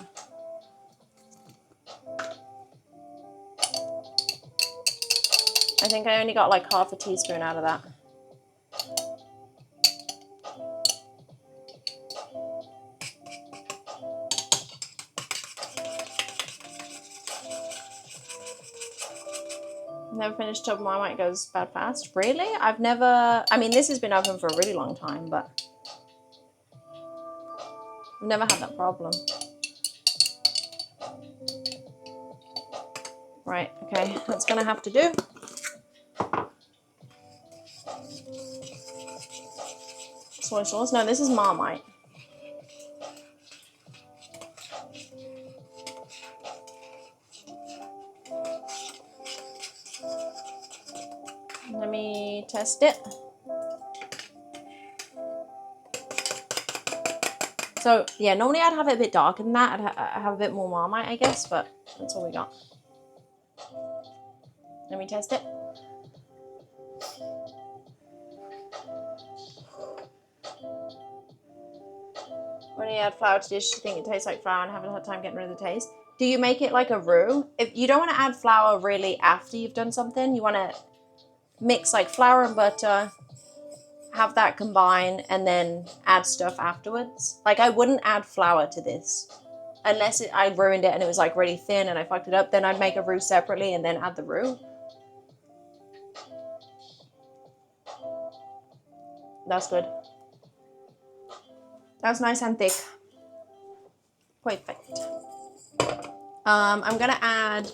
I think I only got like half a teaspoon out of that. Never finished top Marmite goes bad fast. Really? I've never, I mean, this has been open for a really long time, but I've never had that problem. Right, okay, that's gonna have to do. Soy sauce, no, this is Marmite. Let me test it. So yeah, normally I'd have it a bit darker than that. I'd have a bit more Marmite, I guess, but that's all we got. Let me test it. When you add flour to dish, you think it tastes like flour and haven't had time getting rid of the taste. Do you make it like a roux? If you don't want to add flour really after you've done something, you want to mix like flour and butter, have that combine, and then add stuff afterwards. Like I wouldn't add flour to this unless I ruined it and it was like really thin and I fucked it up. Then I'd make a roux separately and then add the roux. That's good. That's nice and thick. Perfect. I'm gonna add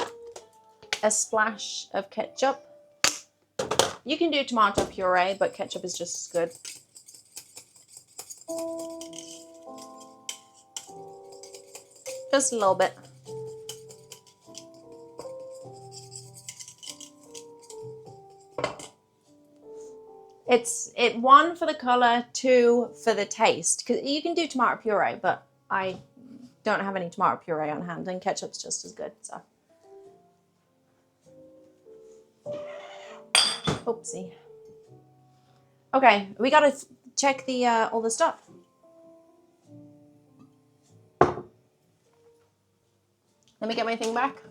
a splash of ketchup. You can do tomato puree, but ketchup is just as good. Just a little bit. It's 1 for the color, 2 for the taste. Because you can do tomato puree, but I don't have any tomato puree on hand, and ketchup's just as good. So, oopsie. Okay, we gotta check the all the stuff. Let me get my thing back.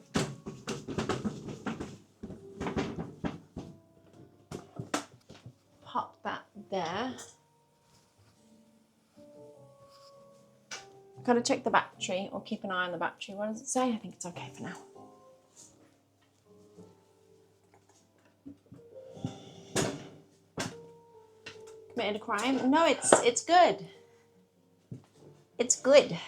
Pop that there. Gotta check the battery or keep an eye on the battery. What does it say? I think it's okay for now. Committed a crime? No, it's good. It's good.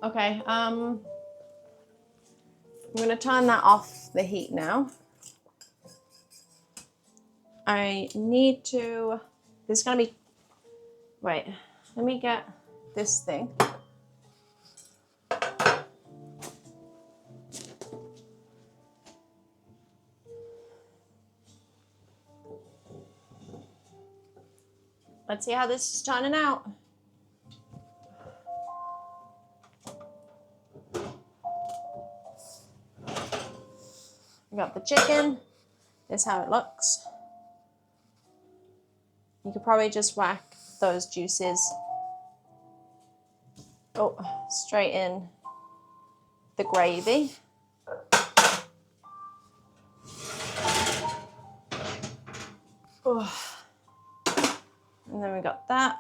Okay, I'm gonna turn that off the heat now. I need to, this is gonna be, wait, let me get this thing. Let's see how this is turning out. We got the chicken. This is how it looks. You could probably just whack those juices straight in the gravy. Oh. And then we got that.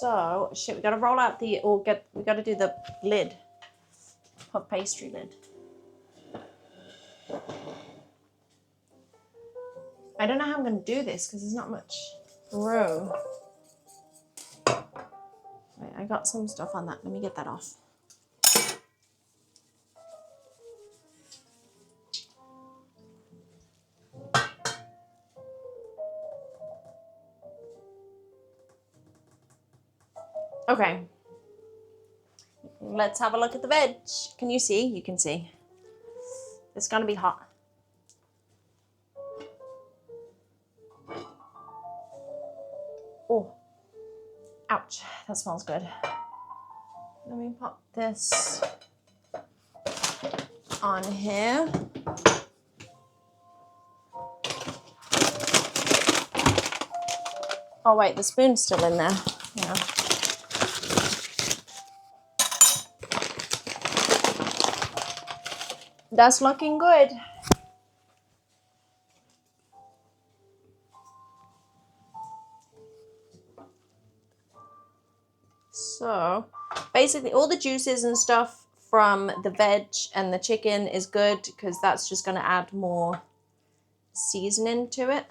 So, shit, we gotta roll out we gotta do the lid, puff pastry lid. I don't know how I'm gonna do this because there's not much room. Wait, I got some stuff on that. Let me get that off. Okay. Let's have a look at the veg. Can you see? You can see. It's gonna be hot. Oh, ouch, that smells good. Let me pop this on here. Oh wait, the spoon's still in there. Yeah. That's looking good. So basically all the juices and stuff from the veg and the chicken is good because that's just going to add more seasoning to it.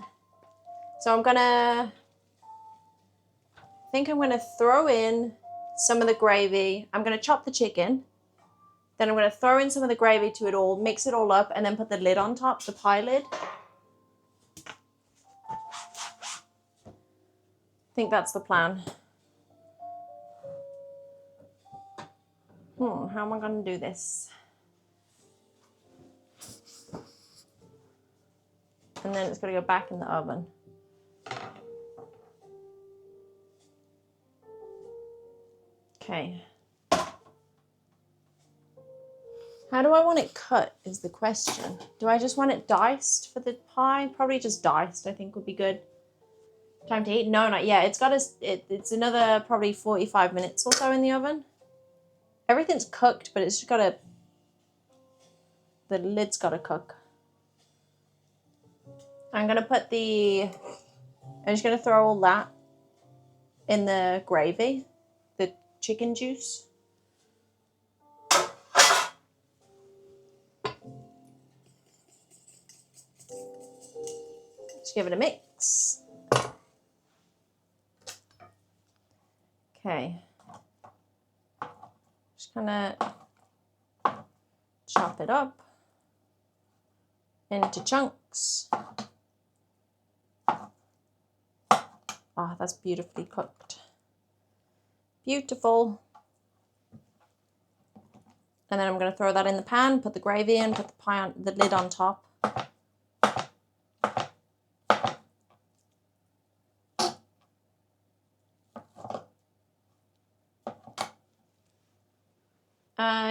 So I think I'm going to throw in some of the gravy. I'm going to chop the chicken. Then I'm going to throw in some of the gravy to it all, mix it all up, and then put the lid on top, the pie lid. I think that's the plan. How am I going to do this? And then it's going to go back in the oven. Okay. How do I want it cut is the question. Do I just want it diced for the pie? Probably just diced, I think would be good. Time to eat? No, not yet. It's another probably 45 minutes or so in the oven. Everything's cooked, but it's just the lid's gotta cook. I'm just gonna throw all that in the gravy, the chicken juice. Just give it a mix. Okay. Just gonna chop it up into chunks. Oh, that's beautifully cooked. Beautiful. And then I'm going to throw that in the pan, put the gravy in, put the lid on top.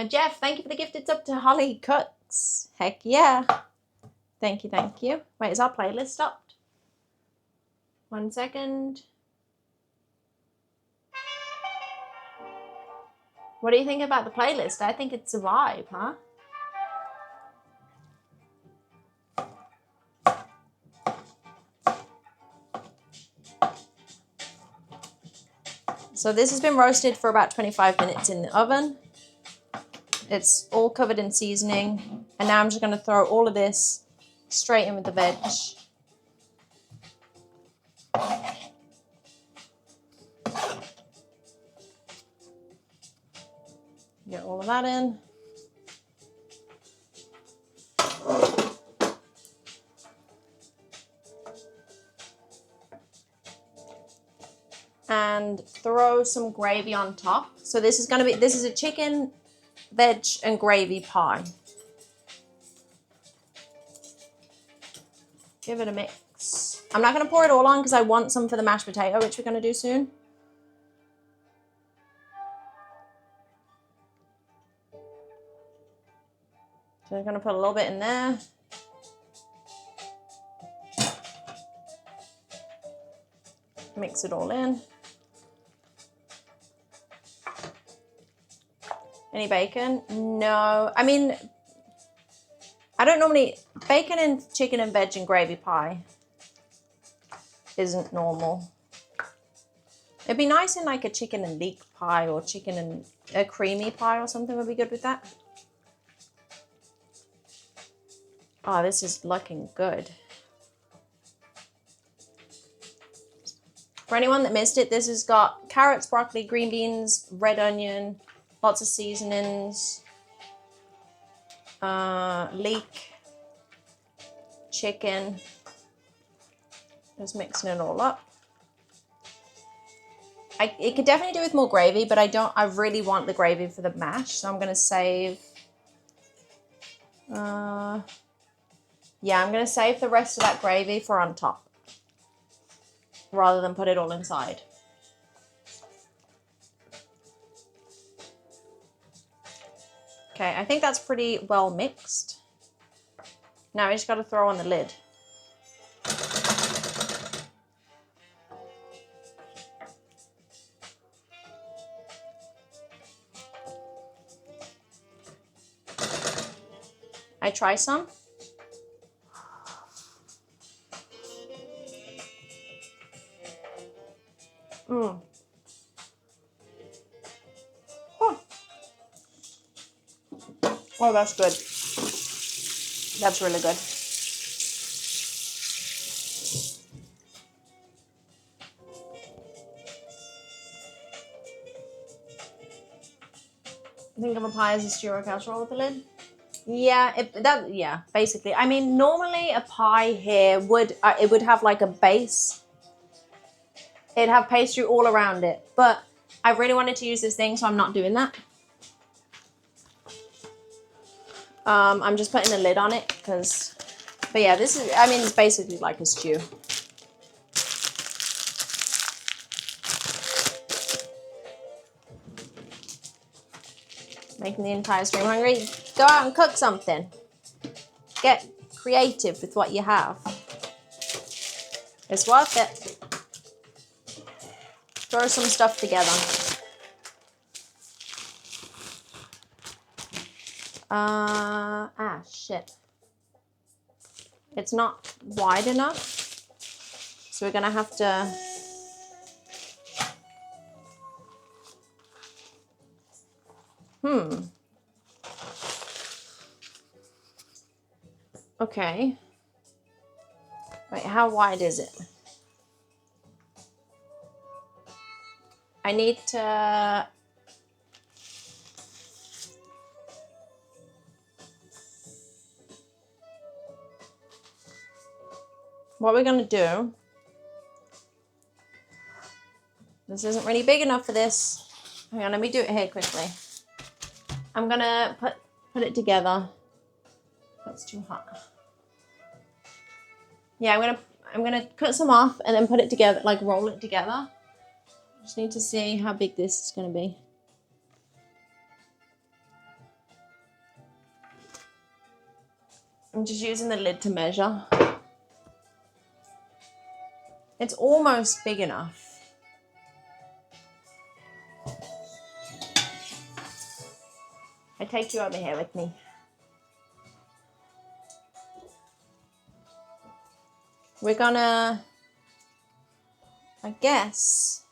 Jeff, thank you for the gift. It's up to Holly Cooks. Heck yeah. Thank you, thank you. Wait, is our playlist stopped? 1 second. What do you think about the playlist? I think it's a vibe, huh? So this has been roasted for about 25 minutes in the oven. It's all covered in seasoning. And now I'm just going to throw all of this straight in with the veg. Get all of that in. And throw some gravy on top. So this is a chicken, veg, and gravy pie. Give it a mix. I'm not going to pour it all on because I want some for the mashed potato, which we're going to do soon. So I'm going to put a little bit in there. Mix it all in. Any bacon? No. I mean, I don't normally... Bacon and chicken and veg and gravy pie isn't normal. It'd be nice in like a chicken and leek pie or chicken and a creamy pie or something would be good with that. Oh, this is looking good. For anyone that missed it, this has got carrots, broccoli, green beans, red onion, lots of seasonings, leek, chicken. Just mixing it all up. It could definitely do with more gravy, but I really want the gravy for the mash, so I'm gonna save, yeah, I'm gonna save the rest of that gravy for on top, rather than put it all inside. Okay, I think that's pretty well mixed. Now I just gotta throw on the lid. I try some. Oh. Oh, that's good. That's really good. Think of a pie as a stew or casserole with a lid? Yeah, yeah, basically. I mean, normally a pie here would it would have like a base. It'd have pastry all around it, but I really wanted to use this thing, so I'm not doing that. I'm just putting a lid on it because, but yeah, this is, I mean, it's basically like a stew. Making the entire stream hungry. Go out and cook something. Get creative with what you have. It's worth it. Throw some stuff together. Shit. It's not wide enough. So we're gonna have to... Okay. Wait, how wide is it? I need to... What we're gonna do... This isn't really big enough for this. Hang on, let me do it here quickly. I'm gonna put it together. That's too hot. Yeah, I'm gonna cut some off and then put it together, like roll it together. Just need to see how big this is gonna be. I'm just using the lid to measure. It's almost big enough. I take you over here with me. We're gonna, I guess,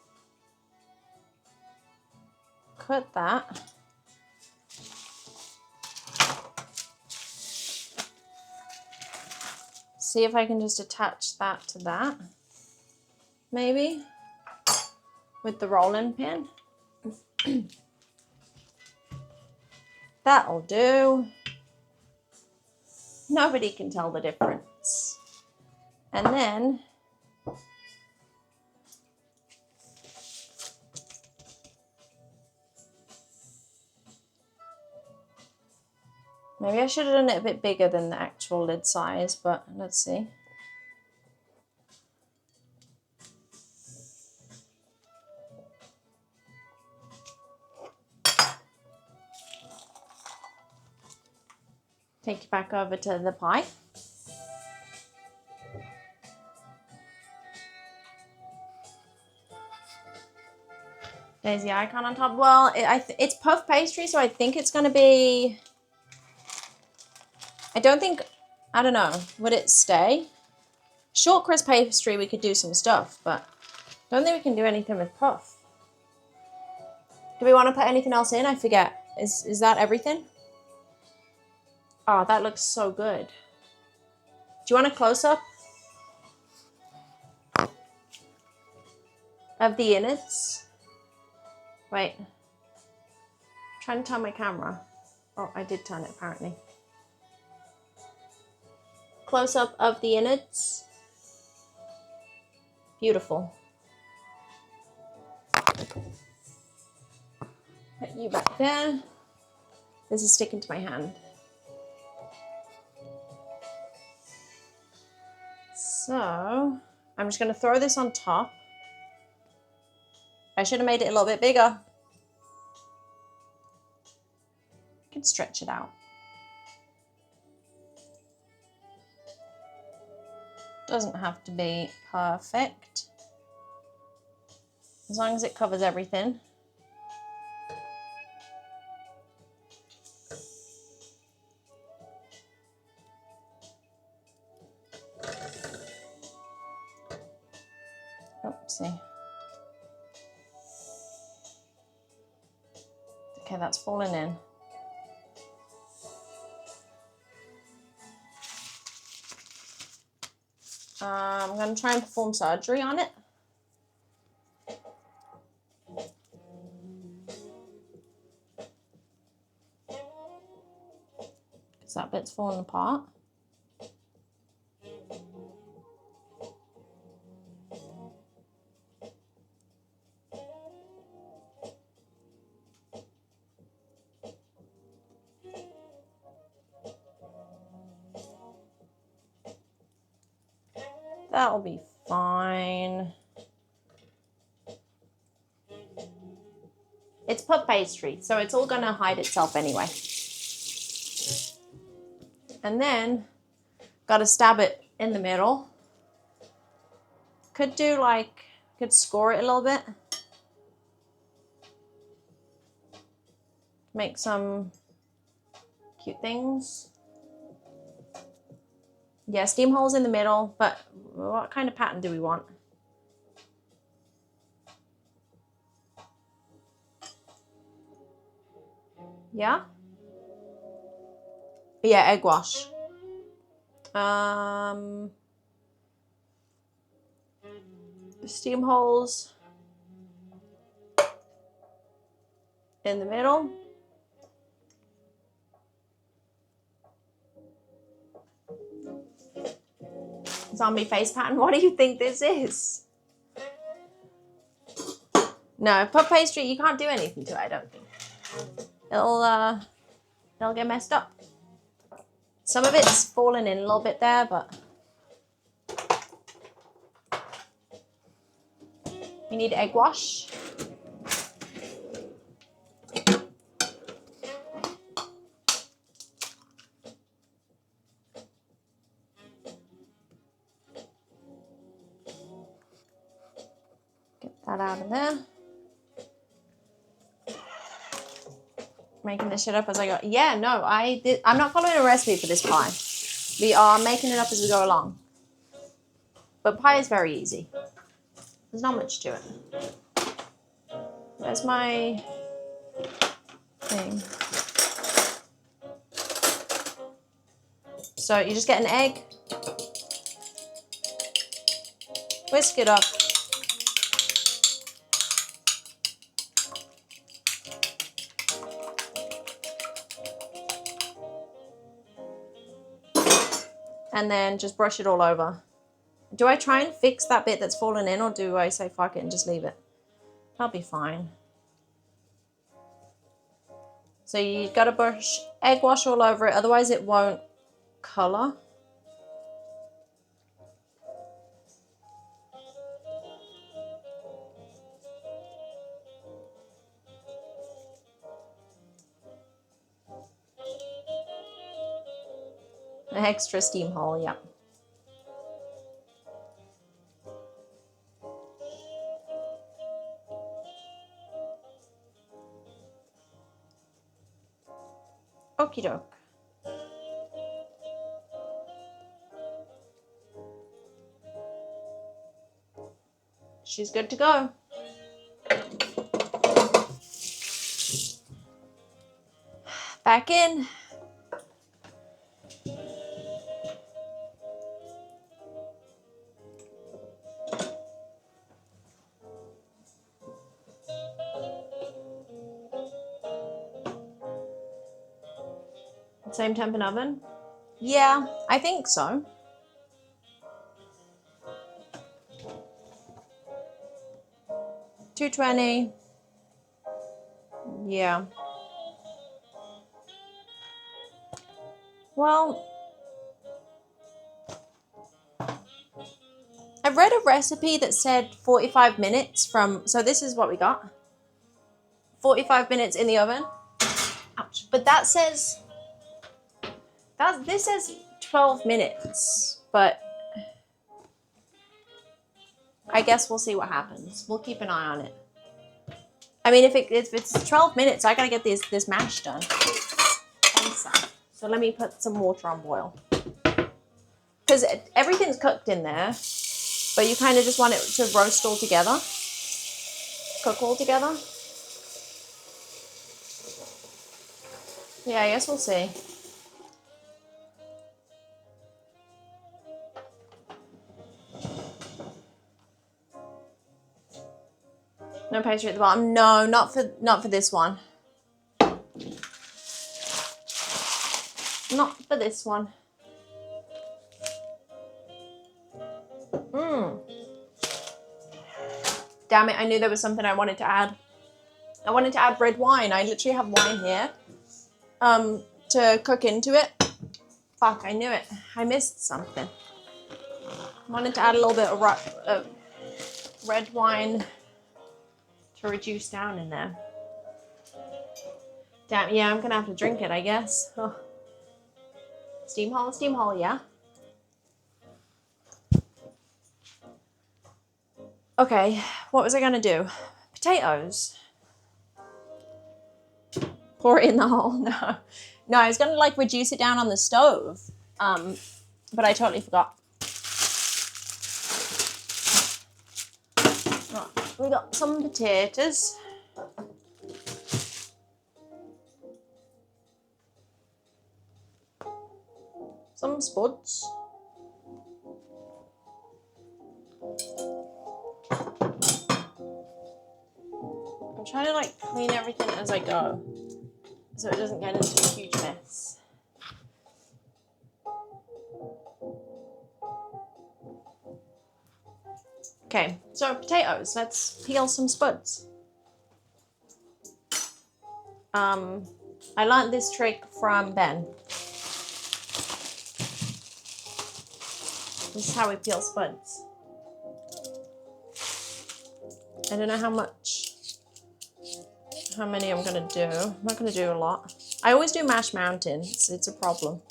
cut that. See if I can just attach that to that, maybe, with the rolling pin. That'll do. Nobody can tell the difference. And then maybe I should have done it a bit bigger than the actual lid size, but let's see. Take you back over to the pie. There's the icon on top. Well, it's puff pastry, so I think it's going to be... I don't know. Would it stay? Short crust pastry, we could do some stuff, but I don't think we can do anything with puff. Do we want to put anything else in? I forget. Is that everything? Oh, that looks so good. Do you want a close-up of the innards? Wait. I'm trying to turn my camera. Oh, I did turn it apparently. Close-up of the innards. Beautiful. Put you back there. This is sticking to my hand. So, I'm just going to throw this on top. I should have made it a little bit bigger. I can stretch it out. Doesn't have to be perfect. As long as it covers everything. Oopsie. Okay, that's falling in. I'm going to try and perform surgery on it. Because that bit's falling apart. That'll be fine. It's puff pastry, so it's all going to hide itself anyway. And then, got to stab it in the middle. Could score it a little bit. Make some cute things. Yeah, steam holes in the middle, but what kind of pattern do we want? Yeah? Yeah, egg wash. Steam holes in the middle. Zombie face pattern. What do you think this is? No, puff pastry, you can't do anything to it, I don't think. It'll get messed up. Some of it's fallen in a little bit there, but you need egg wash. Get that out of there. Making this shit up as I go. Yeah, no, I'm not following a recipe for this pie. We are making it up as we go along. But pie is very easy. There's not much to it. Where's my thing? So you just get an egg. Whisk it up. And then just brush it all over. Do I try and fix that bit that's fallen in, or do I say fuck it and just leave it? That'll be fine. So you gotta brush egg wash all over it, otherwise it won't color. An extra steam hole, yeah. Okie doke. She's good to go. Back in. Same temp in oven? Yeah, I think so. $220. Yeah. Well, I read a recipe that said 45 minutes from, so this is what we got. 45 minutes in the oven. Ouch. But that says, this says 12 minutes, but I guess we'll see what happens. We'll keep an eye on it. I mean, if it's 12 minutes, I gotta get this mash done. So let me put some water on boil. Because everything's cooked in there, but you kind of just want it to roast all together. Cook all together. Yeah, I guess we'll see. No pastry at the bottom. No, not for this one. Not for this one. Damn it, I knew there was something I wanted to add. I wanted to add red wine. I literally have wine here to cook into it. Fuck, I knew it. I missed something. I wanted to add a little bit of red wine to reduce down in there. Damn, yeah, I'm gonna have to drink it, I guess. Oh. Steam hole, yeah. Okay, what was I gonna do? Potatoes. Pour it in the hole. No, I was gonna like reduce it down on the stove, but I totally forgot. Right, we got some potatoes. Some spuds. I'm trying to like clean everything as I go, so it doesn't get into a huge mess. Okay, so potatoes. Let's peel some spuds. I learned this trick from Ben. This is how we peel spuds. I don't know how many I'm gonna do. I'm not gonna do a lot. I always do mashed mountain. It's a problem.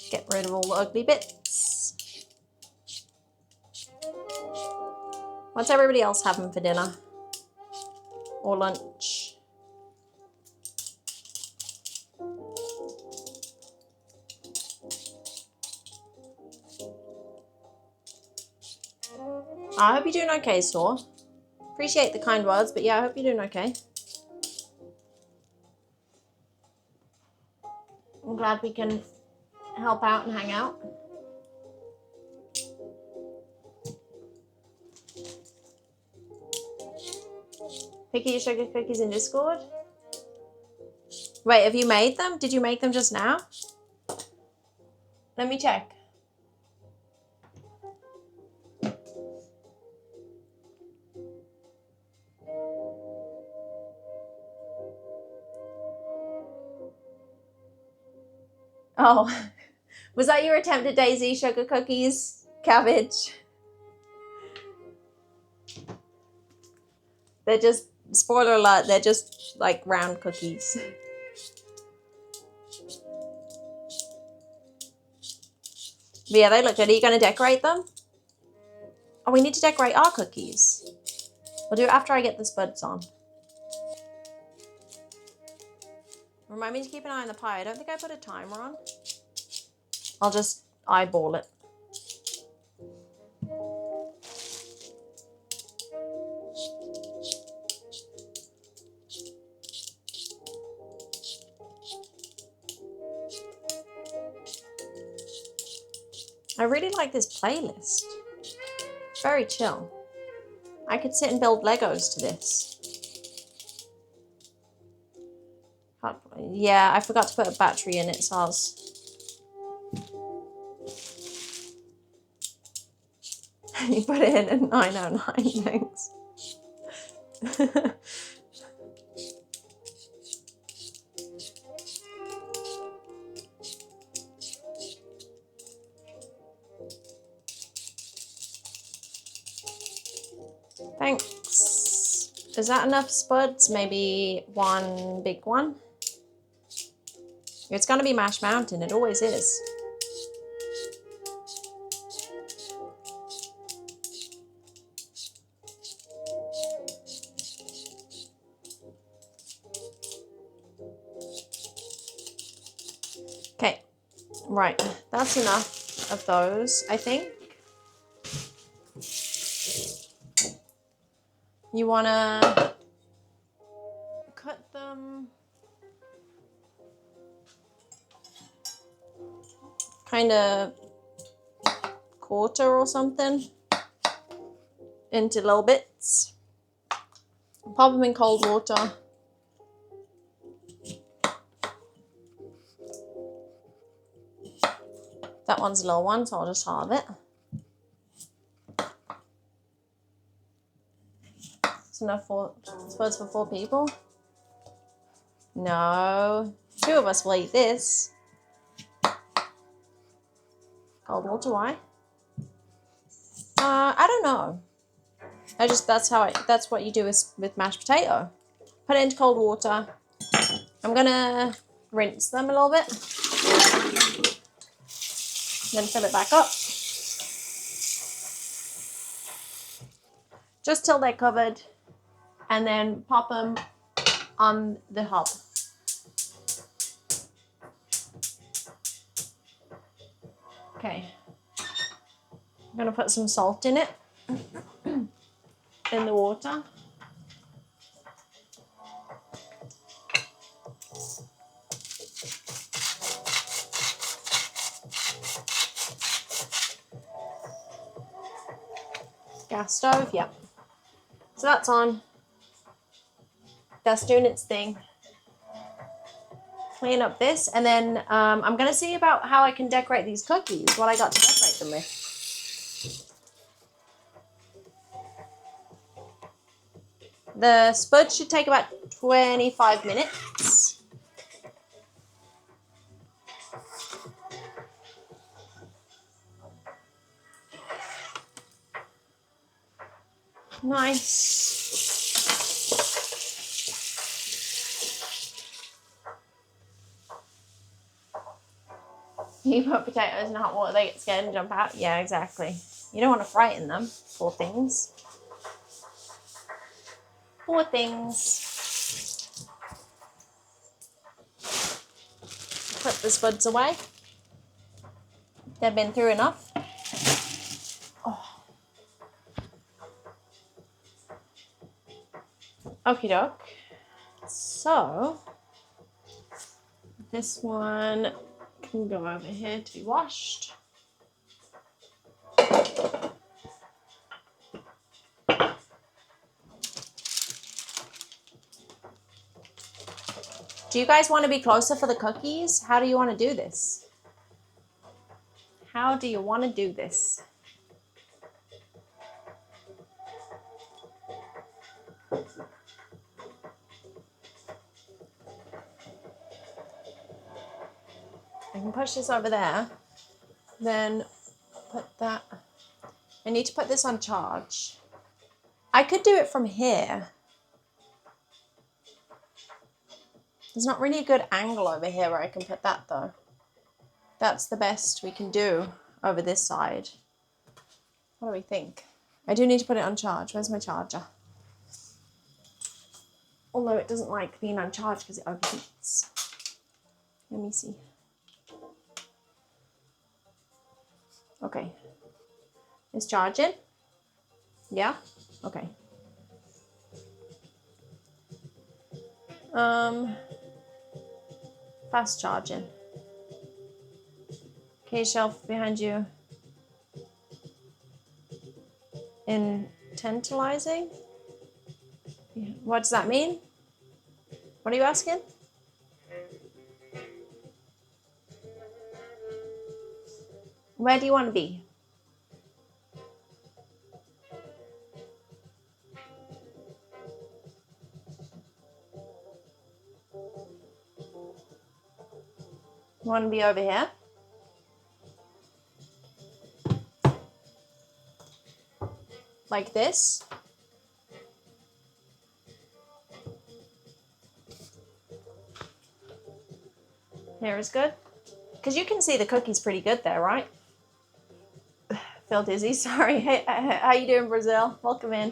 Get rid of all the ugly bits. What's everybody else having for dinner? Or lunch? I hope you're doing okay, Store. Appreciate the kind words, but yeah, I hope you're doing okay. I'm glad we can help out and hang out. Picky your sugar cookies in Discord? Wait, have you made them? Did you make them just now? Let me check. Oh, was that your attempt at DayZ sugar cookies? Cabbage. They're just, spoiler alert, they're just like round cookies. But yeah, they look good. Are you going to decorate them? Oh, we need to decorate our cookies. We'll do it after I get the spuds on. Remind me to keep an eye on the pie. I don't think I put a timer on. I'll just eyeball it. I really like this playlist. Very chill. I could sit and build Legos to this. Yeah, I forgot to put a battery in it, so I was... You put it in at 9:09, thanks. Thanks. Is that enough spuds? Maybe one big one? It's gonna be Mash Mountain, it always is. Okay, right, that's enough of those, I think. You wanna cut them kind of quarter or something into little bits. Pop them in cold water. That one's a little one, so I'll just halve it. It's enough for spuds for 4 people. No, 2 of us will eat this. Cold water, why? I don't know. That's what you do with mashed potato. Put it into cold water. I'm gonna rinse them a little bit. Then fill it back up. Just till they're covered. And then pop them on the hob. Okay. I'm gonna put some salt in it. In the water. Gas stove, yep. So that's on. That's doing its thing. Clean up this, and then I'm gonna see about how I can decorate these cookies. What I got to decorate them with. The spud should take about 25 minutes. Nice. You put potatoes in hot water, they get scared and jump out. Yeah, exactly. You don't want to frighten them, poor things. Poor things. Put the spuds away. They've been through enough. Oh. Okie doke. So, this one can go over here to be washed. Do you guys want to be closer for the cookies? How do you want to do this? How do you want to do this? I can push this over there. Then put that. I need to put this on charge. I could do it from here. There's not really a good angle over here where I can put that though. That's the best we can do over this side. What do we think? I do need to put it on charge. Where's my charger? Although it doesn't like being on charge because it overheats. Let me see. Okay. It's charging? Yeah? Okay. Fast charging. Okay, shelf behind you. Tantalizing? What does that mean? What are you asking? Where do you want to be? You want to be over here? Like this? Here is good. Because you can see the cookies pretty good there, right? Feel dizzy, sorry. Hey, how you doing, Brazil? Welcome in.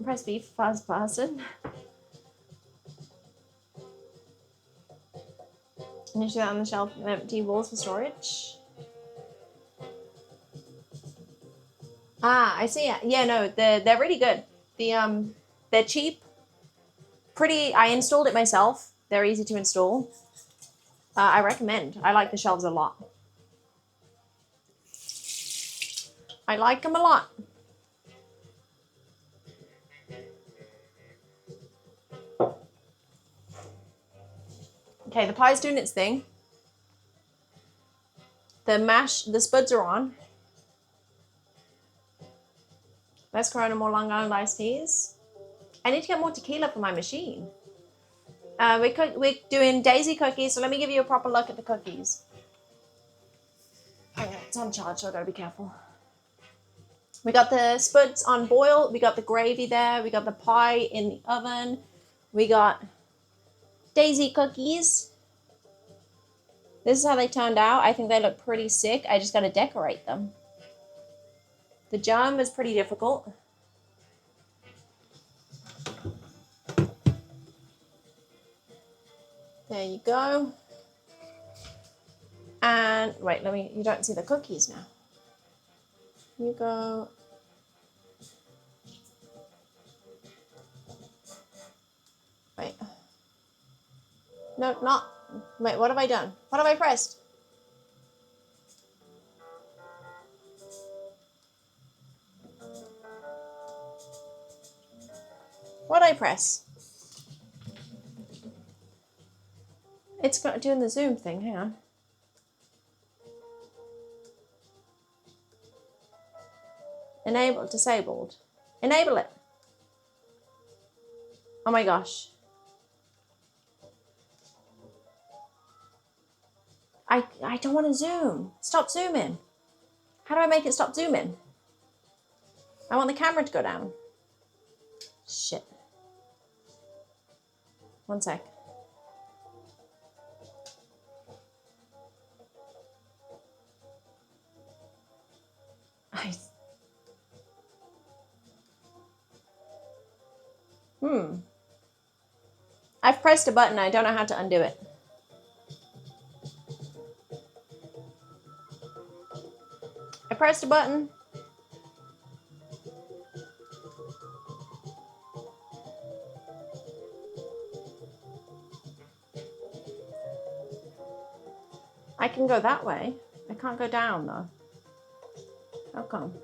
Press B for fast person. And you see that on the shelf, empty walls for storage. Ah, I see it. Yeah, no, they're really good. They're cheap. Pretty. I installed it myself. They're easy to install. I recommend. I like the shelves a lot. I like them a lot. Okay, the pie's doing its thing. The spuds are on. Less Corona, more Long Island iced teas. I need to get more tequila for my machine. We're doing DayZ cookies, so let me give you a proper look at the cookies. Okay, it's on charge, so I gotta be careful. We got the spuds on boil. We got the gravy there. We got the pie in the oven. We got DayZ cookies. This is how they turned out. I think they look pretty sick. I just gotta decorate them. The jam is pretty difficult. There you go. And wait, you don't see the cookies now. You go. Wait. No, not. Wait, what have I done? What have I pressed? What did I press? It's doing the zoom thing. Hang on. Enable, disabled. Enable it. Oh my gosh. I don't want to zoom. Stop zooming. How do I make it stop zooming? I want the camera to go down. Shit. One sec. I've pressed a button. I don't know how to undo it. I pressed a button. I can go that way. I can't go down though. How come?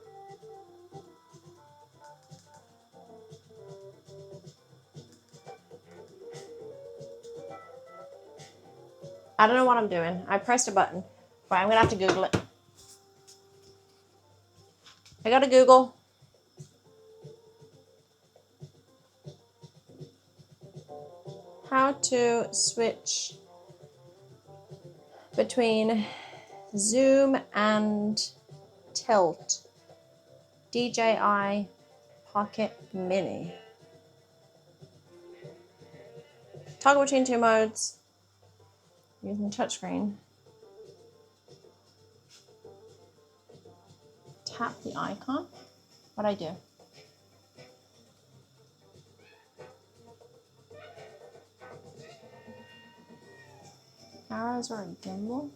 I don't know what I'm doing. I pressed a button. Right, I'm gonna have to Google it. I gotta Google. How to switch between zoom and tilt. DJI Pocket Mini. Toggle between two modes using touchscreen. Tap the icon. What'd I do? Arrows or a gimbal?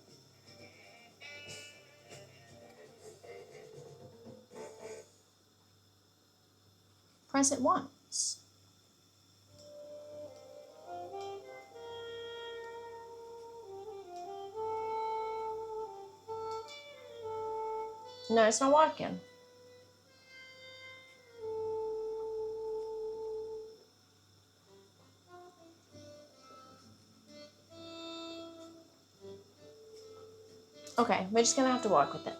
Press it once. No, it's not working. Okay, we're just gonna have to work with it.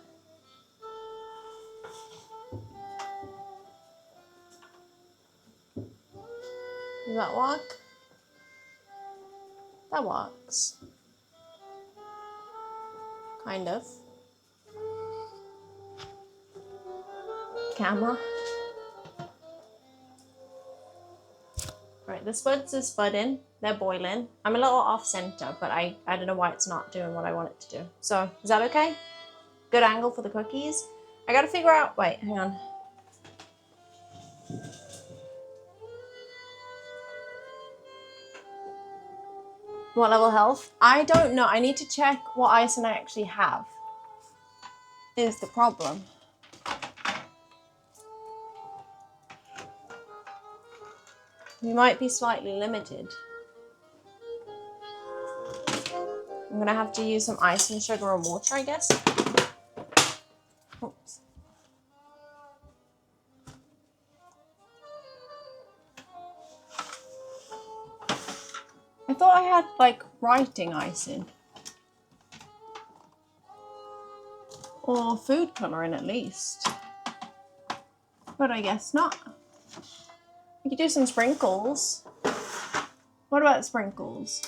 Does that work? That works. Kind of. Camera. Right, the spuds are spudding. They're boiling. I'm a little off center, but I don't know why it's not doing what I want it to do. So, is that okay? Good angle for the cookies. I gotta figure out, wait, hang on. What level health? I don't know. I need to check what icing I actually have. Is the problem. You might be slightly limited. I'm gonna have to use some ice and sugar and water, I guess. Oops. I thought I had like writing icing. Or food colouring at least. But I guess not. We could do some sprinkles. What about sprinkles?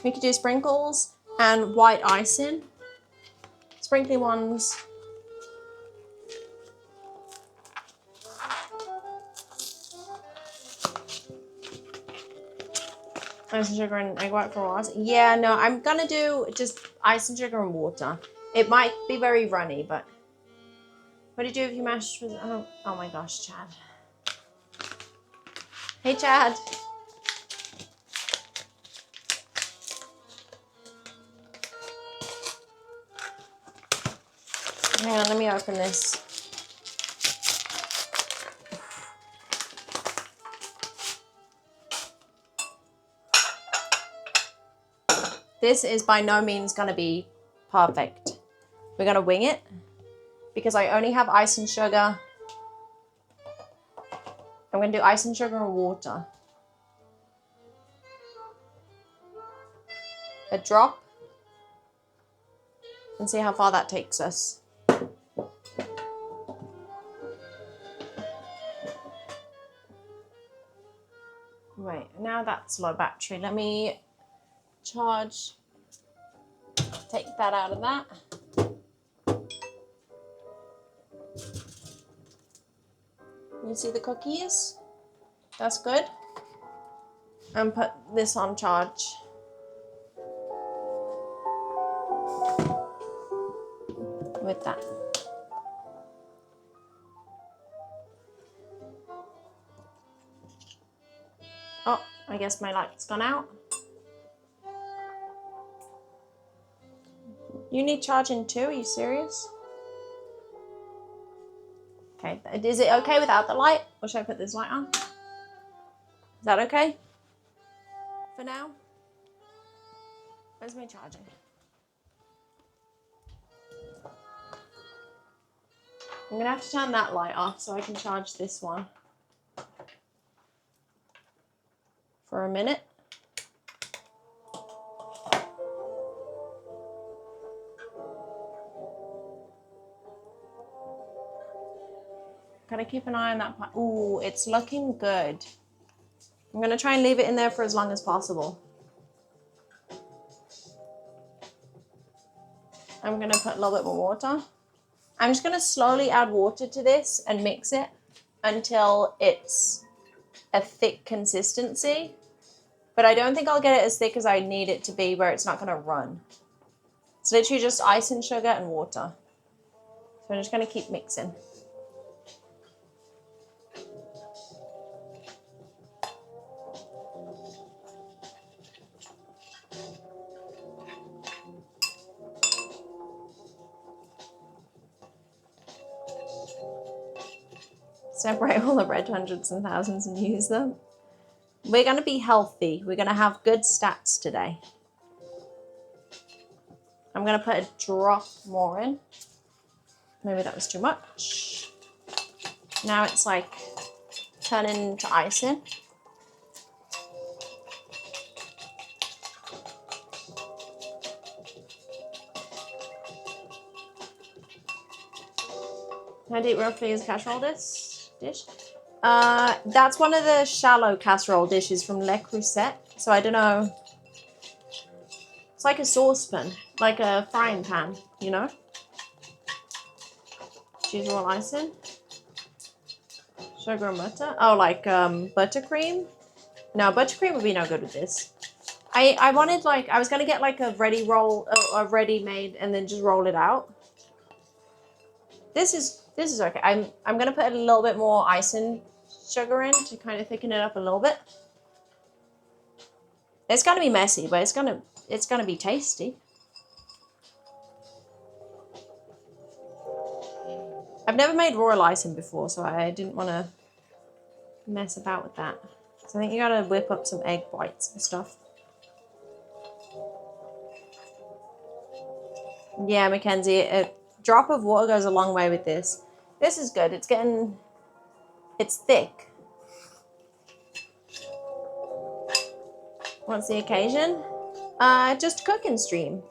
We could do sprinkles and white icing. Sprinkly ones. Ice and sugar and egg white for a while. Yeah, no, I'm gonna do just ice and sugar and water. It might be very runny, but what do you do if you mash with, oh my gosh, Chad. Hey, Chad. Hang on, let me open this. This is by no means gonna be perfect. We're gonna wing it because I only have ice and sugar. I'm gonna do ice and sugar and water. A drop. And see how far that takes us. Wait, now that's low battery. Let me charge. Take that out of that. You see the cookies? That's good. And put this on charge. With that. Oh, I guess my light's gone out. You need charging too? Are you serious? Okay, is it okay without the light? Or should I put this light on? Is that okay? For now? Where's my charging? I'm gonna have to turn that light off so I can charge this one. For a minute. Gotta keep an eye on that pie. Ooh, it's looking good. I'm gonna try and leave it in there for as long as possible. I'm gonna put a little bit more water. I'm just gonna slowly add water to this and mix it until it's a thick consistency. But I don't think I'll get it as thick as I need it to be where it's not gonna run. It's literally just ice and sugar and water. So I'm just gonna keep mixing. Separate all the red hundreds and thousands and use them. We're going to be healthy. We're going to have good stats today. I'm going to put a drop more in. Maybe that was too much. Now it's like turning to icing. How deep roughly is a casserole dish? That's one of the shallow casserole dishes from Le Creuset. So I don't know. It's like a saucepan, like a frying pan, you know? Cheese roll icing. Sugar and butter. Oh, like buttercream? No, buttercream would be no good with this. I wanted like, I was going to get like a ready roll, a ready made and then just roll it out. This is okay. I'm going to put a little bit more icing sugar in to kind of thicken it up a little bit. It's going to be messy, but it's going to be tasty. I've never made royal icing before, so I didn't want to mess about with that. So I think you got to whip up some egg whites and stuff. Yeah, Mackenzie, a drop of water goes a long way with this. This is good. It's thick. What's the occasion? Just a cooking stream.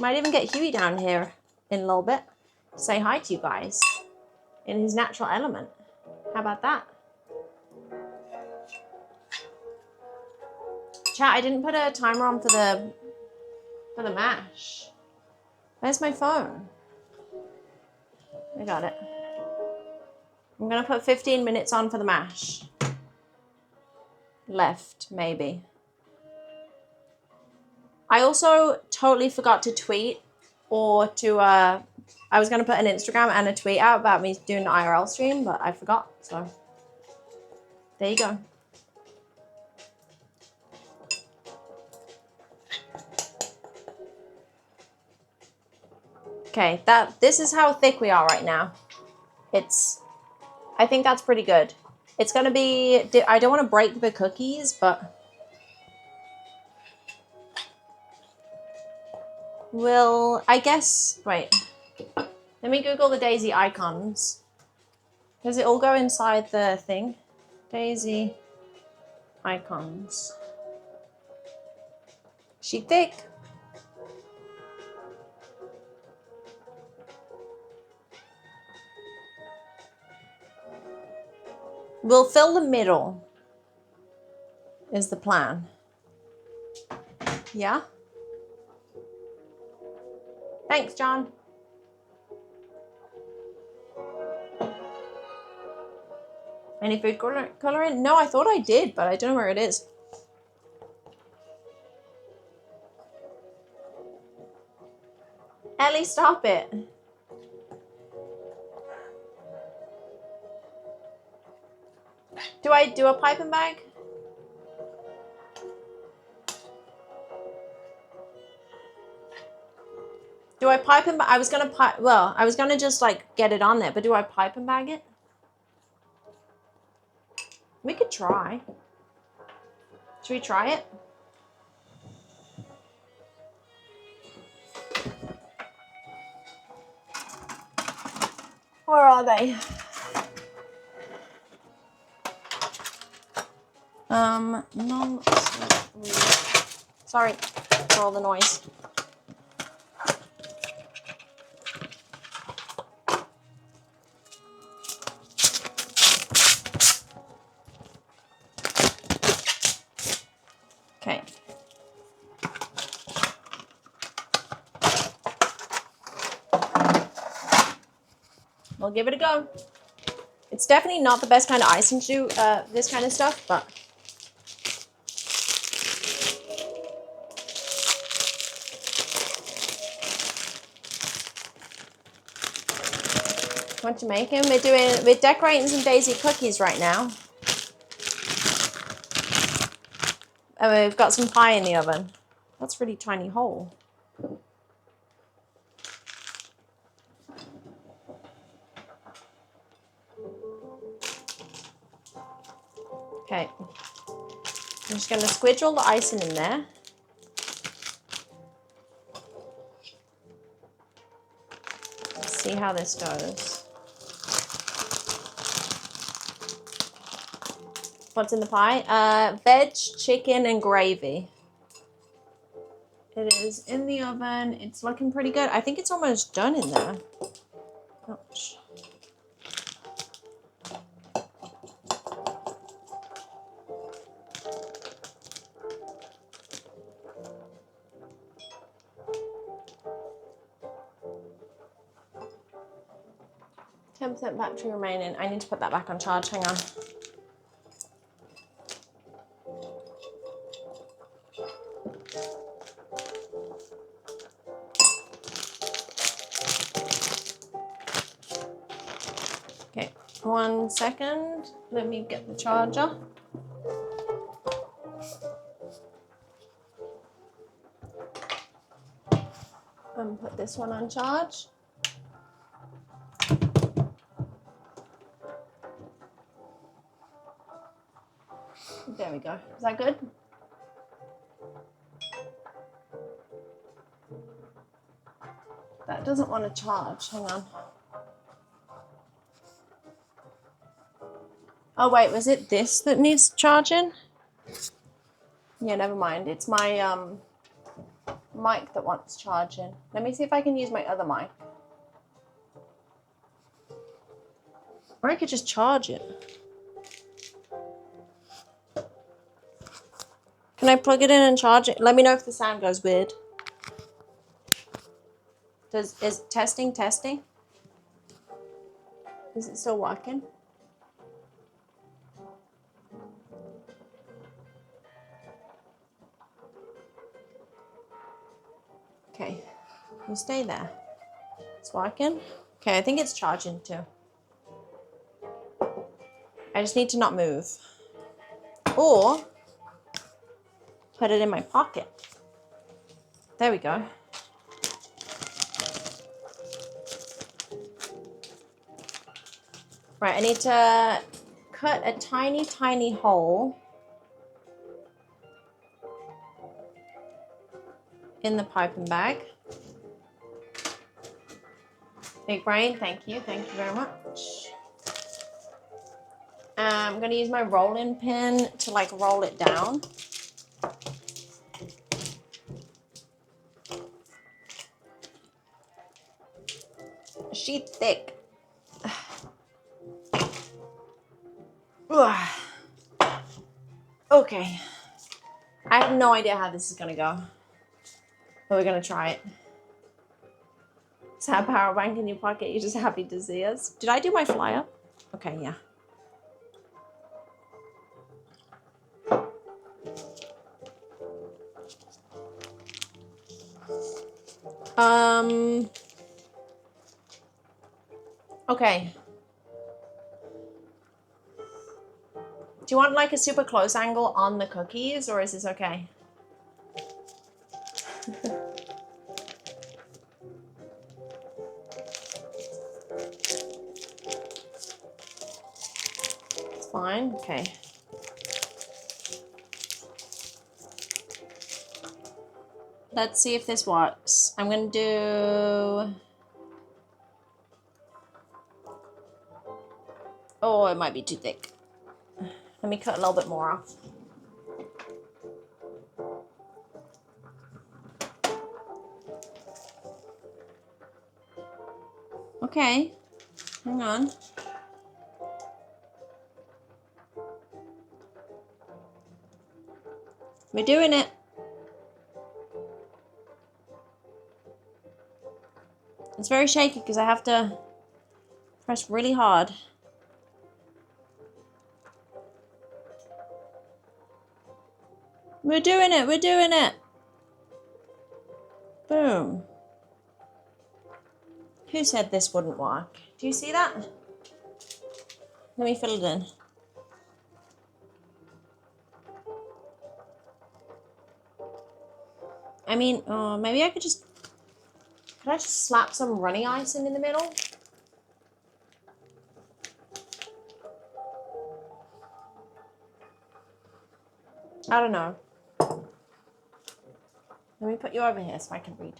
Might even get Huey down here in a little bit. Say hi to you guys in his natural element. How about that? Chat, I didn't put a timer on for the mash. Where's my phone? I got it. I'm gonna put 15 minutes on for the mash. Left, maybe. I also totally forgot to tweet or to, I was gonna put an Instagram and a tweet out about me doing the IRL stream, but I forgot, so there you go. Okay, this is how thick we are right now. I think that's pretty good. It's gonna be, I don't want to break the cookies, but I guess, wait. Let me Google the DayZ icons. Does it all go inside the thing? DayZ icons. She thick. We'll fill the middle, is the plan. Yeah? Thanks, John. Any food coloring? No, I thought I did, but I don't know where it is. Ellie, stop it. Do I do a piping bag? Do I pipe and bag? I was gonna just like get it on there, but do I pipe and bag it? We could try. Should we try it? Where are they? Sorry for all the noise. we'll give it a go. It's definitely not the best kind of icing to do this kind of stuff, but what you making? We're decorating some DayZ cookies right now. And we've got some pie in the oven. That's a really tiny hole. Okay. I'm just going to squidge all the icing in there. Let's see how this goes. What's in the pie? Veg, chicken, and gravy. It is in the oven. It's looking pretty good. I think it's almost done in there. Ouch. %, battery remaining. I need to put that back on charge. Hang on. Okay, 1 second. Let me get the charger. And put this one on charge. There we go. Is that good? That doesn't want to charge. Hang on. Oh wait, was it this that needs charging? Yeah, never mind. It's my mic that wants charging. Let me see if I can use my other mic. Or I could just charge it. Can I plug it in and charge it? Let me know if the sound goes weird. Is testing? Is it still working? Okay, you stay there. It's working. Okay, I think it's charging too. I just need to not move. Or put it in my pocket. There we go. Right, I need to cut a tiny, tiny hole in the piping bag. Big brain, thank you very much. I'm gonna use my rolling pin to like roll it down. She's thick. Okay. I have no idea how this is gonna go. But we're gonna try it. Is that a power bank in your pocket? You're just happy to see us. Did I do my flyer? Okay, yeah. Okay. Do you want like a super close angle on the cookies, or is this okay? It's fine, okay. Let's see if this works. I'm gonna do... Oh, it might be too thick. Let me cut a little bit more off. Okay, hang on. We're doing it. It's very shaky because I have to Press really hard. We're doing it, we're doing it. Boom. Who said this wouldn't work? Do you see that? Let me fill it in. I mean, maybe I could just... Could I just slap some runny icing in the middle? I don't know. Let me put you over here so I can read.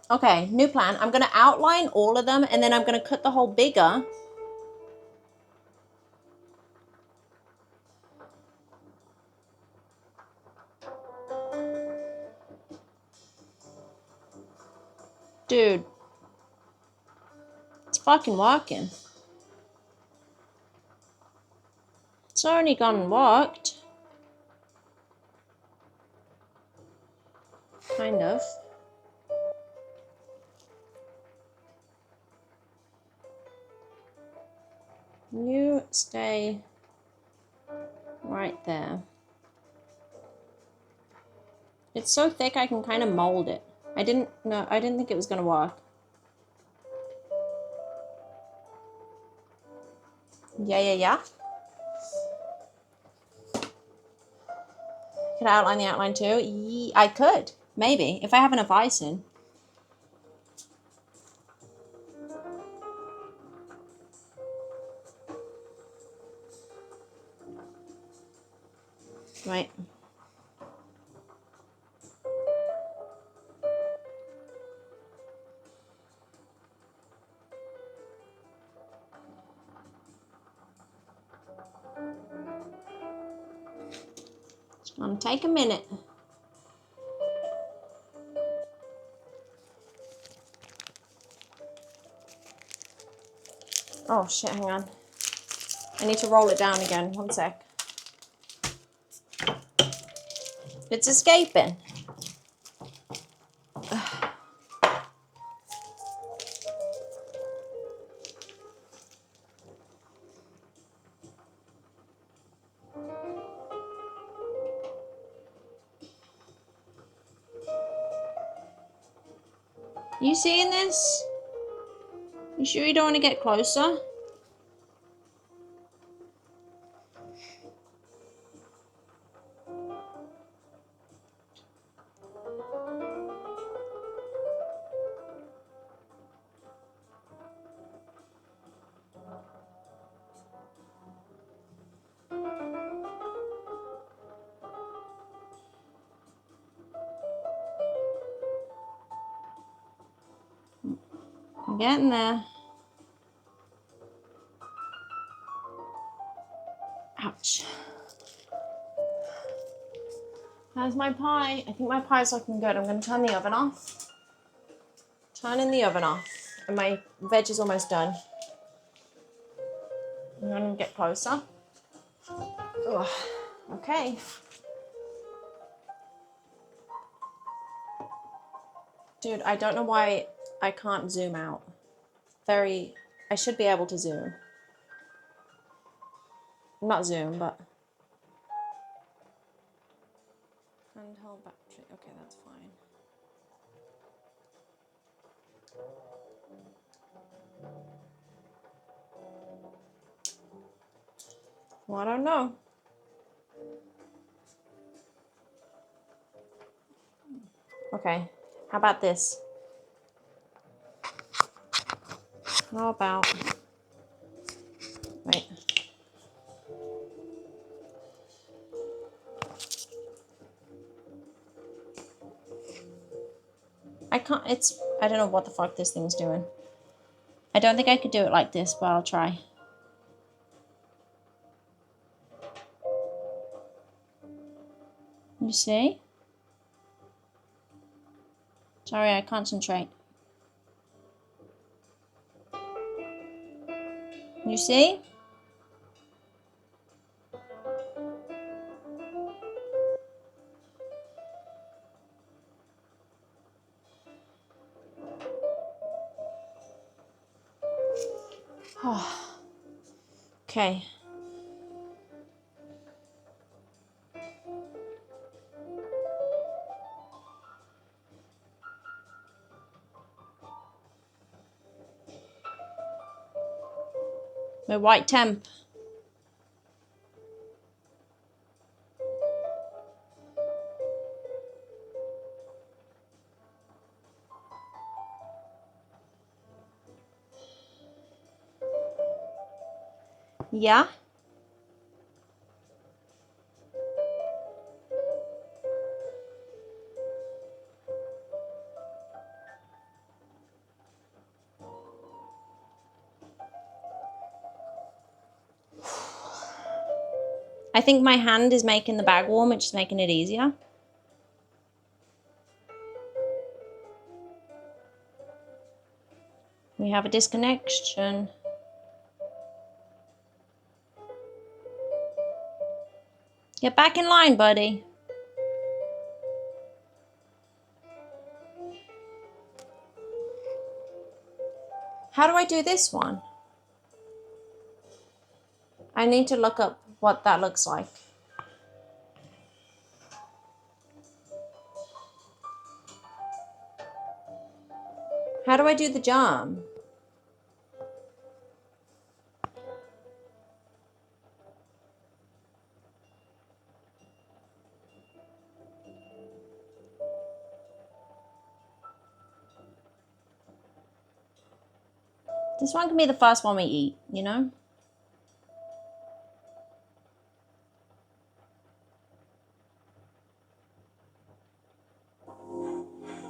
Okay, new plan. I'm going to outline all of them and then I'm going to cut the hole bigger. Dude. It's fucking working. It's only gone and worked. Kind of. You stay right there. It's so thick I can kind of mold it. I didn't think it was gonna work. Yeah. Could I outline the outline too? I could, maybe, if I have enough icing. Right. It's gonna take a minute. Oh shit, hang on. I need to roll it down again. One sec. It's escaping. You seeing this? You sure you don't want to get closer? I'm getting there. Ouch. How's my pie? I think my pie's looking good. I'm going to turn the oven off. Turning the oven off. And my veg is almost done. I'm going to get closer. Ugh. Okay. Dude, I don't know why I can't zoom out. I should be able to zoom. Not zoom, but... Handheld battery. Okay, that's fine. Well, I don't know. Okay, how about this? How about... Wait. I can't, I don't know what the fuck this thing's doing. I don't think I could do it like this, but I'll try. You see? Sorry, I concentrate. You see? Okay. My white temp. Yeah. I think my hand is making the bag warm, which is making it easier. We have a disconnection. Get back in line, buddy. How do I do this one? I need to look up what that looks like. How do I do the jump? This one can be the first one we eat, you know?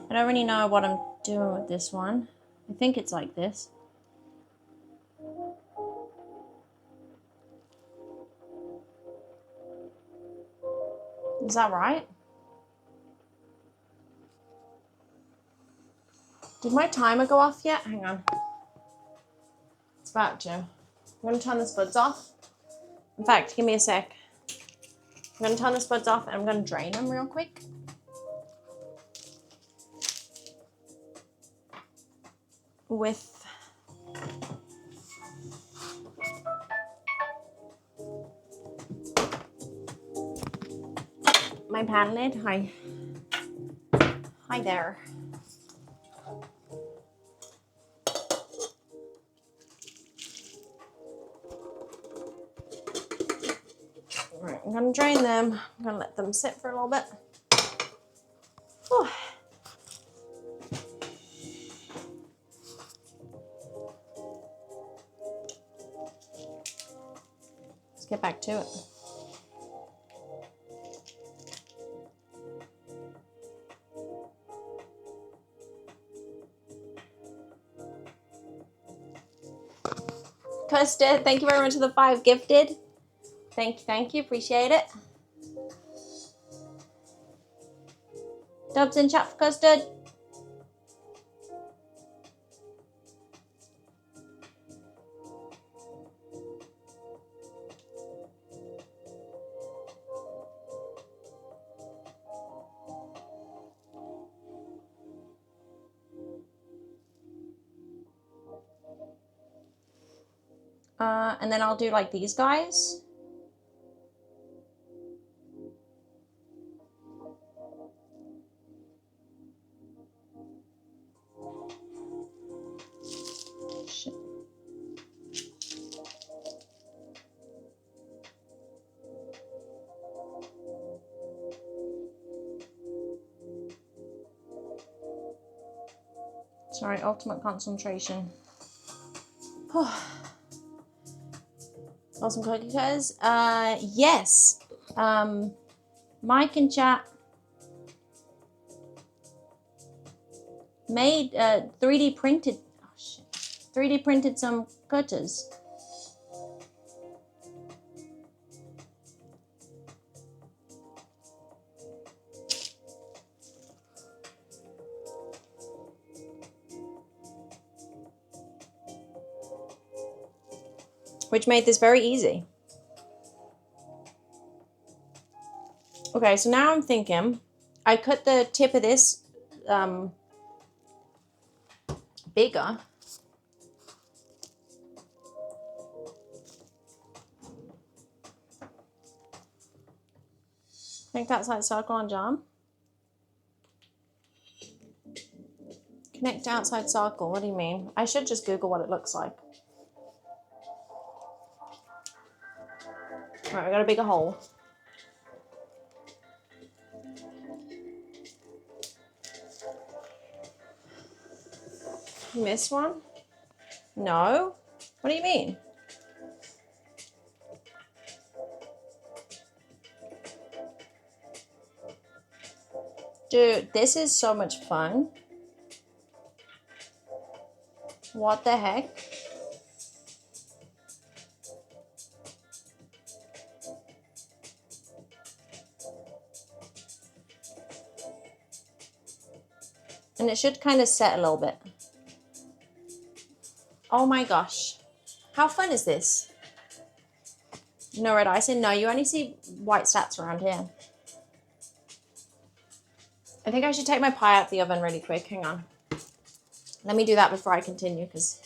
I don't really know what I'm doing with this one. I think it's like this. Is that right? Did my timer go off yet? Hang on. It's about to. I'm going to turn the spuds off. In fact, give me a sec. I'm going to turn the spuds off and I'm going to drain them real quick. With my pan lid. Hi. Hi there. Right, I'm going to drain them. I'm going to let them sit for a little bit. Whew. Let's get back to it. Custard, thank you very much for the 5 gifted. Thank you, appreciate it. Dubs in chat for Custard. And then I'll do like these guys. Shit. Sorry, ultimate concentration. Awesome cookie cutters. Yes. Mike and chat made 3D printed. Oh shit! 3D printed some cutters. Which made this very easy. Okay, so now I'm thinking, I cut the tip of this bigger. Connect outside circle on jam. Connect outside circle, what do you mean? I should just Google what it looks like. Right, we got a bigger hole. You missed one? No? What do you mean? Dude, this is so much fun. What the heck? And it should kind of set a little bit. Oh my gosh. How fun is this? No red icing? No, you only see white stats around here. I think I should take my pie out the oven really quick. Hang on. Let me do that before I continue, because...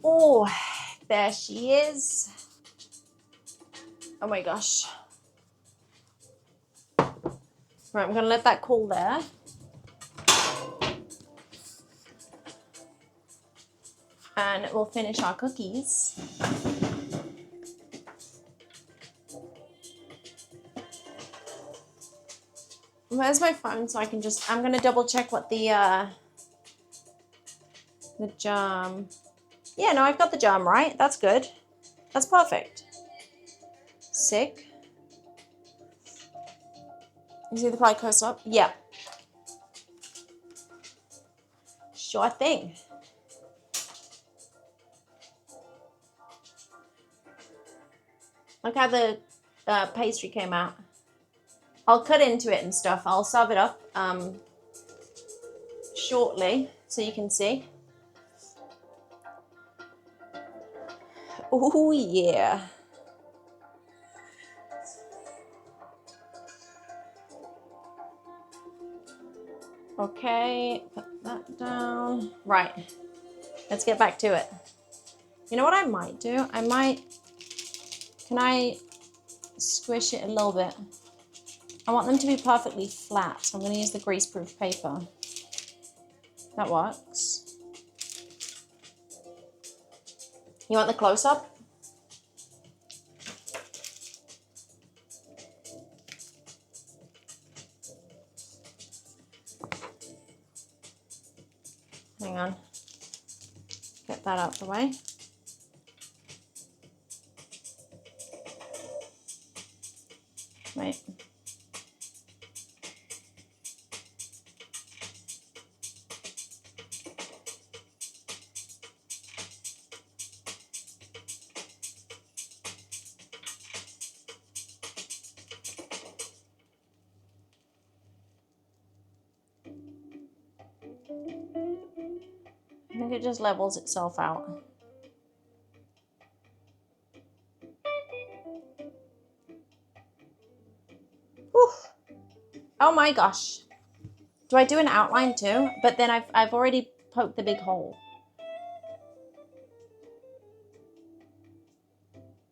Oh, there she is. Oh my gosh. Right, I'm going to let that cool there. And we'll finish our cookies. Where's my phone so I can just... I'm going to double check what the jam... Yeah, no, I've got the jam right. That's good. That's perfect. Sick. You see the pie close up? Yeah. Sure thing. Look how the pastry came out. I'll cut into it and stuff. I'll serve it up shortly so you can see. Oh yeah. Okay, put that down. Right, let's get back to it. You know what I might do? Can I squish it a little bit? I want them to be perfectly flat, so I'm going to use the greaseproof paper. That works. You want the close-up? Hang on. Get that out the way. Wait. I think it just levels itself out. Whew. Oh my gosh. Do I do an outline too? But then I've already poked the big hole.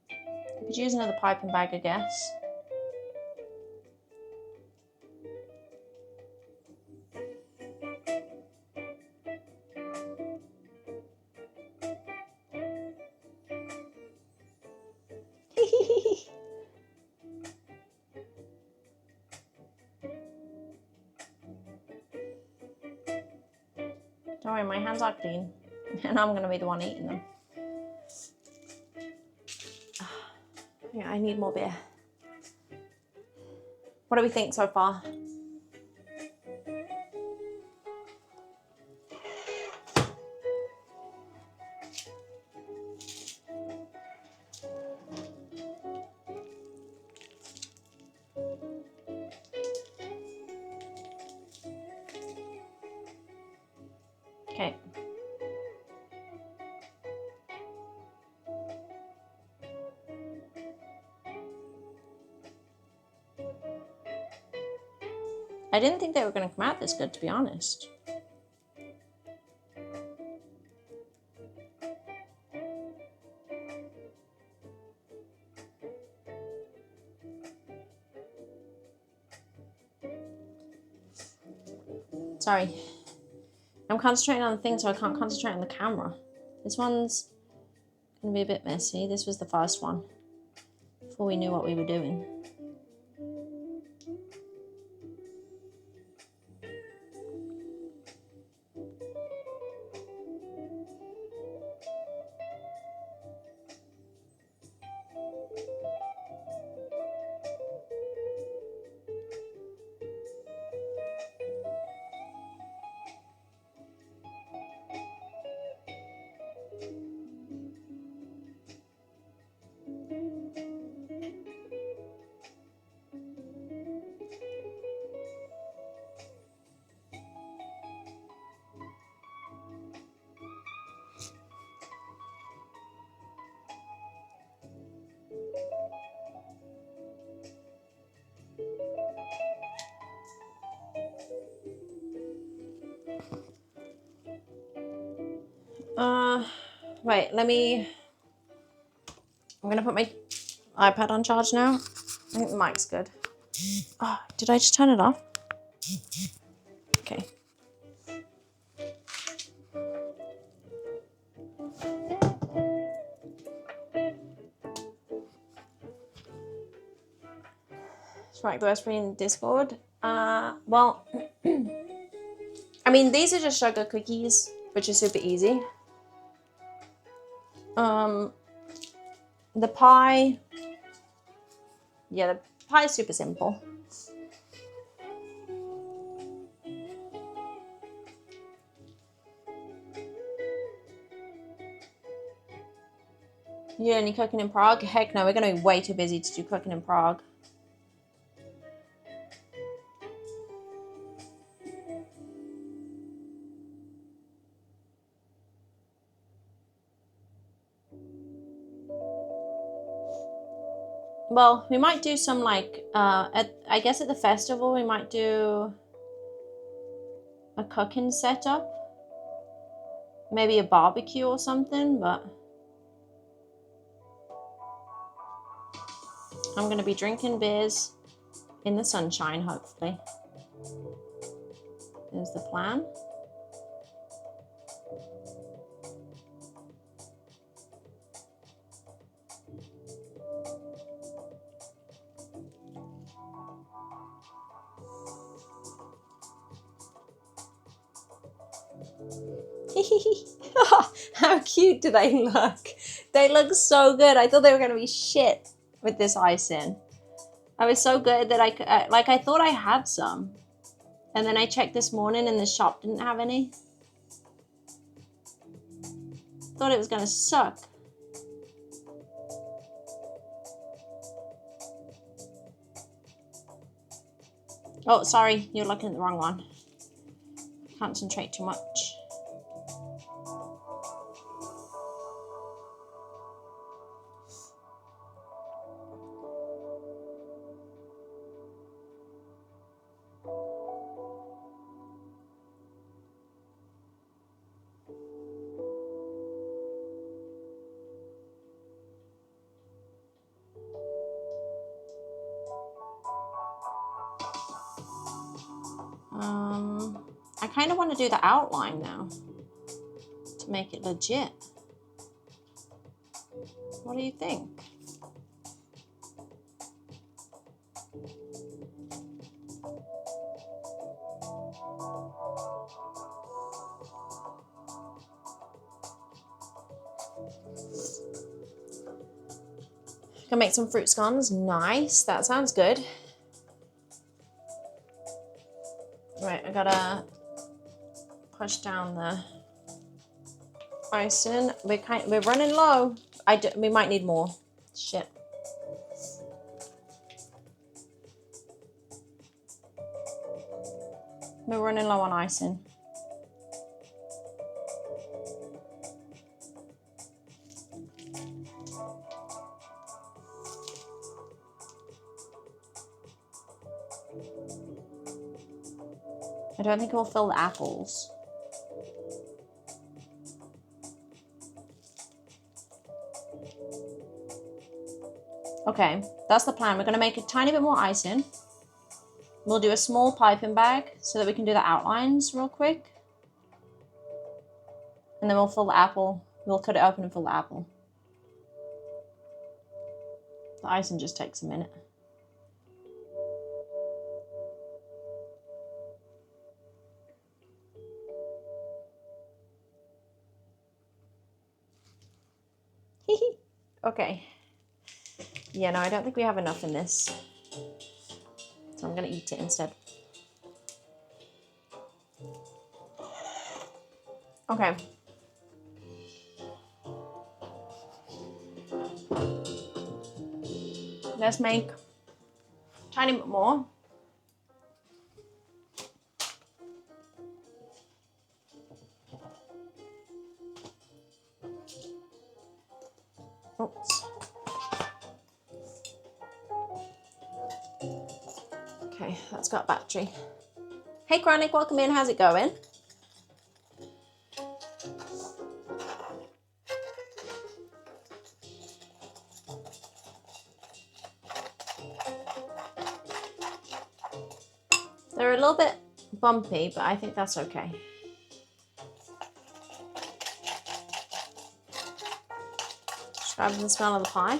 I could use another piping bag, I guess. Don't worry, my hands are clean. And I'm going to be the one eating them. Yeah, I need more beer. What do we think so far? Okay. I didn't think they were going to come out this good, to be honest. Sorry. I'm concentrating on the thing, so I can't concentrate on the camera. This one's going to be a bit messy. This was the first one, before we knew what we were doing. Wait, I'm gonna put my iPad on charge now. I think the mic's good. Oh, did I just turn it off? Okay. Strike the recipe in Discord. Well, I mean, these are just sugar cookies, which is super easy. The pie, yeah, the pie is super simple. You only cooking in Prague? Heck no, we're gonna be way too busy to do cooking in Prague. Well, we might do some like, I guess at the festival we might do a cooking setup. Maybe a barbecue or something, but I'm going to be drinking beers in the sunshine, hopefully. Is the plan. How cute do they look? They look so good. I thought they were going to be shit with this icing. I was so good that I thought I had some. And then I checked this morning and the shop didn't have any. Thought it was going to suck. Oh, sorry. You're looking at the wrong one. Concentrate too much. I kind of want to do the outline now to make it legit. What do you think? Can make some fruit scones. Nice. That sounds good. Right, I gotta push down the icing. We're running low. We might need more. Shit. We're running low on icing. I don't think it will fill the apples. Okay, that's the plan. We're going to make a tiny bit more icing. We'll do a small piping bag so that we can do the outlines real quick. And then we'll fill the apple. We'll cut it open and fill the apple. The icing just takes a minute. Okay. Yeah, no, I don't think we have enough in this. So I'm going to eat it instead. Okay. Let's make a tiny bit more. Oops. Okay, that's got battery. Hey Chronic, welcome in. How's it going? They're a little bit bumpy, but I think that's okay. Describing the smell of the pie.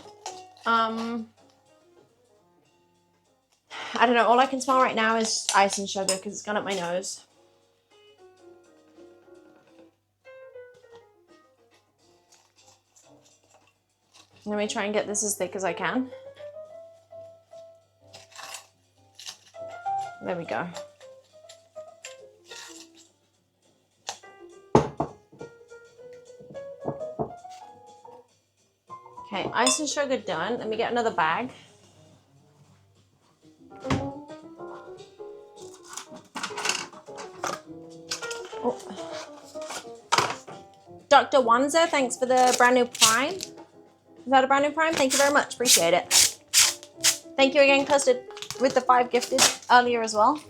I don't know, all I can smell right now is ice and sugar because it's gone up my nose. Let me try and get this as thick as I can. There we go. Okay, ice and sugar done. Let me get another bag. Oh. Dr. Wanza, thanks for the brand new Prime. Is that a brand new Prime? Thank you very much. Appreciate it. Thank you again, Custard, with the 5 gifted earlier as well.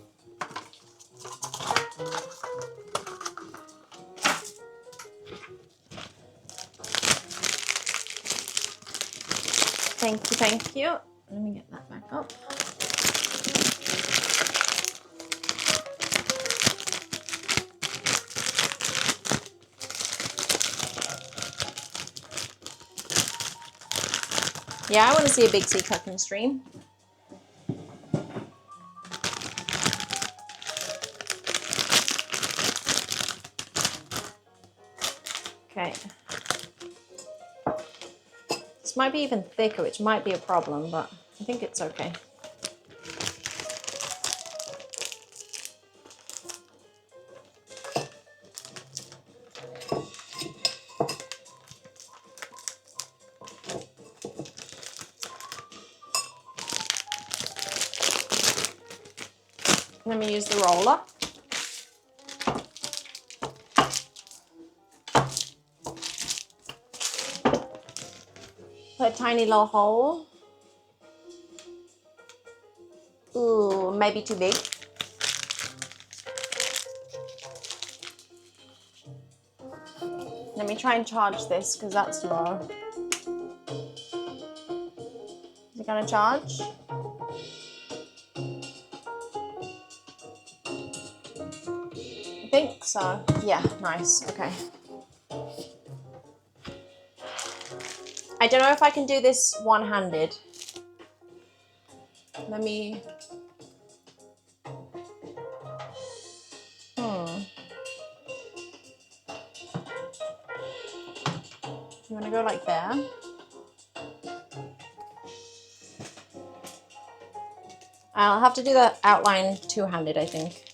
Thank you, thank you. Let me get that back up. Yeah, I want to see a Big C cooking stream. Okay. This might be even thicker, which might be a problem, but I think it's okay. Let me use the roller. Put a tiny little hole. Ooh, maybe too big. Let me try and charge this because that's low. Is it gonna charge? I think so. Yeah, nice. Okay. I don't know if I can do this one-handed. Let me... You want to go like there? I'll have to do the outline two-handed, I think.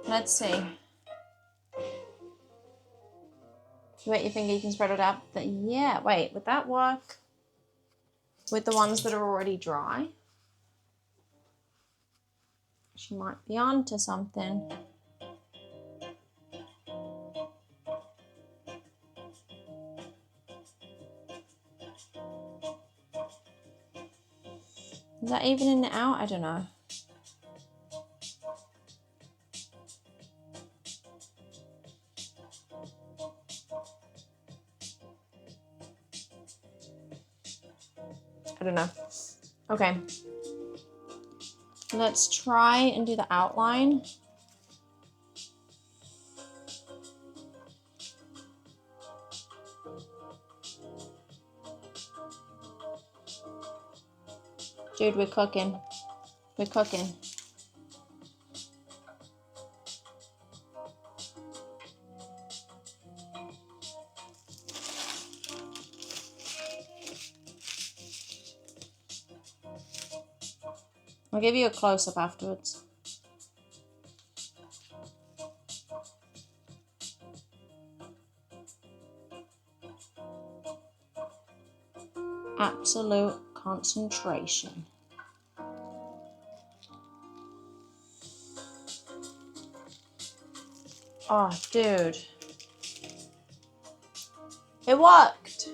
Let's see. Wait, you think you can spread it out? Yeah, wait, would that work with the ones that are already dry? She might be onto something. Is that evening it out? I don't know. I don't know. Okay. Let's try and do the outline. Dude, we're cooking. We're cooking. I'll give you a close-up afterwards. Absolute concentration. Oh, dude. It worked.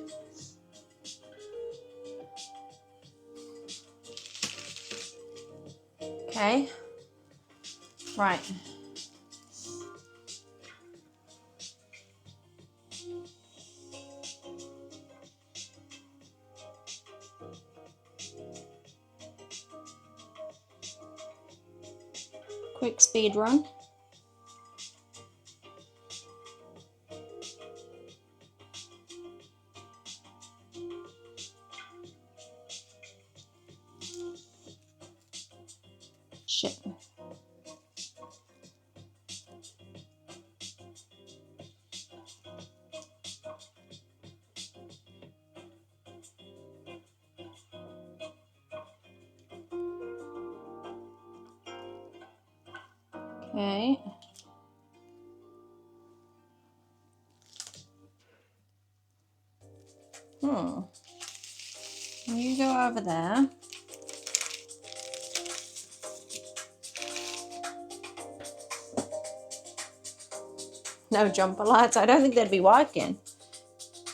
Okay. Right. Quick speed run. Shit. Okay. You go over there. No jump alerts. I don't think they'd be working.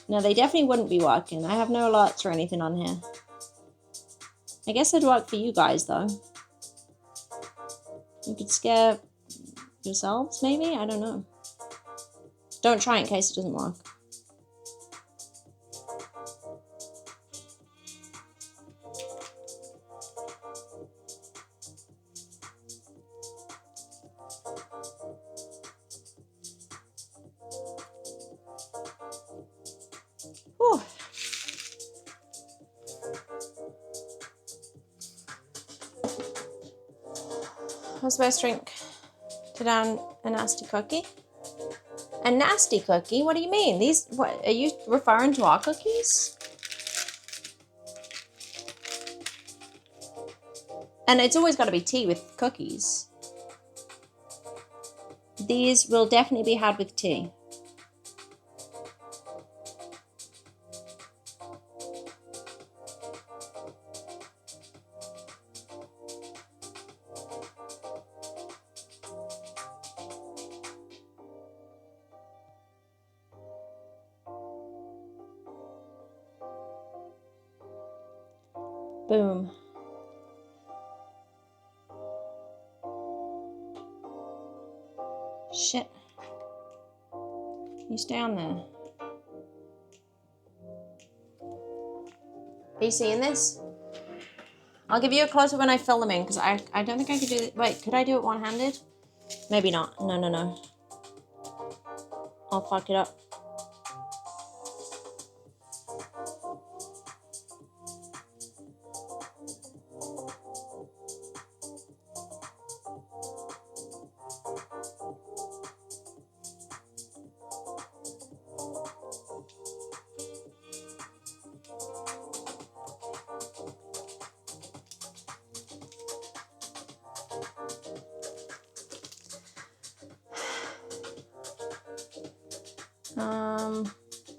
No, they definitely wouldn't be working. I have no alerts or anything on here. I guess they'd work for you guys, though. You could scare yourselves, maybe? I don't know. Don't try in case it doesn't work. Whew. I was supposed to drink to down a nasty cookie. A nasty cookie? What do you mean? These, what, are you referring to our cookies? And it's always got to be tea with cookies. These will definitely be had with tea. Boom. Shit. You stay on there. Are you seeing this? I'll give you a closer when I fill them in, because I don't think I could do it. Wait, could I do it one-handed? Maybe not. No. I'll fuck it up.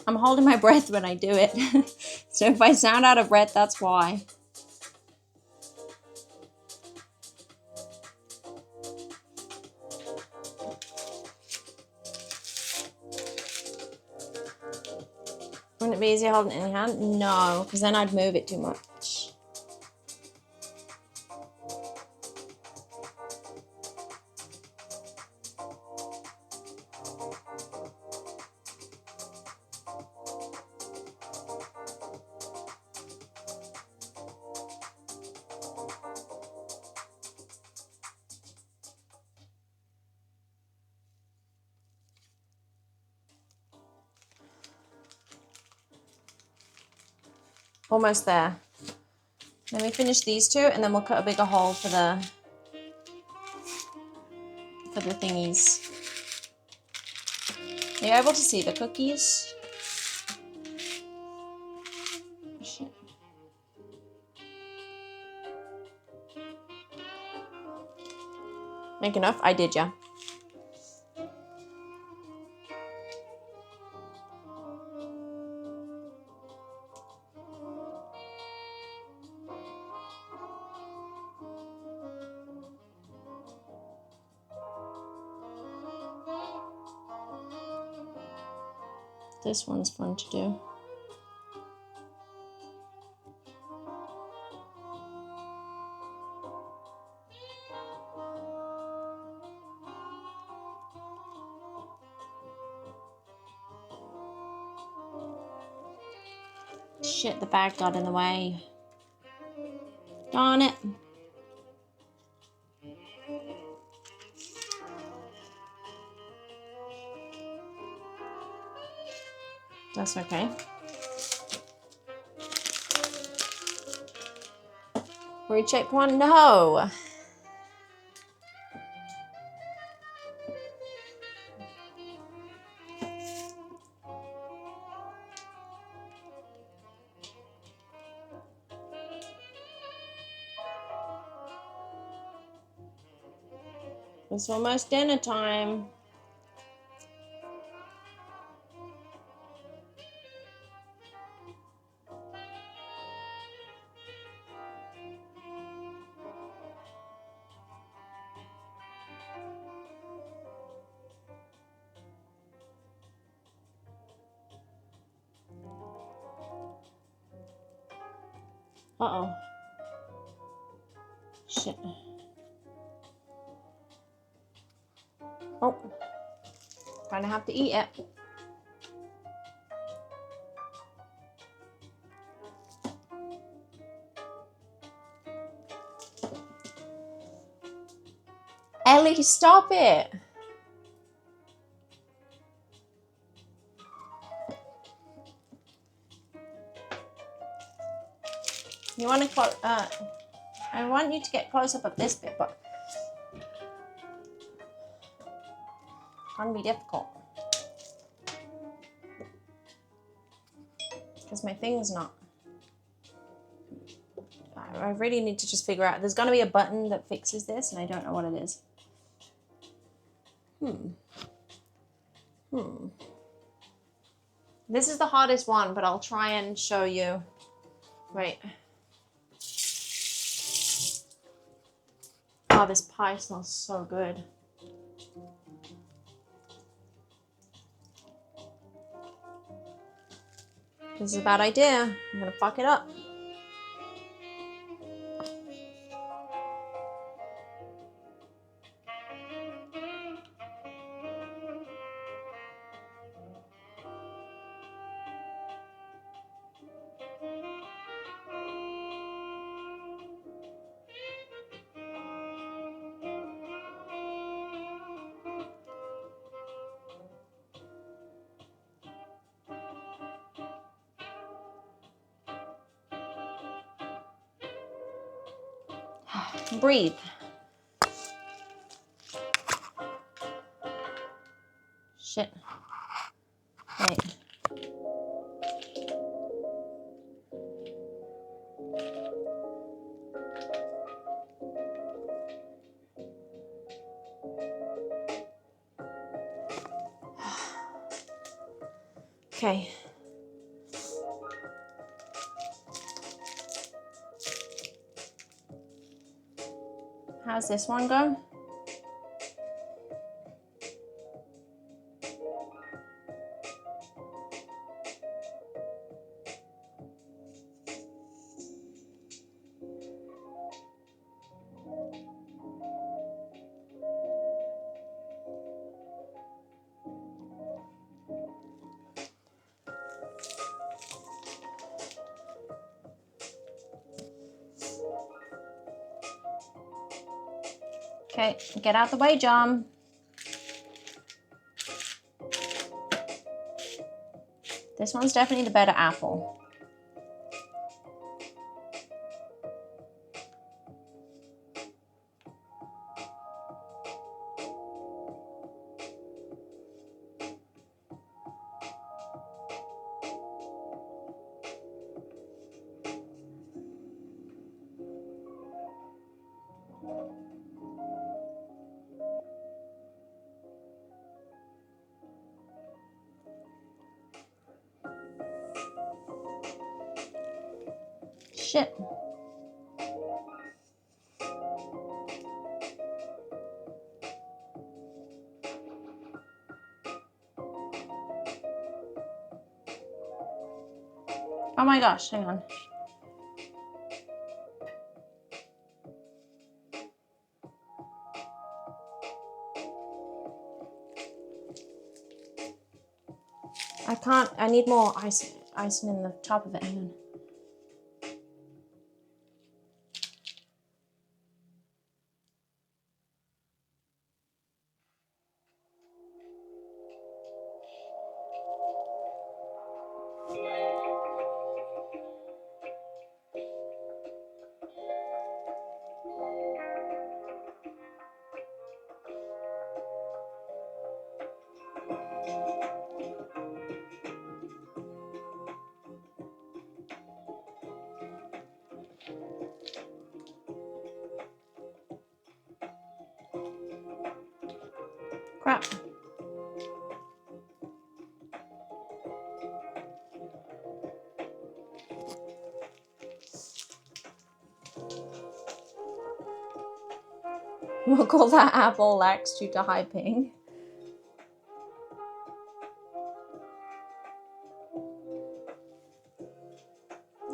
I'm holding my breath when I do it. So if I sound out of breath, that's why. Wouldn't it be easier holding it in your hand? No, because then I'd move it too much. Almost there. Let me finish these two and then we'll cut a bigger hole for the thingies. Are you able to see the cookies? Shit. Make enough? I did, yeah. This one's fun to do. Shit, the bag got in the way. Darn it. That's okay. Recheck one? No. It's almost dinner time. Uh-oh. Shit. Oh. Gonna have to eat it. Ellie, stop it. You want to I want you to get close up of this bit, but it's gonna be difficult because my thing's not. I really need to just figure out. There's gonna be a button that fixes this, and I don't know what it is. This is the hardest one, but I'll try and show you. Wait. Oh, this pie smells so good. This is a bad idea. I'm gonna fuck it up. Breathe. Shit. Wait. Okay. How's this one go? Okay, get out the way, John. This one's definitely the better apple. shit. Oh my gosh, hang on. I can't, I need more icing in the top of it, hang on. Crap. We'll call that apple lax due to high ping.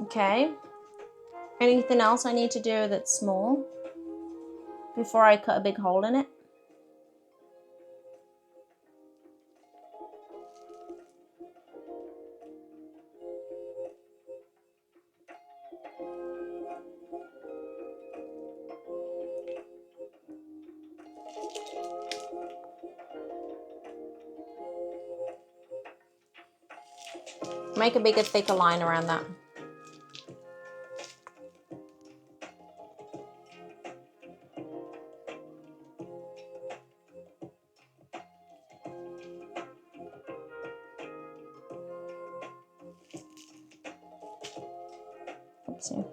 Okay. Anything else I need to do that's small before I cut a big hole in it? Make a bigger, thicker line around that. Oopsie.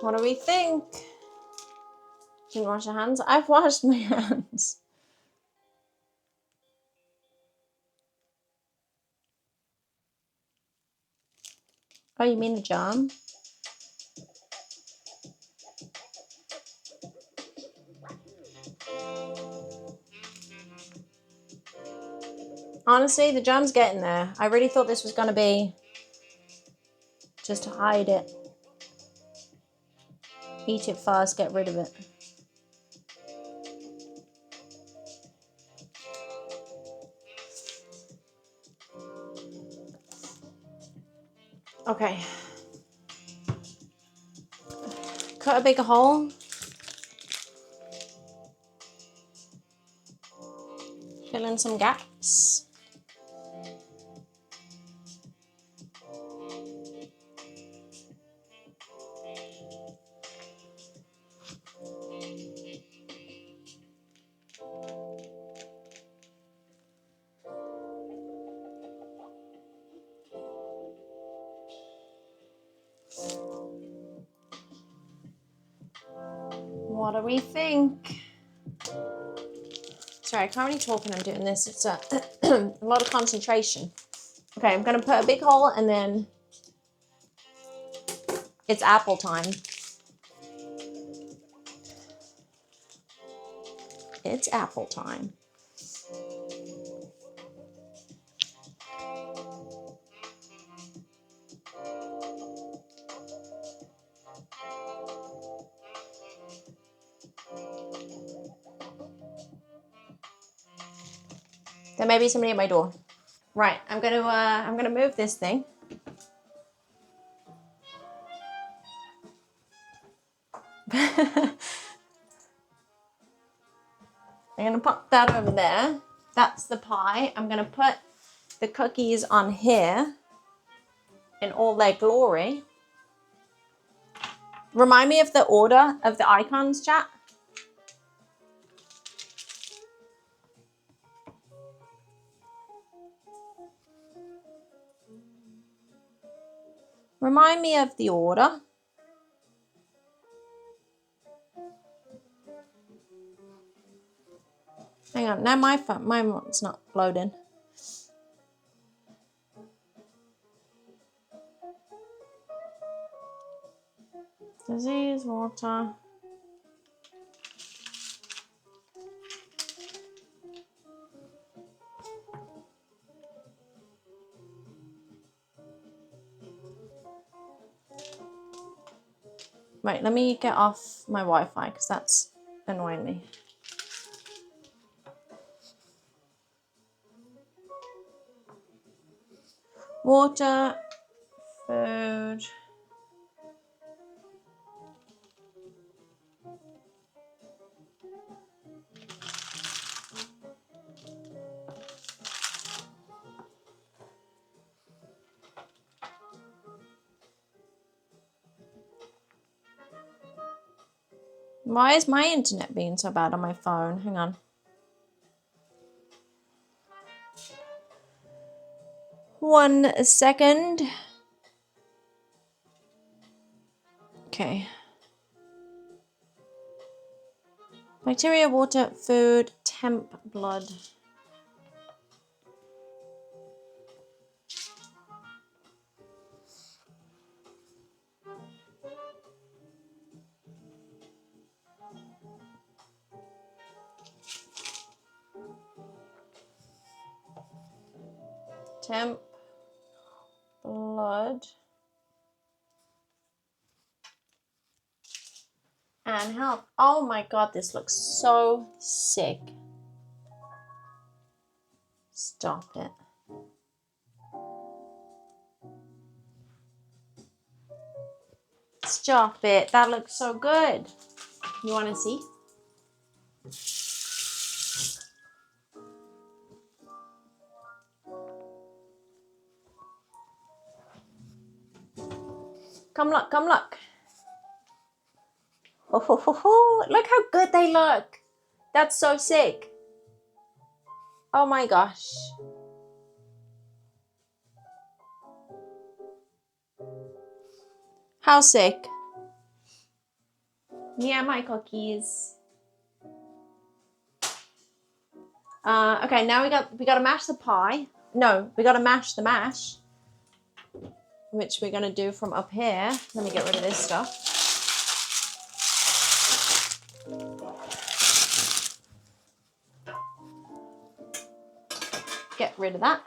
What do we think? Did you wash your hands? I've washed my hands. Oh, you mean the jam? Honestly, the jam's getting there. I really thought this was going to be just to hide it. Eat it fast, get rid of it. Okay. Cut a bigger hole. Fill in some gaps. What do we think? Sorry, I can't really talk when I'm doing this. It's a lot of concentration. Okay, I'm gonna put a big hole and then it's apple time. It's apple time. There may be somebody at my door. Right, I'm gonna move this thing. I'm gonna pop that over there. That's the pie. I'm gonna put the cookies on here in all their glory. Remind me of the order of the icons, chat. Remind me of the order. Hang on, now my one's not loading. Disease, water. Wait, let me get off my Wi-Fi because that's annoying me. Water, food. Why is my internet being so bad on my phone? Hang on. One second. Okay. Bacteria, water, food, temp, blood. Temp, blood, and health. Oh my god, this looks so sick. Stop it. Stop it. That looks so good. You want to see? Come look, come look. Oh, ho, ho, ho. Look how good they look. That's so sick. Oh my gosh. How sick. Yeah, my cookies. Okay, now we gotta mash the pie. No, we gotta mash the mash, which we're gonna do from up here. Let me get rid of this stuff. Get rid of that.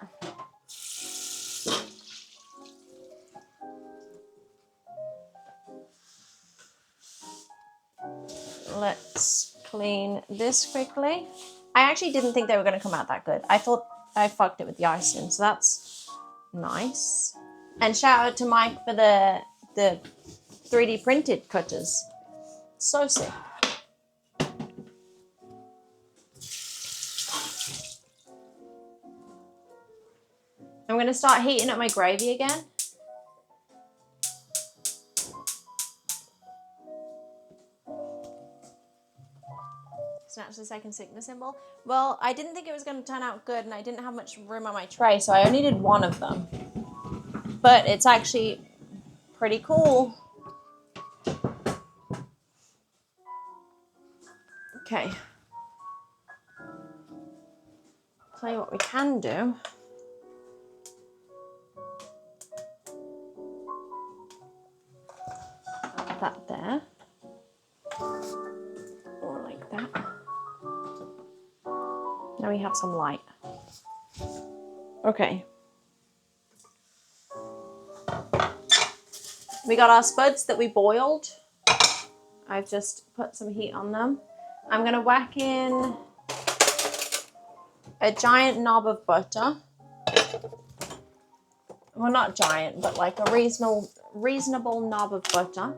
Let's clean this quickly. I actually didn't think they were going to come out that good. I thought I fucked it with the icing, so that's nice. And shout out to Mike for the 3D printed cutters. So sick. I'm going to start heating up my gravy again. Snatch the second sickness symbol. Well, I didn't think it was going to turn out good, and I didn't have much room on my tray, so I only did one of them. But it's actually pretty cool. Okay. Tell you what we can do. That there. Or like that. Now we have some light. Okay. We got our spuds that we boiled. I've just put some heat on them. I'm going to whack in a giant knob of butter. Well, not giant, but like a reasonable knob of butter.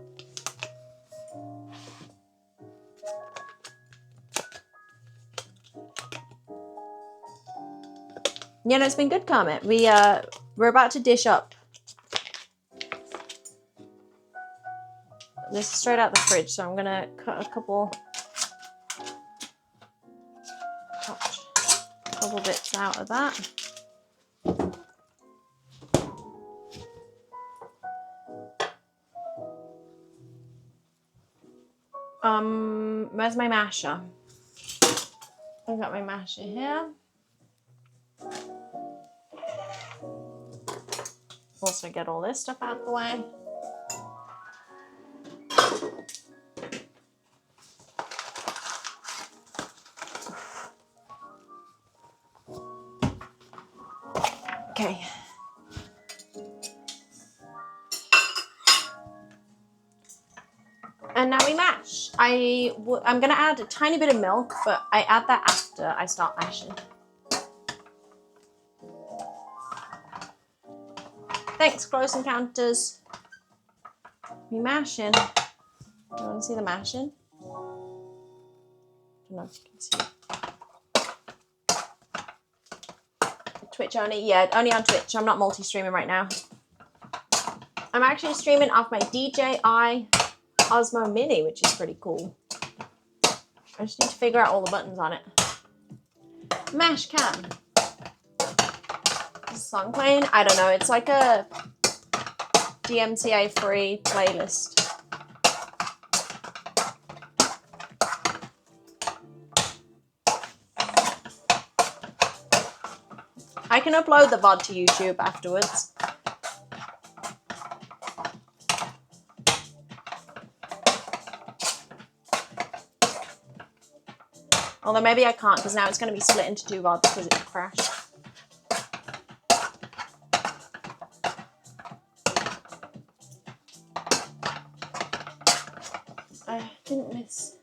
Yeah, no, it's been good, Kermit. We're about to dish up. This is straight out the fridge, so I'm gonna cut a couple bits out of that. where's my masher? I've got my masher here. Also get all this stuff out of the way. Okay. And now we mash. I'm going to add a tiny bit of milk, but I add that after I start mashing. Thanks, Close Encounters. We mashing. Do you want to see the mashing? I don't know if you can see it. Twitch only? Yeah, only on Twitch. I'm not multi-streaming right now. I'm actually streaming off my DJI Osmo Mini, which is pretty cool. I just need to figure out all the buttons on it. Mash cam. Is this song playing? I don't know. It's like a DMCA free playlist. I can upload the VOD to YouTube afterwards. Although maybe I can't because now it's going to be split into 2 VODs because it crashed. I didn't miss.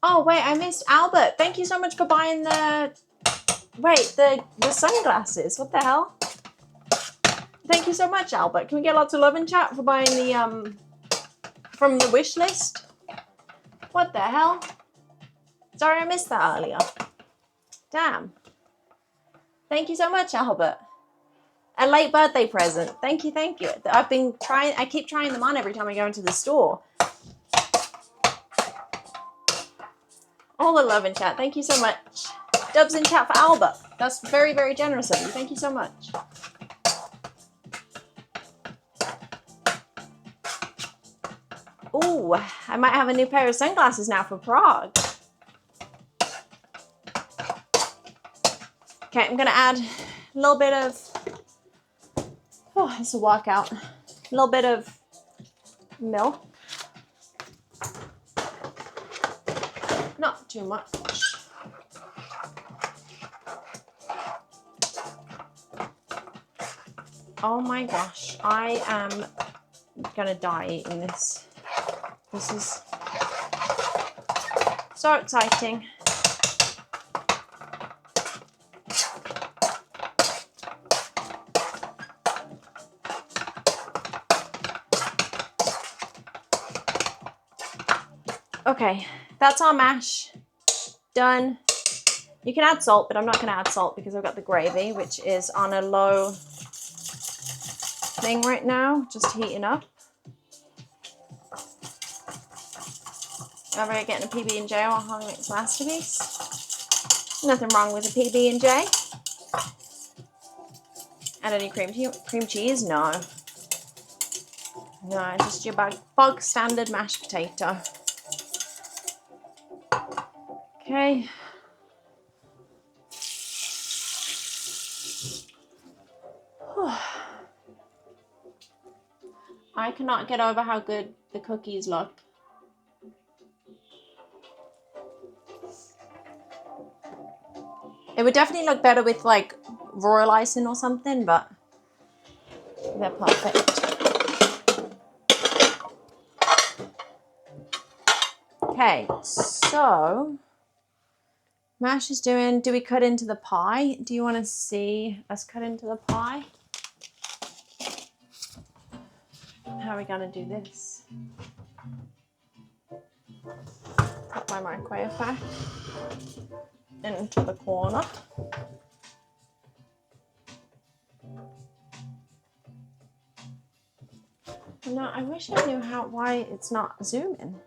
Oh wait, I missed Albert. Thank you so much for buying the sunglasses. What the hell? Thank you so much, Albert. Can we get lots of love in chat for buying the from the wish list? What the hell? Sorry I missed that earlier. Damn. Thank you so much, Albert. A late birthday present. Thank you, thank you. I keep trying them on every time I go into the store. All the love in chat. Thank you so much. Dubs in chat for Albert. That's very, very generous of you. Thank you so much. Ooh, I might have a new pair of sunglasses now for Prague. Okay, I'm gonna add a little bit of, oh, this will work out. A little bit of milk. Not too much. Oh my gosh, I am gonna die eating this. This is so exciting. Okay, that's our mash done. You can add salt, but I'm not going to add salt because I've got the gravy, which is on a low thing right now, just heating up. Ever getting a PB&J or HollyRex masterpiece? Nothing wrong with a PB&J. And any cream cheese? No. No, just your bog standard mashed potato. Okay. I cannot get over how good the cookies look. It would definitely look better with like royal icing or something, but they're perfect. Okay, so Mash is doing, do we cut into the pie? Do you want to see us cut into the pie? How are we going to do this? Put my microwave back into the corner. No, I wish I knew why it's not zooming.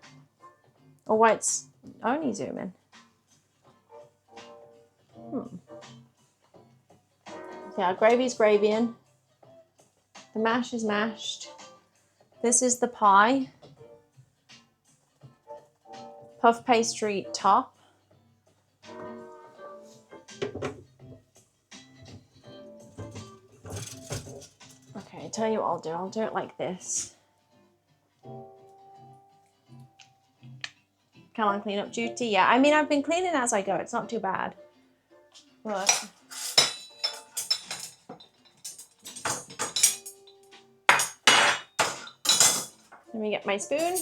Or why it's only zooming. Yeah, gravy's gravying. The mash is mashed. This is the pie. Puff pastry top. Okay, tell you what I'll do. I'll do it like this. Kind of on cleanup duty. Yeah, I mean, I've been cleaning as I go. It's not too bad. But let me get my spoon.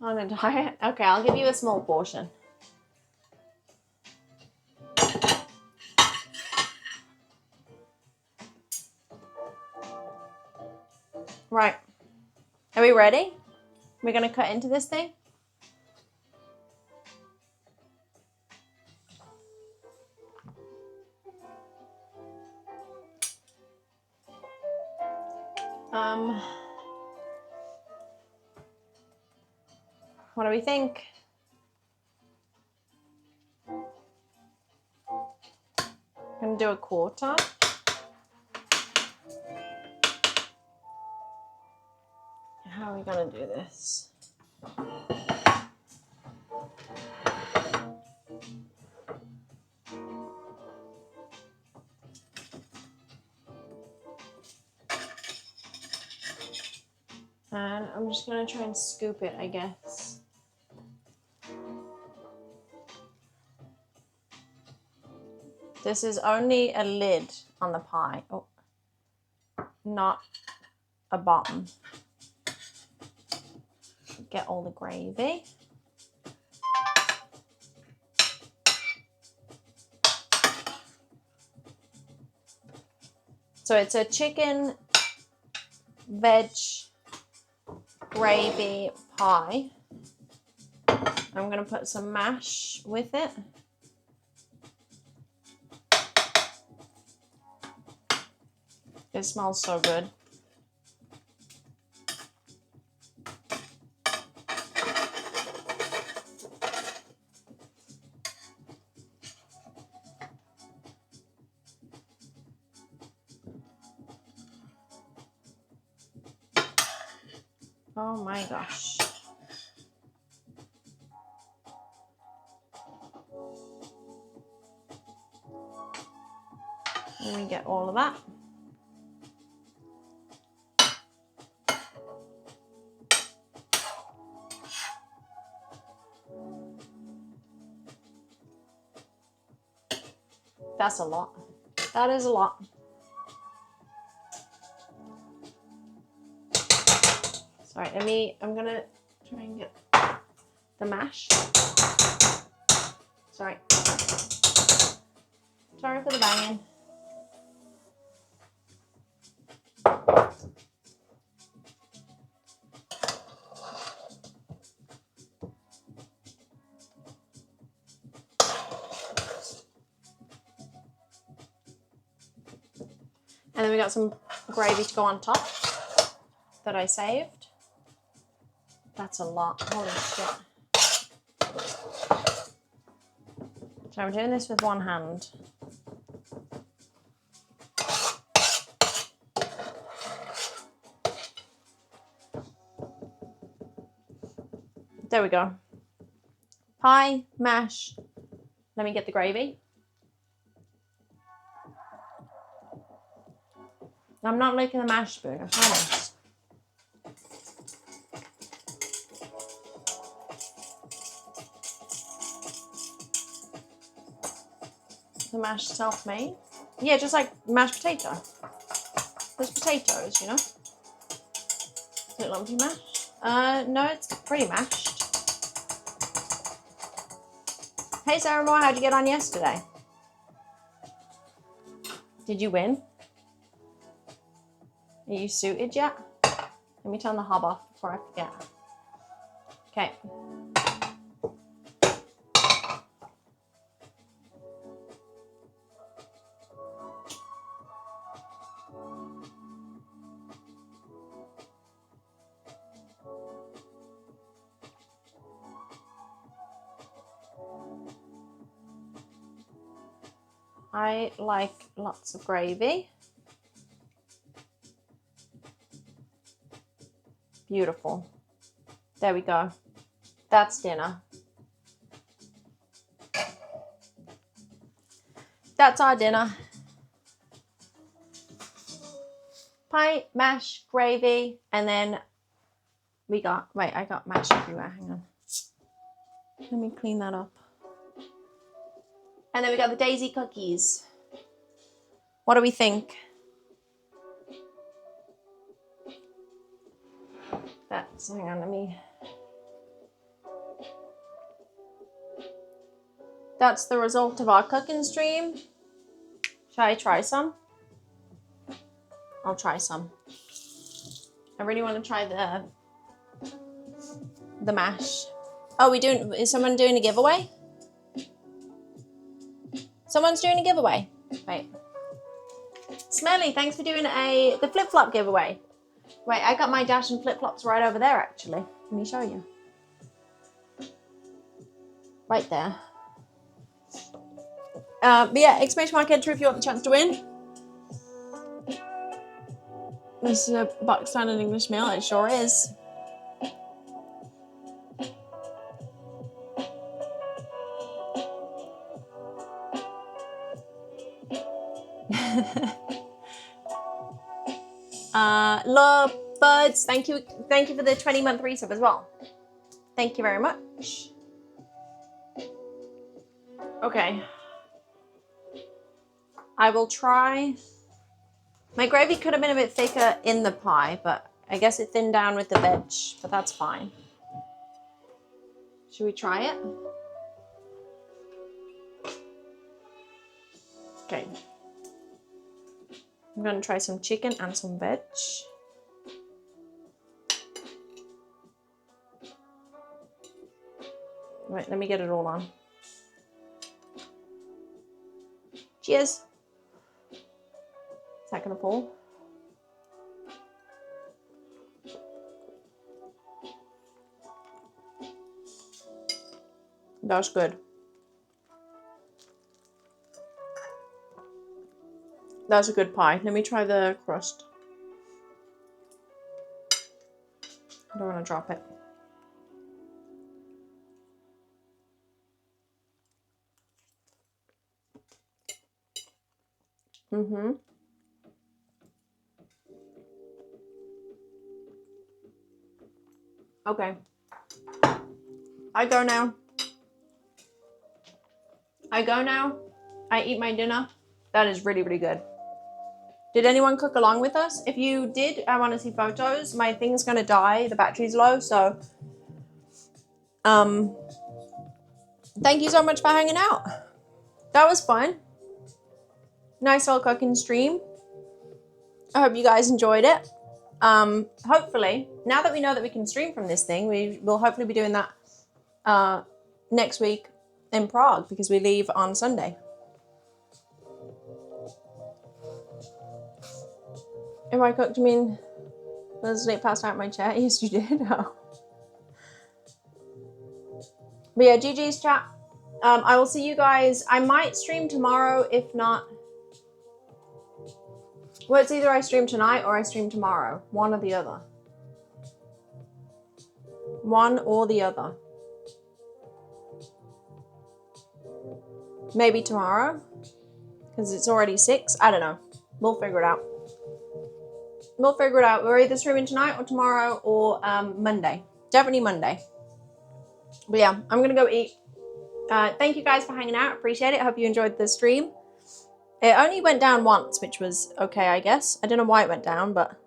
On a diet? Okay, I'll give you a small portion. Right. Are we ready? We're gonna cut into this thing. What do we think? I'm gonna do a quarter. How are we gonna do this? And I'm just gonna try and scoop it, I guess. This is only a lid on the pie. Oh, not a bottom. Get all the gravy. So it's a chicken, veg, gravy pie. I'm gonna put some mash with it. It smells so good. Oh my gosh. Let me get all of that. That's a lot. That is a lot. Sorry, I'm gonna try and get the mash. Sorry. Sorry for the banging. And then we got some gravy to go on top that I saved. That's a lot. Holy shit. So I'm doing this with one hand. There we go. Pie, mash. Let me get the gravy. I'm not licking the mash spoon, I promise. The mash self-made? Yeah, just like mashed potato. There's potatoes, you know? Is it lumpy mash? No, it's pretty mashed. Hey Sarah Moore, how'd you get on yesterday? Did you win? Are you suited yet? Let me turn the hob off before I forget. Okay. I like lots of gravy. Beautiful. There we go. That's dinner. That's our dinner. Pie, mash, gravy, and then we got, wait, I got mash everywhere. Hang on. Let me clean that up. And then we got the DayZ cookies. What do we think? That's, hang on, let me. That's the result of our cooking stream. Shall I try some? I'll try some. I really want to try the mash. Oh, is someone doing a giveaway? Someone's doing a giveaway. Wait. Smelly, thanks for doing the flip-flop giveaway. Wait, I got my Dash and flip-flops right over there, actually. Let me show you. Right there. But yeah, exclamation mark enter if you want the chance to win. This is a box standard English meal. It sure is. Love Birds, thank you for the 20-month resub as well. Thank you very much. Okay. I will try. My gravy could have been a bit thicker in the pie, but I guess it thinned down with the veg, but that's fine. Should we try it? Okay. I'm going to try some chicken and some veg. Right, let me get it all on. Cheers. Is that going to fall? That's good. That's a good pie. Let me try the crust. I don't want to drop it. Mm-hmm. Okay. I go now. I eat my dinner. That is really, really good. Did anyone cook along with us? If you did, I want to see photos. My thing's going to die. The battery's low, so... Thank you so much for hanging out. That was fun. Nice little cooking stream. I hope you guys enjoyed it. Hopefully, now that we know that we can stream from this thing, we will hopefully be doing that next week in Prague because we leave on Sunday. If I cooked, you mean Leslie passed out my chair? Yes, you did. Oh. But yeah, GG's chat. I will see you guys. I might stream tomorrow, if not. Well, it's either I stream tonight or I stream tomorrow. One or the other. One or the other. Maybe tomorrow, because it's already 6. I don't know. We'll figure it out. We'll figure it out. We're either streaming tonight or tomorrow or Monday. Definitely Monday. But yeah, I'm going to go eat. Thank you guys for hanging out. Appreciate it. I hope you enjoyed the stream. It only went down once, which was okay, I guess. I don't know why it went down, but...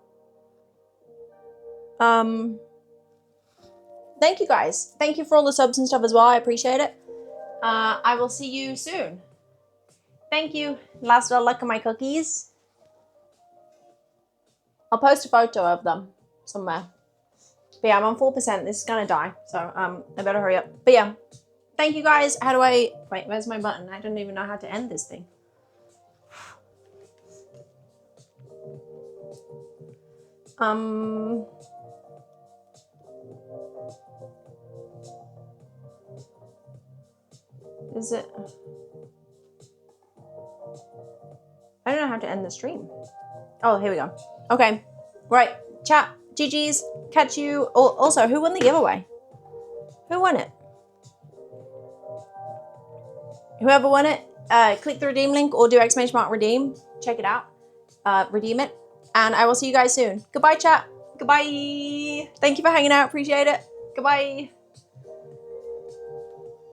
Thank you guys. Thank you for all the subs and stuff as well. I appreciate it. I will see you soon. Thank you. Last little luck of my cookies. I'll post a photo of them somewhere. But yeah, I'm on 4%. This is gonna die. So I better hurry up. But yeah. Thank you guys. How do I... Wait, where's my button? I don't even know how to end this thing. Is it... I don't know how to end the stream. Oh, here we go. Okay. Right. Chat. GG's. Catch you. Also, who won the giveaway? Who won it? Whoever won it, click the redeem link or do ! redeem. Check it out. Redeem it. And I will see you guys soon. Goodbye, chat. Goodbye. Thank you for hanging out. Appreciate it. Goodbye.